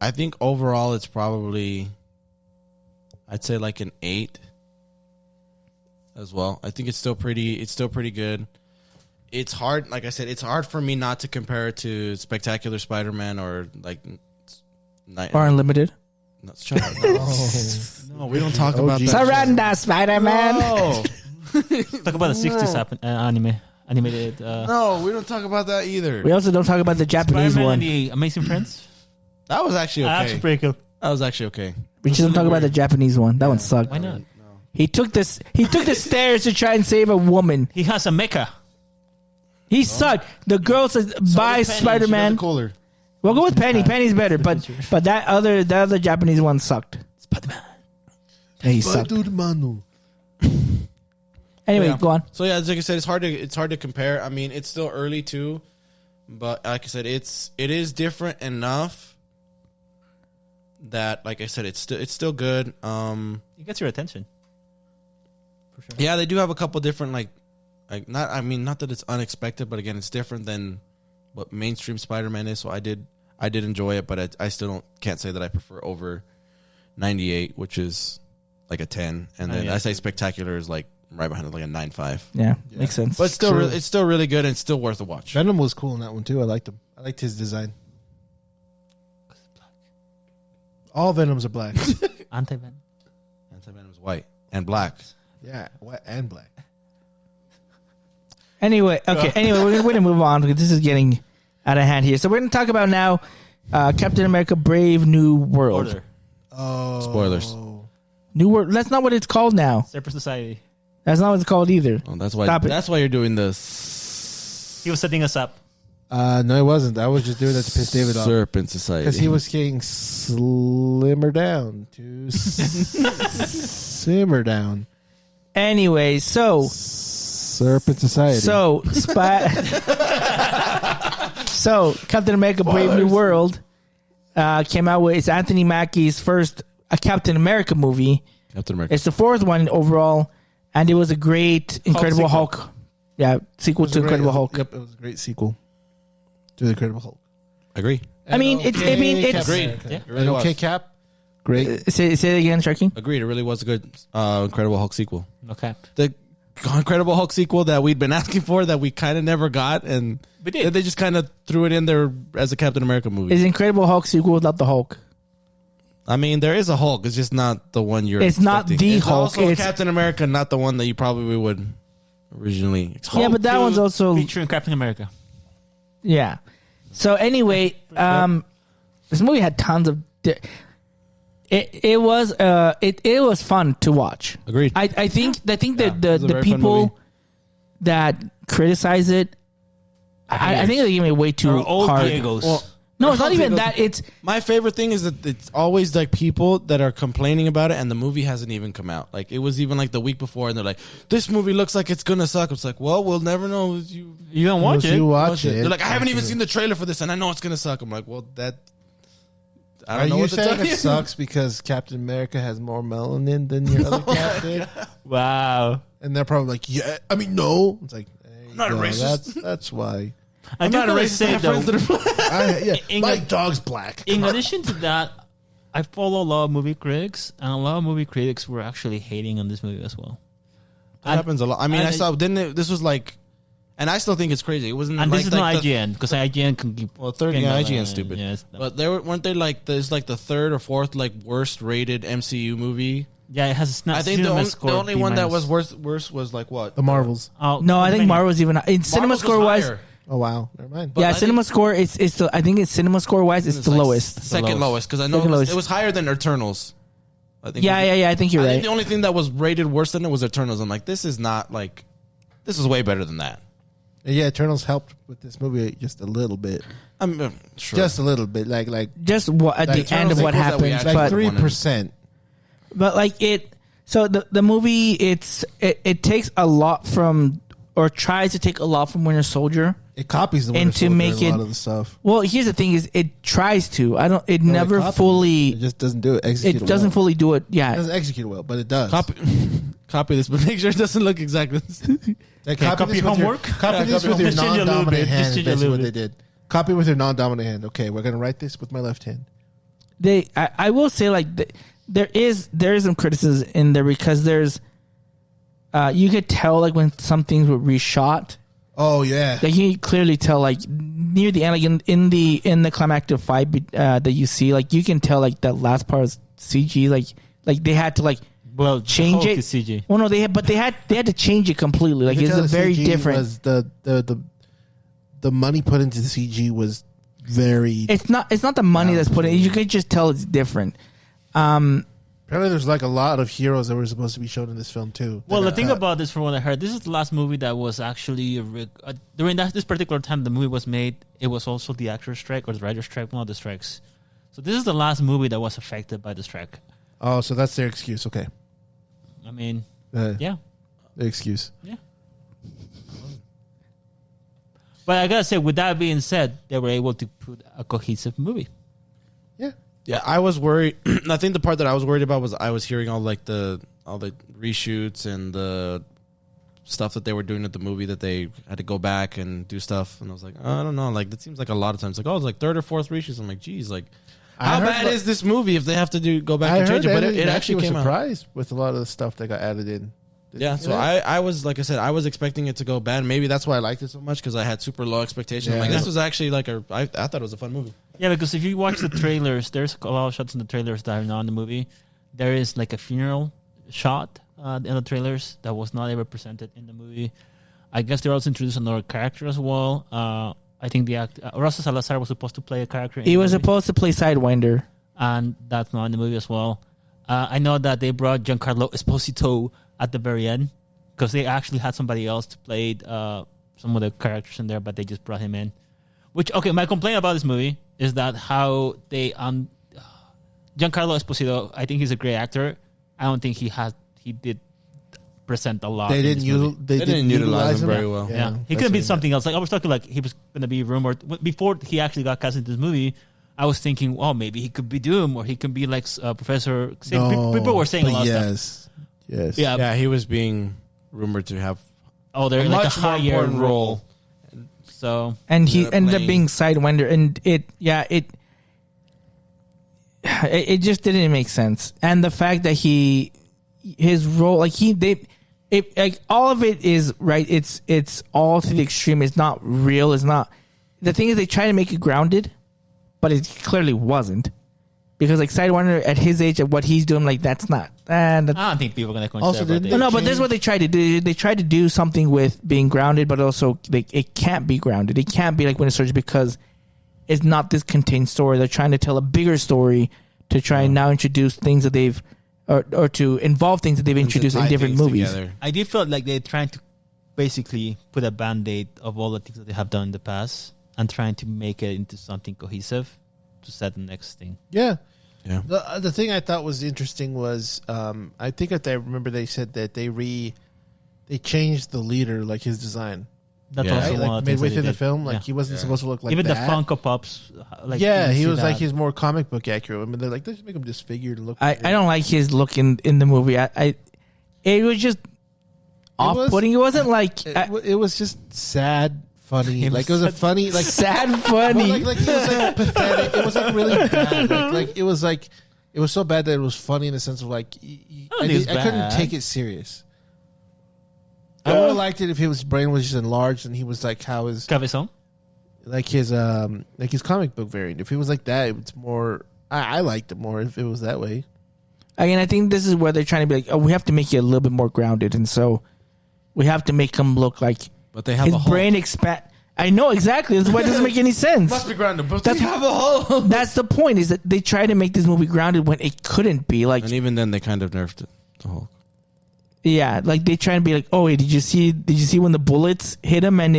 I think overall it's probably, I'd say like an 8 as well. I think it's still pretty good. It's hard, like I said, it's hard for me not to compare it to Spectacular Spider-Man or like Or Unlimited? No, shut up. No, we don't talk about that. Surrender, Spider-Man. No. Talk about the 60s animated. No, we don't talk about that either. We also don't talk about the Japanese Spider-Man one. and the Amazing Friends. That was actually okay. That's pretty cool. That was actually okay. We just don't talk about the Japanese one. That one sucked. Why not? He took the stairs to try and save a woman. He has a mecha. He sucked. The girl says, "Bye, Spider-Man." Cooler. We'll go with Penny. Penny's better, but that other Japanese one sucked. Spider-Man. Yeah, he sucked. Spider-Man. Anyway, Yeah. go on. So yeah, like I said, it's hard to compare. I mean, it's still early too, but like I said, it is different enough that, like I said, it's still good. It gets your attention. For sure. Yeah, they do have a couple different not that it's unexpected, but again, it's different than what mainstream Spider-Man is. So I did enjoy it, but I still can't say that I prefer over 98, which is like a 10, and then I say Spectacular is like right behind it, like a 9.5. Yeah, makes sense. But still, it's still really good and still worth a watch. Venom was cool in that one too. I liked him. I liked his design. All Venoms are black. Anti-Venom. Anti-Venom is white and black. Yeah, white and black. Anyway, we're gonna move on because this is getting out of hand here. So we're gonna talk about now Captain America: Brave New World. Order. Oh, Spoilers. New World. That's not what it's called now. Separate Society. That's not what it's called either. Oh, that's why. Stop it. That's why you're doing this. He was setting us up. No, it wasn't. I was just doing that to piss David off Serpent Society. because he was getting slimmer down to simmer down. Anyway, so Serpent Society. so Captain America: Brave New World came out with it's Anthony Mackie's first Captain America movie. Captain America. It's the fourth one overall, and it was a great Incredible Hulk. Yeah, sequel to Incredible Hulk. Yep, it was a great sequel to the Incredible Hulk. Agree. I mean, it's Agreed. Yeah. It really An was. okay Cap. Great. say it again, Sharky. Agreed. It really was a good Incredible Hulk sequel. Okay. The Incredible Hulk sequel that we'd been asking for that we kind of never got, and We did. they just kind of threw it in there as a Captain America movie. Is Incredible Hulk sequel without the Hulk? I mean, there is a Hulk. It's just not the one you're. It's not expecting. the it's Hulk. Also It's- Captain America, not the one that you probably would originally expect. Yeah, but that Hulk one's 2 also featuring Captain America. yeah. So anyway, this movie had tons of. It was fun to watch. Agreed. I think that it was a the very fun movie. people that criticize it, I think they give me way too Or old hard. Diegos. Well, No, it's not even Diegos- that. It's My favorite thing is that it's always like people that are complaining about it, and the movie hasn't even come out. Like it was even like the week before, and they're like, "This movie looks like it's gonna suck." It's like, well, we'll never know. You don't watch Once it. you watch it. They're like, "I haven't even seen the trailer for this, and I know it's gonna suck." I'm like, "Well, that." I Are don't know you what to saying tell it you. sucks because Captain America has more melanin than your other captain? Wow. And they're probably like, yeah. I mean, no. It's like, there you not a go. racist. That's why. I'm not a racist. I Say, have though, friends that are black. In my a- dog's black. in addition to that, I follow a lot of movie critics, and a lot of movie critics were actually hating on this movie as well. That happens a lot. I mean, and I saw. Didn't it? This was like, and I still think it's crazy. It wasn't. And like, this is like not the- IGN, because IGN can keep. Well, third, can yeah, go, IGN's stupid. Yes, But weren't they like there's like the third or fourth like worst rated MCU movie? yeah, it has. I think the only one that was worse was like what? The Marvels. Oh, no, I think Marvel's even in cinema Marvel's score was wise. higher. Oh, wow. Never mind. But Yeah, I cinema think- score. It's the I think it's cinema score wise. It's the like lowest. second lowest because I know Second lowest. it was higher than Eternals. I think. Yeah. I think you're I right. think the only thing that was rated worse than it was Eternals. I'm like, this is not like, this is way better than that. And yeah, Eternals helped with this movie just a little bit. I'm sure. Just a little bit. Like Just what at Like the end of Eternals what equals that we happens, actually but 3%. but like it. So the movie it takes a lot from or tries to take a lot from Winter Soldier. It copies the Winter And to Soldier make in a it- lot of the stuff. Well, here's the thing: is it tries to. I don't. It No, never it copies fully. It just doesn't do it. Execute It doesn't well. fully do it. It Yeah. doesn't execute well, but it does. copy this, but make sure it doesn't look exactly the same. Like, copy this with your- homework? Copy Yeah, this copy with your homework. Just change it a little non-dominant bit. hand. Just change it a That's little what they bit. did. Copy with your non-dominant hand. Okay, we're gonna write this with my left hand. I will say like there is some criticism in there because there's you could tell like when some things were reshot. Oh yeah, Like you can clearly tell like near the end, like in the climactic fight that you see, like you can tell like that last part is CG. Like they had to like Well, change Hulk it. is CG. Well, no, they had to change it completely. Like You it's could a tell the very CG different. Was the money put into the CG was very. It's not the money that's put in. You could just tell it's different. Apparently, there's like a lot of heroes that were supposed to be shown in this film too. Well, the That thing got- about this, from what I heard, this is the last movie that was actually during this particular time the movie was made. It was also the actor's strike or the writer's strike, one of the strikes. So this is the last movie that was affected by the strike. Oh, so that's their excuse. Okay, I mean, yeah, yeah, their excuse. yeah. But I gotta say, with that being said, they were able to put a cohesive movie. Yeah, Yeah, I was worried. I think the part that I was worried about was I was hearing all the reshoots and the stuff that they were doing at the movie that they had to go back and do stuff, and I was like, I don't know, like that seems like a lot of times. Like, oh, it's like third or fourth reshoots. I'm like, geez, like I how heard bad what- is this movie if they have to go back I and heard change it? But that it actually was came out. surprised with a lot of the stuff that got added in. Yeah, so I was, like I said, I was expecting it to go bad. Maybe that's why I liked it so much because I had super low expectations. Yeah. Like this was actually like I thought it was a fun movie. Yeah, because if you watch the trailers, there's a lot of shots in the trailers that are not in the movie. There is like a funeral shot in the trailers that was not ever presented in the movie. I guess they also introduced another character as well. I think the Rosa Salazar was supposed to play a character. He was supposed to play Sidewinder. And that's not in the movie as well. I know that they brought Giancarlo Esposito at the very end because they actually had somebody else to play some of the characters in there, but they just brought him in. Which, okay, my complaint about this movie is that how they Giancarlo Esposito, I think he's a great actor. I don't think he did present a lot. They in didn't. this movie. They didn't utilize him very well. Yeah, he that's could have what been something else. Like I was talking, like he was going to be rumored before he actually got cast into this movie. I was thinking, well, maybe he could be Doom, or he could be like Professor. No, People were saying a but lot of stuff. yes. Yeah. Yeah, he was being rumored to have Oh, they're a like a much more higher important role. role. So And he Yeah, ended up playing- being Sidewinder, and it just didn't make sense. And the fact that his role, like it like all of it is right. It's all to the extreme. It's not real. It's not. The thing is, they try to make it grounded, but it clearly wasn't. Because like Sidewinder at his age, at what he's doing, like that's not. I don't think people are gonna consider. Also, about didn't it. No, but this is what they tried to do. They tried to do something with being grounded, but also like it can't be grounded. It can't be like Winter Soldier because it's not this contained story. They're trying to tell a bigger story to try and now introduce things that they've or to involve things that they've introduced in different movies. Together. I do feel like they're trying to basically put a band-aid of all the things that they have done in the past and trying to make it into something cohesive to set the next thing. Yeah. Yeah. The thing I thought was interesting was I think that I remember they said that they changed the leader, like his design. That's Yeah. also Right? one Like of the things midway that through they the did. film, like Yeah. he wasn't supposed to look like even that. the Funko Pops. Like yeah, you he see was like that. he's more comic book accurate. I mean, they're like, let's make him disfigured and look. I don't like his look in the movie. It was just off-putting. It wasn't like It was just sad, funny. It was Like it was a sad- funny, like sad, well, funny. like it was like pathetic. It was like really bad. Like it was like it was so bad that it was funny in the sense of like don't think it's I couldn't bad. take it serious. I would have liked it if his brain was just enlarged and he was like how his Cabezon? like his comic book variant. If he was like that, it's more. I liked it more if it was that way. Again, I think this is where they're trying to be like, oh, we have to make you a little bit more grounded, and so we have to make him look like But they have his a Hulk. brain expand. I know exactly. That's why it doesn't make any sense. Must be grounded, but That's- they have a Hulk. That's the point. Is that they try to make this movie grounded when it couldn't be. Like, And even then, they kind of nerfed it. The Hulk. yeah, like they try to be like, oh, wait, did you see when the bullets hit him and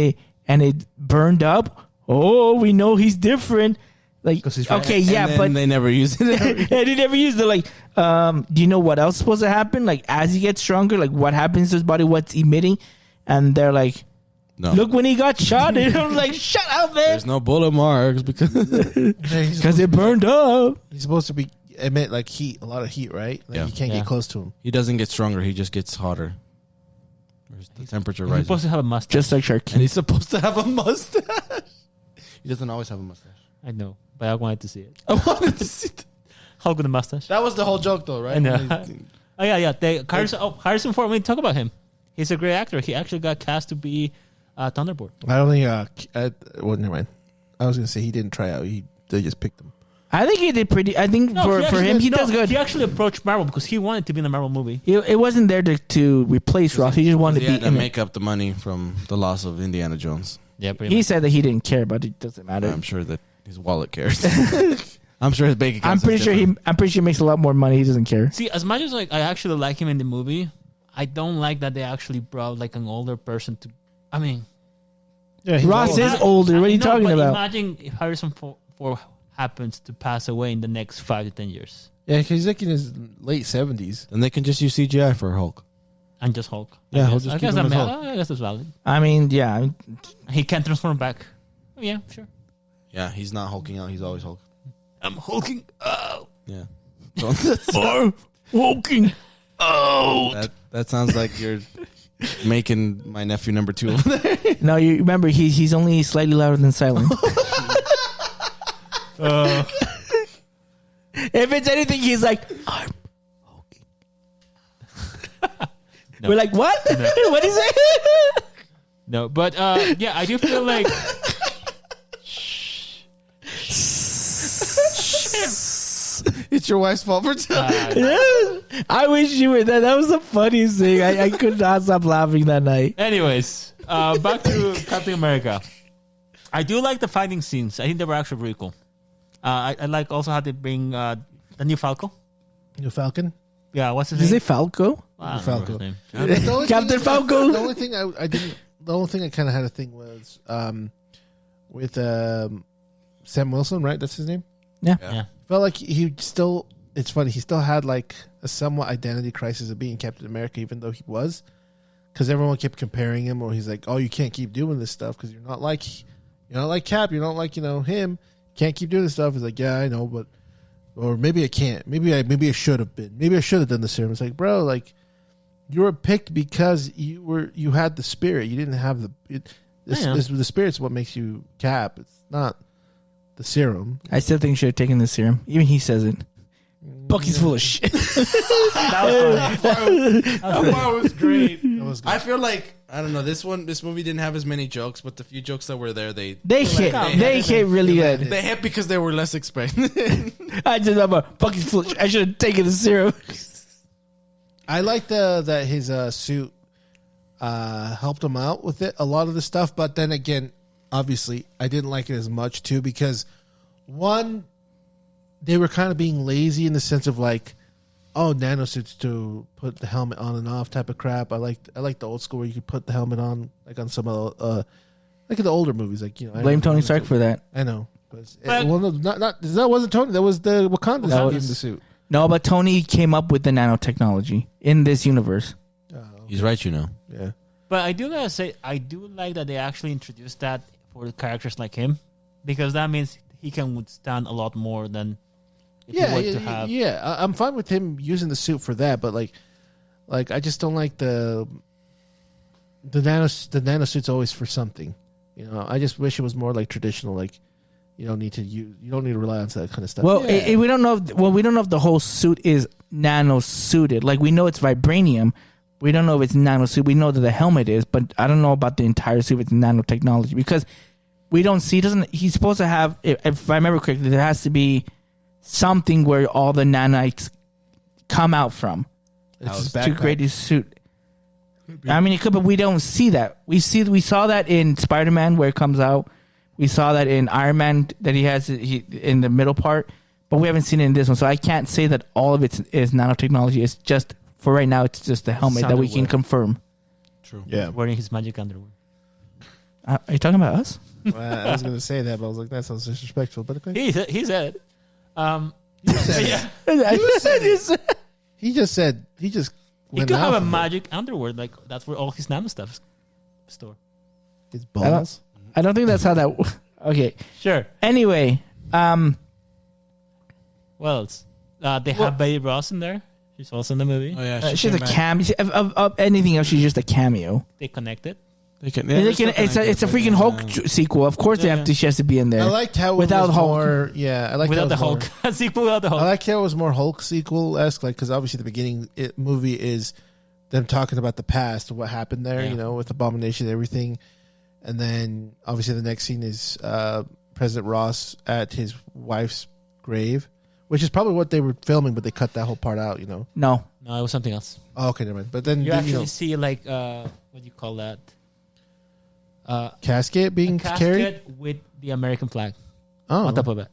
it burned up? Oh, we know he's different. Like, 'Cause he's right. okay, yeah, And then but they never used it. and he never used it. Like, do you know what else is supposed to happen? Like, as he gets stronger, like what happens to his body, what's emitting, and they're like, No, look when he got shot. And I'm like, shut up, man, there's no bullet marks because because it burned up. He's supposed to be emit like heat, a lot of heat, right? Like Yeah. you can't Yeah. get close to him. he doesn't get stronger. He just gets hotter. The temperature He's rises. supposed to have a mustache. Just like Sharky. And he's supposed to have a mustache. He doesn't always have a mustache. I know, but I wanted to see it. I wanted to see that. Hulk with a mustache. That was the whole joke, though, right? I know. Oh yeah. Harrison Ford. We talk about him. He's a great actor. He actually got cast to be Thunderbolt. I don't think. Well, never mind. I was gonna say he didn't try out. They just picked him. I think he did pretty. I think for him, he does good. He actually approached Marvel because he wanted to be in a Marvel movie. It wasn't there to replace Ross. He just wanted He to had be to in it. make up the money from the loss of Indiana Jones. Yeah, pretty He much. said that he didn't care, but it doesn't matter. I'm sure that his wallet cares. I'm sure his bank account. I'm pretty sure he makes a lot more money. He doesn't care. See, as much as like I actually like him in the movie, I don't like that they actually brought like an older person to. I mean, Yeah, he's Ross old. is older. What are you No, talking but about? Imagine if Harrison Ford happens to pass away in the next 5 to 10 years, Yeah, 'cause he's like in his late 70s. Then they can just use CGI for Hulk. and just Hulk. Yeah, I he'll guess. just I keep guess him that as ma- Hulk. I guess that's valid. I mean, yeah. He can transform back. Oh, yeah, sure. Yeah, he's not hulking out. He's always Hulk. I'm hulking out. Yeah. Walking out. That sounds like you're making my nephew number 2 over there. No, you remember he's only slightly louder than silent. If it's anything, he's like, I'm walking. No. We're like, what? What is it? No, but yeah, I do feel like It's your wife's fault for telling. I wish you were there. That was the funniest thing. I could not stop laughing that night. Anyways, back to Captain America. I do like the fighting scenes. I think they were actually really cool. I like also how they bring the new Falco. New Falcon. Yeah, what's his Did you name? say Falco? I don't Falco. remember his name. The only Captain thing- Falco. The only thing I didn't. The only thing I kind of had a thing was with Sam Wilson, right? That's his name. Yeah. Felt like he still. It's funny. He still had like a somewhat identity crisis of being Captain America, even though he was, because everyone kept comparing him, or he's like, "Oh, you can't keep doing this stuff because you're not like Cap. You're not like him. Can't keep doing this stuff." He's like, "Yeah, I know, but." Or maybe I can't. Maybe I should have been. Maybe I should have done the serum. It's like, bro, like you were picked because you had the spirit. You didn't have the spirit's what makes you Cap. It's not the serum. I still think you should have taken the serum. Even he says it. Bucky's full of shit. That was great. That was good. I feel like I don't know. This movie didn't have as many jokes, but the few jokes that were there, they hit really good. they hit because they were less expected. I just love a Bucky's full of shit. I should have taken the serum. I like that his suit helped him out with it, a lot of the stuff. But then again, obviously, I didn't like it as much too because one, they were kind of being lazy in the sense of like, oh, nanosuits to put the helmet on and off type of crap. I like the old school where you could put the helmet on like on some of like in the older movies, like Blame Tony Stark for that. I know, but well, no, not that wasn't Tony. That was the Wakanda that gave him the suit. No, but Tony came up with the nanotechnology in this universe. He's right, you know. Yeah. But I do gotta say, I do like that they actually introduced that for the characters like him, because that means he can withstand a lot more than if he were to have. Yeah. I'm fine with him using the suit for that, but like I just don't like the nanosuit's always for something. You know, I just wish it was more like traditional, like. You don't need to rely on that kind of stuff. Well, we don't know. We don't know if the whole suit is nano-suited. Like we know it's vibranium. We don't know if it's nano-suit. We know that the helmet is, but I don't know about the entire suit. If it's nanotechnology because we don't see. He's supposed to have? If I remember correctly, there has to be something where all the nanites come out from. It's to create his suit. I mean, it could, but we don't see that. We saw that in Spider-Man where it comes out. We saw that in Iron Man that he has in the middle part, but we haven't seen it in this one. So I can't say that all of it is nanotechnology. It's just for right now. It's just the helmet that we can confirm. True. Yeah. Wearing his magic underwear. Are you talking about us? Well, I was going to say that, but I was like, that sounds disrespectful. But okay. He said. He just said. He just. He Went could have a off of it. magic underwear. Like that's where all his nano stuff store. His balls. I don't think that's how that. Okay. Sure. Anyway, Well, they have Betty Ross in there. She's also in the movie. Oh yeah, she's a cameo. Of anything else, she's just a cameo. They connected. It's a freaking Hulk sequel. Of course, she has to be in there. I liked how without it was Hulk. more. Yeah, I liked Without the how it was Hulk. more- Sequel without the Hulk. I like how it was more Hulk sequel esque, like because obviously the beginning movie is them talking about the past, what happened there, Yeah. you know, with Abomination and everything, and then obviously the next scene is President Ross at his wife's grave, which is probably what they were filming, but they cut that whole part out, you know. No. No, it was something else. Oh, okay, never mind. But then You then, actually you know, see like what do you call that? casket being carried. Casket with the American flag Oh, on top of it.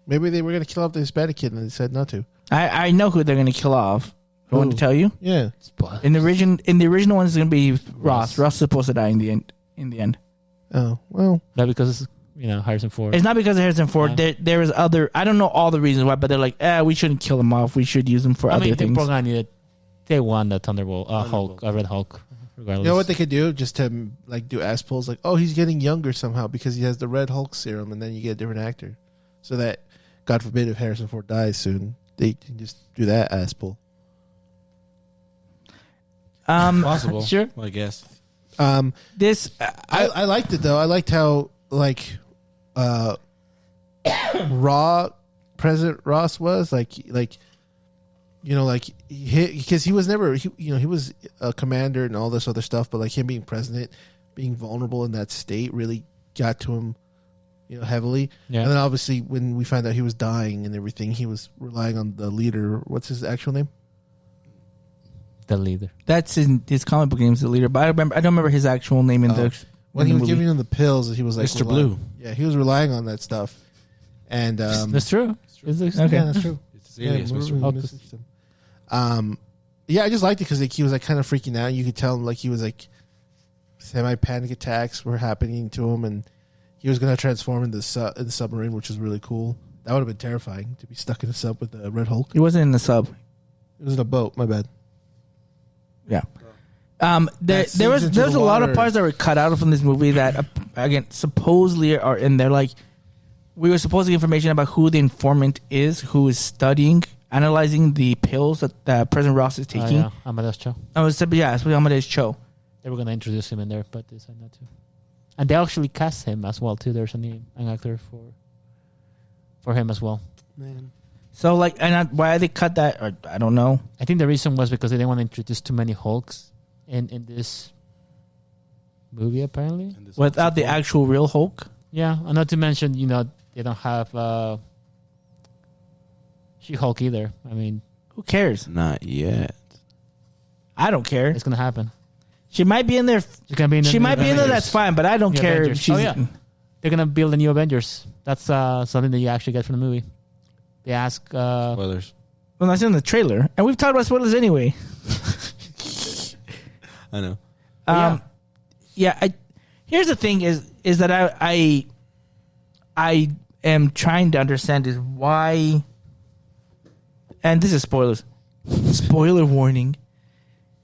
maybe they were going to kill off the Hispanic kid, and they decided not to. I know who they're going to kill off. I want to tell you. Yeah. In the original one, it's going to be Ross. Ross is supposed to die in the end. Oh well. Not because Harrison Ford. It's not because of Harrison Ford. There is other. I don't know all the reasons why, but they're like, we shouldn't kill him off. We should use him for other they things. probably needed. They won the Thunderbolt, Hulk, Red Hulk. Regardless. You know what they could do? Just to like do ass pulls, like, oh, he's getting younger somehow because he has the Red Hulk serum, and then you get a different actor. So that, God forbid, if Harrison Ford dies soon, they can just do that ass pull. Possible. Sure. Well, I guess. This I liked it though. I liked how like raw President Ross was like because he was never he was a commander and all this other stuff, but like him being president, being vulnerable in that state really got to him, heavily. Yeah. And then obviously when we found out he was dying and everything, he was relying on the leader. What's his actual name? The leader. That's in his comic book name's the leader, but I don't remember his actual name in the. When in he the was movie. giving him the pills, he was like Mr. Blue. Yeah, he was relying on that stuff. And That's true. Okay. yeah, that's true. It's serious, Yeah, Mr. we're- Blue. yeah, I just liked it because like, he was like kind of freaking out. You could tell him like he was like semi-panic attacks were happening to him, and he was going to transform into the submarine, which was really cool. That would have been terrifying to be stuck in a sub with the Red Hulk. He wasn't in the sub. It was in a boat. My bad. Yeah. There was into the a lot of water. parts that were cut out from this movie that again supposedly are in there. Like we were supposed to get information about who the informant is, who is studying, analyzing the pills that President Ross is taking. Yeah, Amadeus Cho. I was it's Amadeus Cho. They were gonna introduce him in there, but they decided not to. And they actually cast him as well too. There's an actor for him as well. Man. So like, why they cut that? Or, I don't know. I think the reason was because they didn't want to introduce too many Hulks in this movie, apparently. Without the actual real Hulk. Yeah, and not to mention, they don't have She-Hulk either. I mean, who cares? Not yet. I don't care. It's gonna happen. She might be in there. She's gonna be in she might be in there. That's fine, but I don't care. If she's, yeah, they're gonna build a new Avengers. That's something that you actually get from the movie. They ask. Spoilers. Well, that's in the trailer, and we've talked about spoilers anyway. I know. Yeah. Here's the thing: is that I am trying to understand is why. And this is spoilers. Spoiler warning.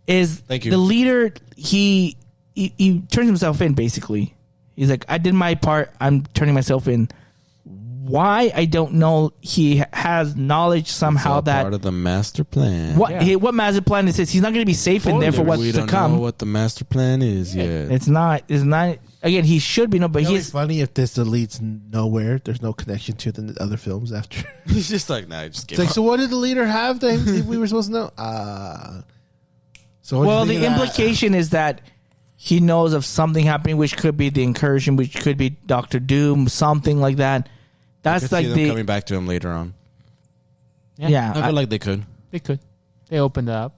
Is Thank you. The leader? He turns himself in. Basically, he's like, I did my part. I'm turning myself in. Why? I don't know. He has knowledge somehow that part of the master plan. What master plan is this? He's not going to be safe in there for what's we to don't come. know what the master plan is yet. It's not. Again, he should be but It's he's funny if this leads nowhere. There's no connection to the other films after. He's just like, nah, just give It's like, up. so what did the leader have that we were supposed to know? So well, the implication is that he knows of something happening, which could be the incursion, which could be Doctor Doom, something like that. That's like them coming back to him later on. Yeah, I feel like they could. They could. They opened it up.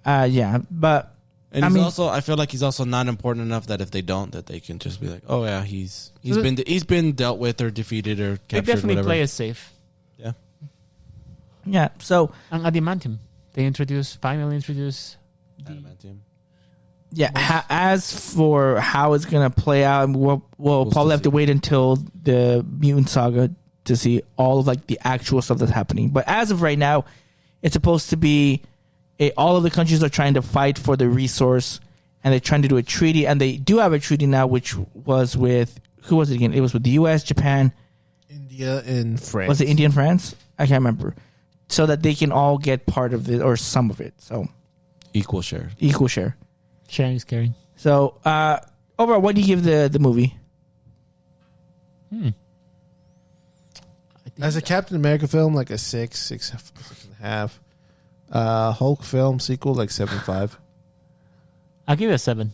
Yeah, but And I feel like he's also not important enough that if they don't, that they can just be like, oh yeah, he's been dealt with or defeated or captured. They definitely whatever. play it safe. Yeah. Yeah. So And Adamantium, they finally introduce. Adamantium. Yeah. As for how it's gonna play out, we'll probably have to wait until the Mutant Saga to see all of like the actual stuff that's happening. But as of right now, it's supposed to be all of the countries are trying to fight for the resource, and they're trying to do a treaty, and they do have a treaty now, which was with who was it again? It was with the U.S., Japan, India, and France. Was it India and France? I can't remember. So that they can all get part of it or some of it. So Equal share. Sharing is caring. So overall, what do you give the movie? As a Captain America film, like a 6.5. Hulk film sequel, like 7.5. I'll give it a 7.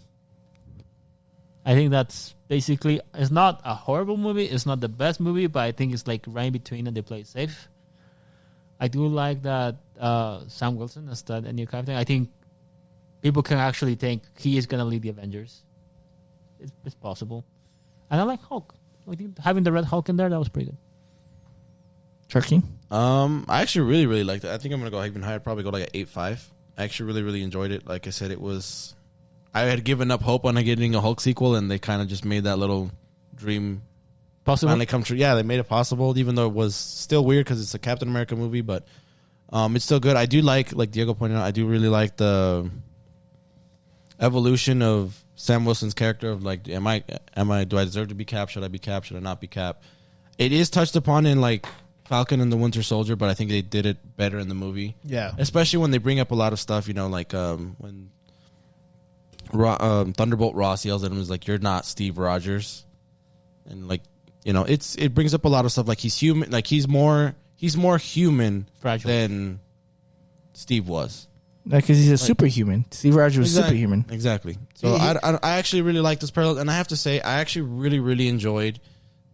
I think that's basically, it's not a horrible movie. It's not the best movie, but I think it's like right in between and they play it safe. I do like that Sam Wilson as the new captain. I think people can actually think he is going to lead the Avengers. It's possible. And I like Hulk. I think having the Red Hulk in there, that was pretty good. Turkey? I actually really, really liked it. I think I'm going to go even higher, probably go like an 8.5. I actually really, really enjoyed it. Like I said, I had given up hope on getting a Hulk sequel, and they kind of just made that little dream Possible? finally come true. Yeah, they made it possible, even though it was still weird because it's a Captain America movie, but it's still good. I do like Diego pointed out, I do really like the evolution of Sam Wilson's character of like, do I deserve to be Cap? Should I be Cap? Should I not be Cap? It is touched upon in like Falcon and the Winter Soldier, but I think they did it better in the movie. Yeah. Especially when they bring up a lot of stuff, like when Thunderbolt Ross yells at him, is like, you're not Steve Rogers. And like, it brings up a lot of stuff. Like he's human, like he's more human than Steve was. Because he's a superhuman. Steve Rogers was superhuman. Exactly. So I actually really like this parallel, and I have to say I actually really, really enjoyed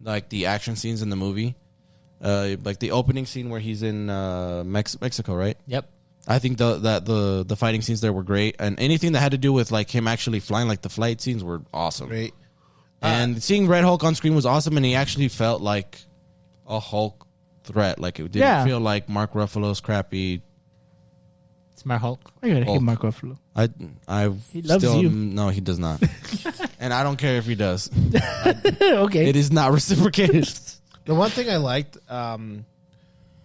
like the action scenes in the movie. Like the opening scene where he's in Mexico, right? Yep. I think the fighting scenes there were great, and anything that had to do with like him actually flying, like the flight scenes were awesome. Great. And seeing Red Hulk on screen was awesome, and he actually felt like a Hulk threat. Like it didn't feel like Mark Ruffalo's crappy. Smart Hulk. I gotta hate Mark Ruffalo. He loves you. No, he does not. And I don't care if he does. Okay. It is not reciprocated. The one thing I liked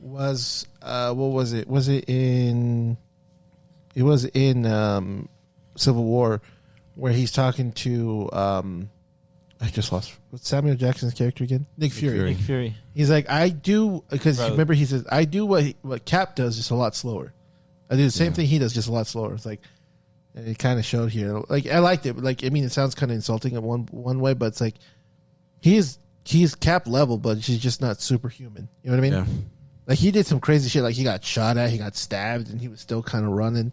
was what was it? Was it in? It was in Civil War, where he's talking to I just lost. What's Samuel Jackson's character again? Nick Fury. Nick Fury. He's like, I do, because remember he says, I do what Cap does, just a lot slower. I do the same thing he does, just a lot slower. It's like, and it kind of showed here. Like I liked it. But like, I mean, it sounds kind of insulting in one way, but it's like he's Cap level, but he's just not superhuman. You know what I mean? Yeah. Like he did some crazy shit. Like he got shot at, he got stabbed, and he was still kind of running.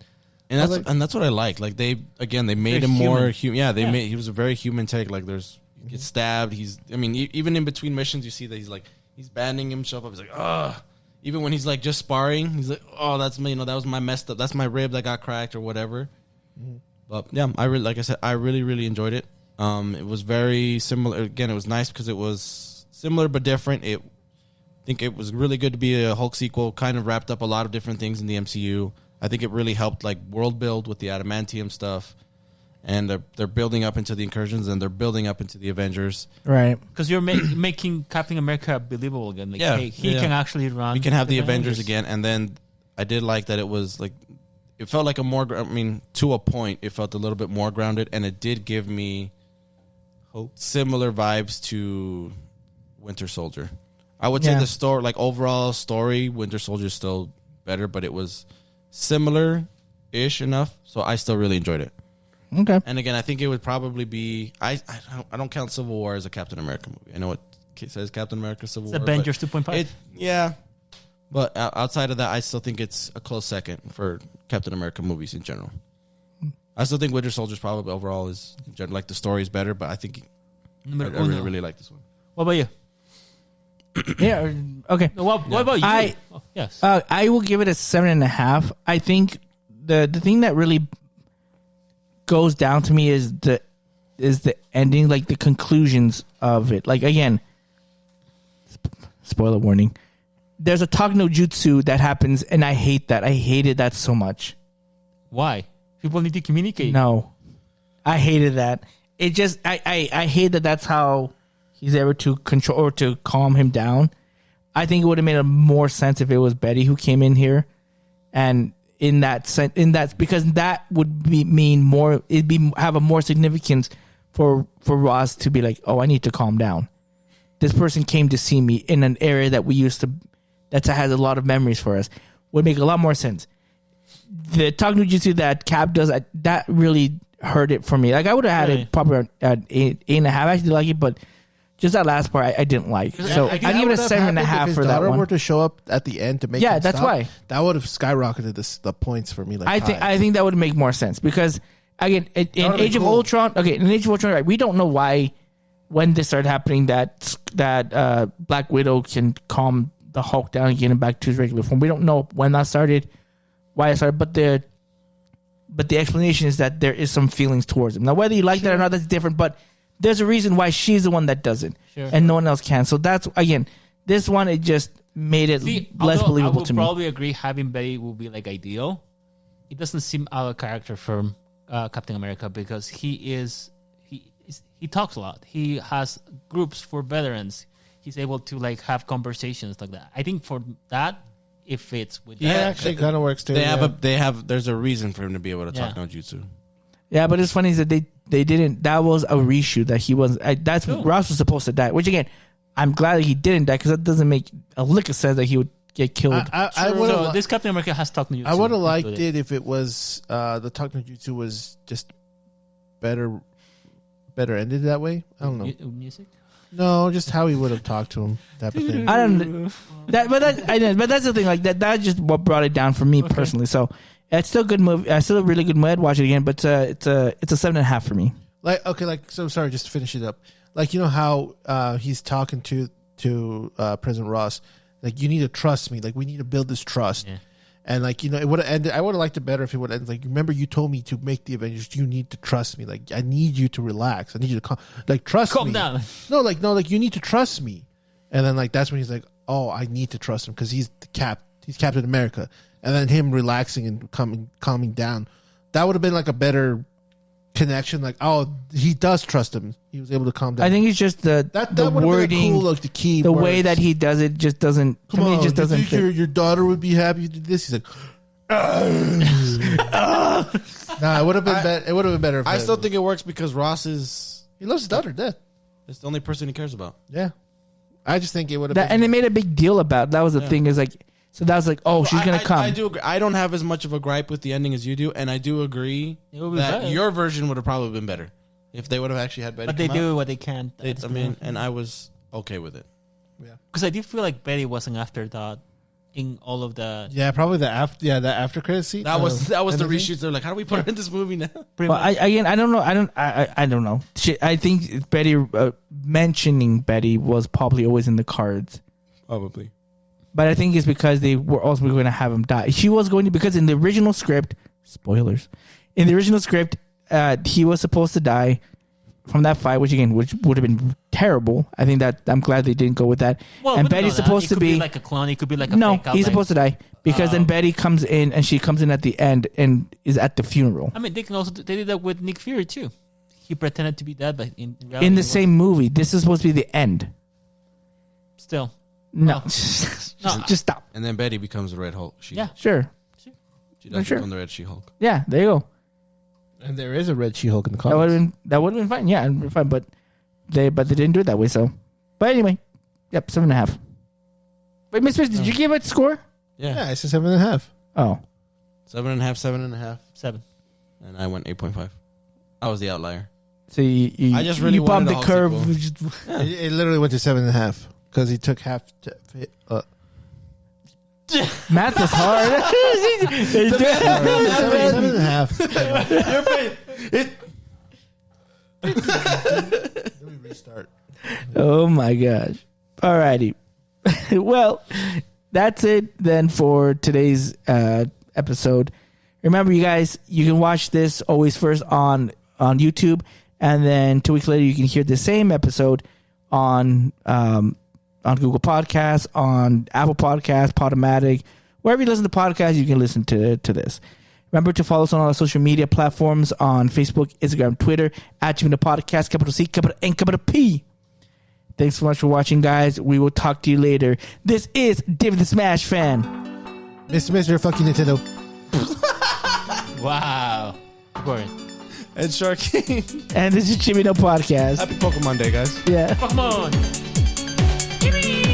And that's what I like. Like they made him more human. Yeah, he was a very human take. Like he gets stabbed. Even in between missions, you see that he's banding himself up. He's like, ugh. Even when he's like just sparring, he's like, oh, that's me. That was my messed up. That's my rib that got cracked or whatever. Mm-hmm. But yeah, like I said, I really, really enjoyed it. It was very similar. Again, it was nice because it was similar but different. I think it was really good to be a Hulk sequel. Kind of wrapped up a lot of different things in the MCU. I think it really helped like world build with the adamantium stuff, and they're building up into the incursions and they're building up into the Avengers. Right. Because you're making Captain America believable again. Like, he can actually run. We can have the Avengers again, and then I did like that it was like it felt like a more. To a point, it felt a little bit more grounded, and it did give me similar vibes to Winter Soldier. I would say the story, like overall story, Winter Soldier is still better, but it was similar-ish enough, so I still really enjoyed it. Okay. And again, I think it would probably be I don't count Civil War as a Captain America movie. I know it says Captain America Civil War. Avengers 2.5. Yeah. But outside of that, I still think it's a close second for Captain America movies in general. I still think Winter Soldier's probably overall is like the story is better, but I think I really, really like this one. What about you? Yeah. Okay. What about you? Yes. I will give it a 7.5. I think the thing that really goes down to me is the ending, like the conclusions of it. Like again, spoiler warning. There's a talk no jutsu that happens, and I hate that. I hated that so much. Why? People need to communicate. No, I hated that. It just I hate that. That's how he's able to control or to calm him down. I think it would have made more sense if it was Betty who came in here, and because that would mean more. Have a more significance for Ross to be like, oh, I need to calm down. This person came to see me in an area that we used to, that has a lot of memories for us. Would make a lot more sense. The talk no jutsu that Cap does, that really hurt it for me. Like I would have had it probably at 8.5. I actually like it, but just that last part I didn't like. So I give it a 7.5 for that one. If his daughter were to show up at the end to make him that's stop, why that would have skyrocketed the points for me. Like I think that would make more sense because again in Age of Ultron, right, we don't know why when this started happening that Black Widow can calm the Hulk down and get him back to his regular form. We don't know when that started, why it started, but the explanation is that there is some feelings towards him. Now whether you like that or not, that's different, but there's a reason why she's the one that does it, and no one else can. So that's, again, this one, it just made it less believable to me. I would probably agree having Betty will be like ideal. It doesn't seem out of character for Captain America because he talks a lot. He has groups for veterans. He's able to like have conversations like that. I think for that, it fits with that. Actually kind of works too. There's a reason for him to be able to talk no jutsu. Yeah, but it's funny is that they didn't. That was a reshoot that he was. Ross was supposed to die. Which again, I'm glad that he didn't die because that doesn't make a lick of sense that he would get killed. So this Captain America has talk no jutsu. I would have liked it if it was the talk no jutsu was just better ended that way. I don't know. Music. No, just how he would have talked to him, type of thing. I don't. But that's the thing. Like that. That's just what brought it down for me personally. So. It's still a good movie. Still a really good movie. I'd watch it again, but it's a 7.5 for me. So sorry, just to finish it up. Like you know how he's talking to President Ross. Like you need to trust me. Like we need to build this trust. Yeah. And like you know, it would have ended. I would have liked it better if it would end. Like remember, you told me to make the Avengers. You need to trust me. Like I need you to relax. I need you to trust me. Calm down. No, you need to trust me. And then like that's when he's like, oh, I need to trust him because he's the cap. He's Captain America. And then him relaxing and calming down. That would have been like a better connection. Like, oh, he does trust him. He was able to calm down. I think it's just the wording, cool, like the key, the way that he does it just doesn't. Come on, it just doesn't. Fit. Your daughter would be happy you did this. He's like, nah, it would have been better. It would have been better. I still think it works because Ross he loves his daughter to death. It's the only person he cares about. Yeah, I just think it would have been. And they made a big deal about it. That was the thing. Is like. So that was like, oh, she's going to come. I do agree. I don't have as much of a gripe with the ending as you do, and I do agree that your version would have probably been better if they would have actually had Betty. But they do what they can. And I was okay with it. Yeah. Because I did feel like Betty was an afterthought in all of the. Yeah, probably the after credit scene. That was the anything? reshoots. They're like, how do we put her in this movie now? Pretty Well, much. I don't know. I don't know. Shit, I think Betty mentioning Betty was probably always in the cards. Probably. But I think it's because they were also going to have him die. She was going to, because in the original script, spoilers, in the original script, he was supposed to die from that fight, which would have been terrible. I think that I'm glad they didn't go with that. Well, and we don't Betty's know that. supposed It to could be like a clone. It could be like a no, fake out he's there. supposed to die because then Betty comes in and she comes in at the end and is at the funeral I mean, they did that with Nick Fury too. He pretended to be dead, but in reality, in the he same movie. This is supposed to be the end. wasn't. Still, No, No. just stop. And then Betty becomes the Red Hulk. Yeah. Sure, She does Sure. become the Red She-Hulk. yeah, there you go. And there is a red She-Hulk in the That would comics. have been fine. Yeah, it'd been fine. But they didn't do it that way. So, but anyway, yep, 7.5. Wait, Miss Smith, did you give it a score? Yeah, it's a 7.5. Oh, 7.5, 7.5. 7. And I went 8.5. I was the outlier. so you I just really you bumped wanted the a Hulk curve. It literally went to 7.5 because he took half. Math is hard. 7.5. Let me restart. Oh my gosh. Alrighty. Well, that's it then for today's episode. Remember, you guys, you can watch this always first on YouTube, and then 2 weeks later you can hear the same episode on Google Podcasts, on Apple Podcasts, Podomatic, wherever you listen to podcasts, you can listen to this. Remember to follow us on all our social media platforms on Facebook, Instagram, Twitter, at TMNT Podcast, capital C, capital N, capital P. Thanks so much for watching, guys. We will talk to you later. This is David the Smash Fan. Mr. fucking Nintendo. Wow. Boring. And Sharky. And this is TMNT Podcast. Happy Pokemon Day, guys. Yeah. Pokemon. Give me.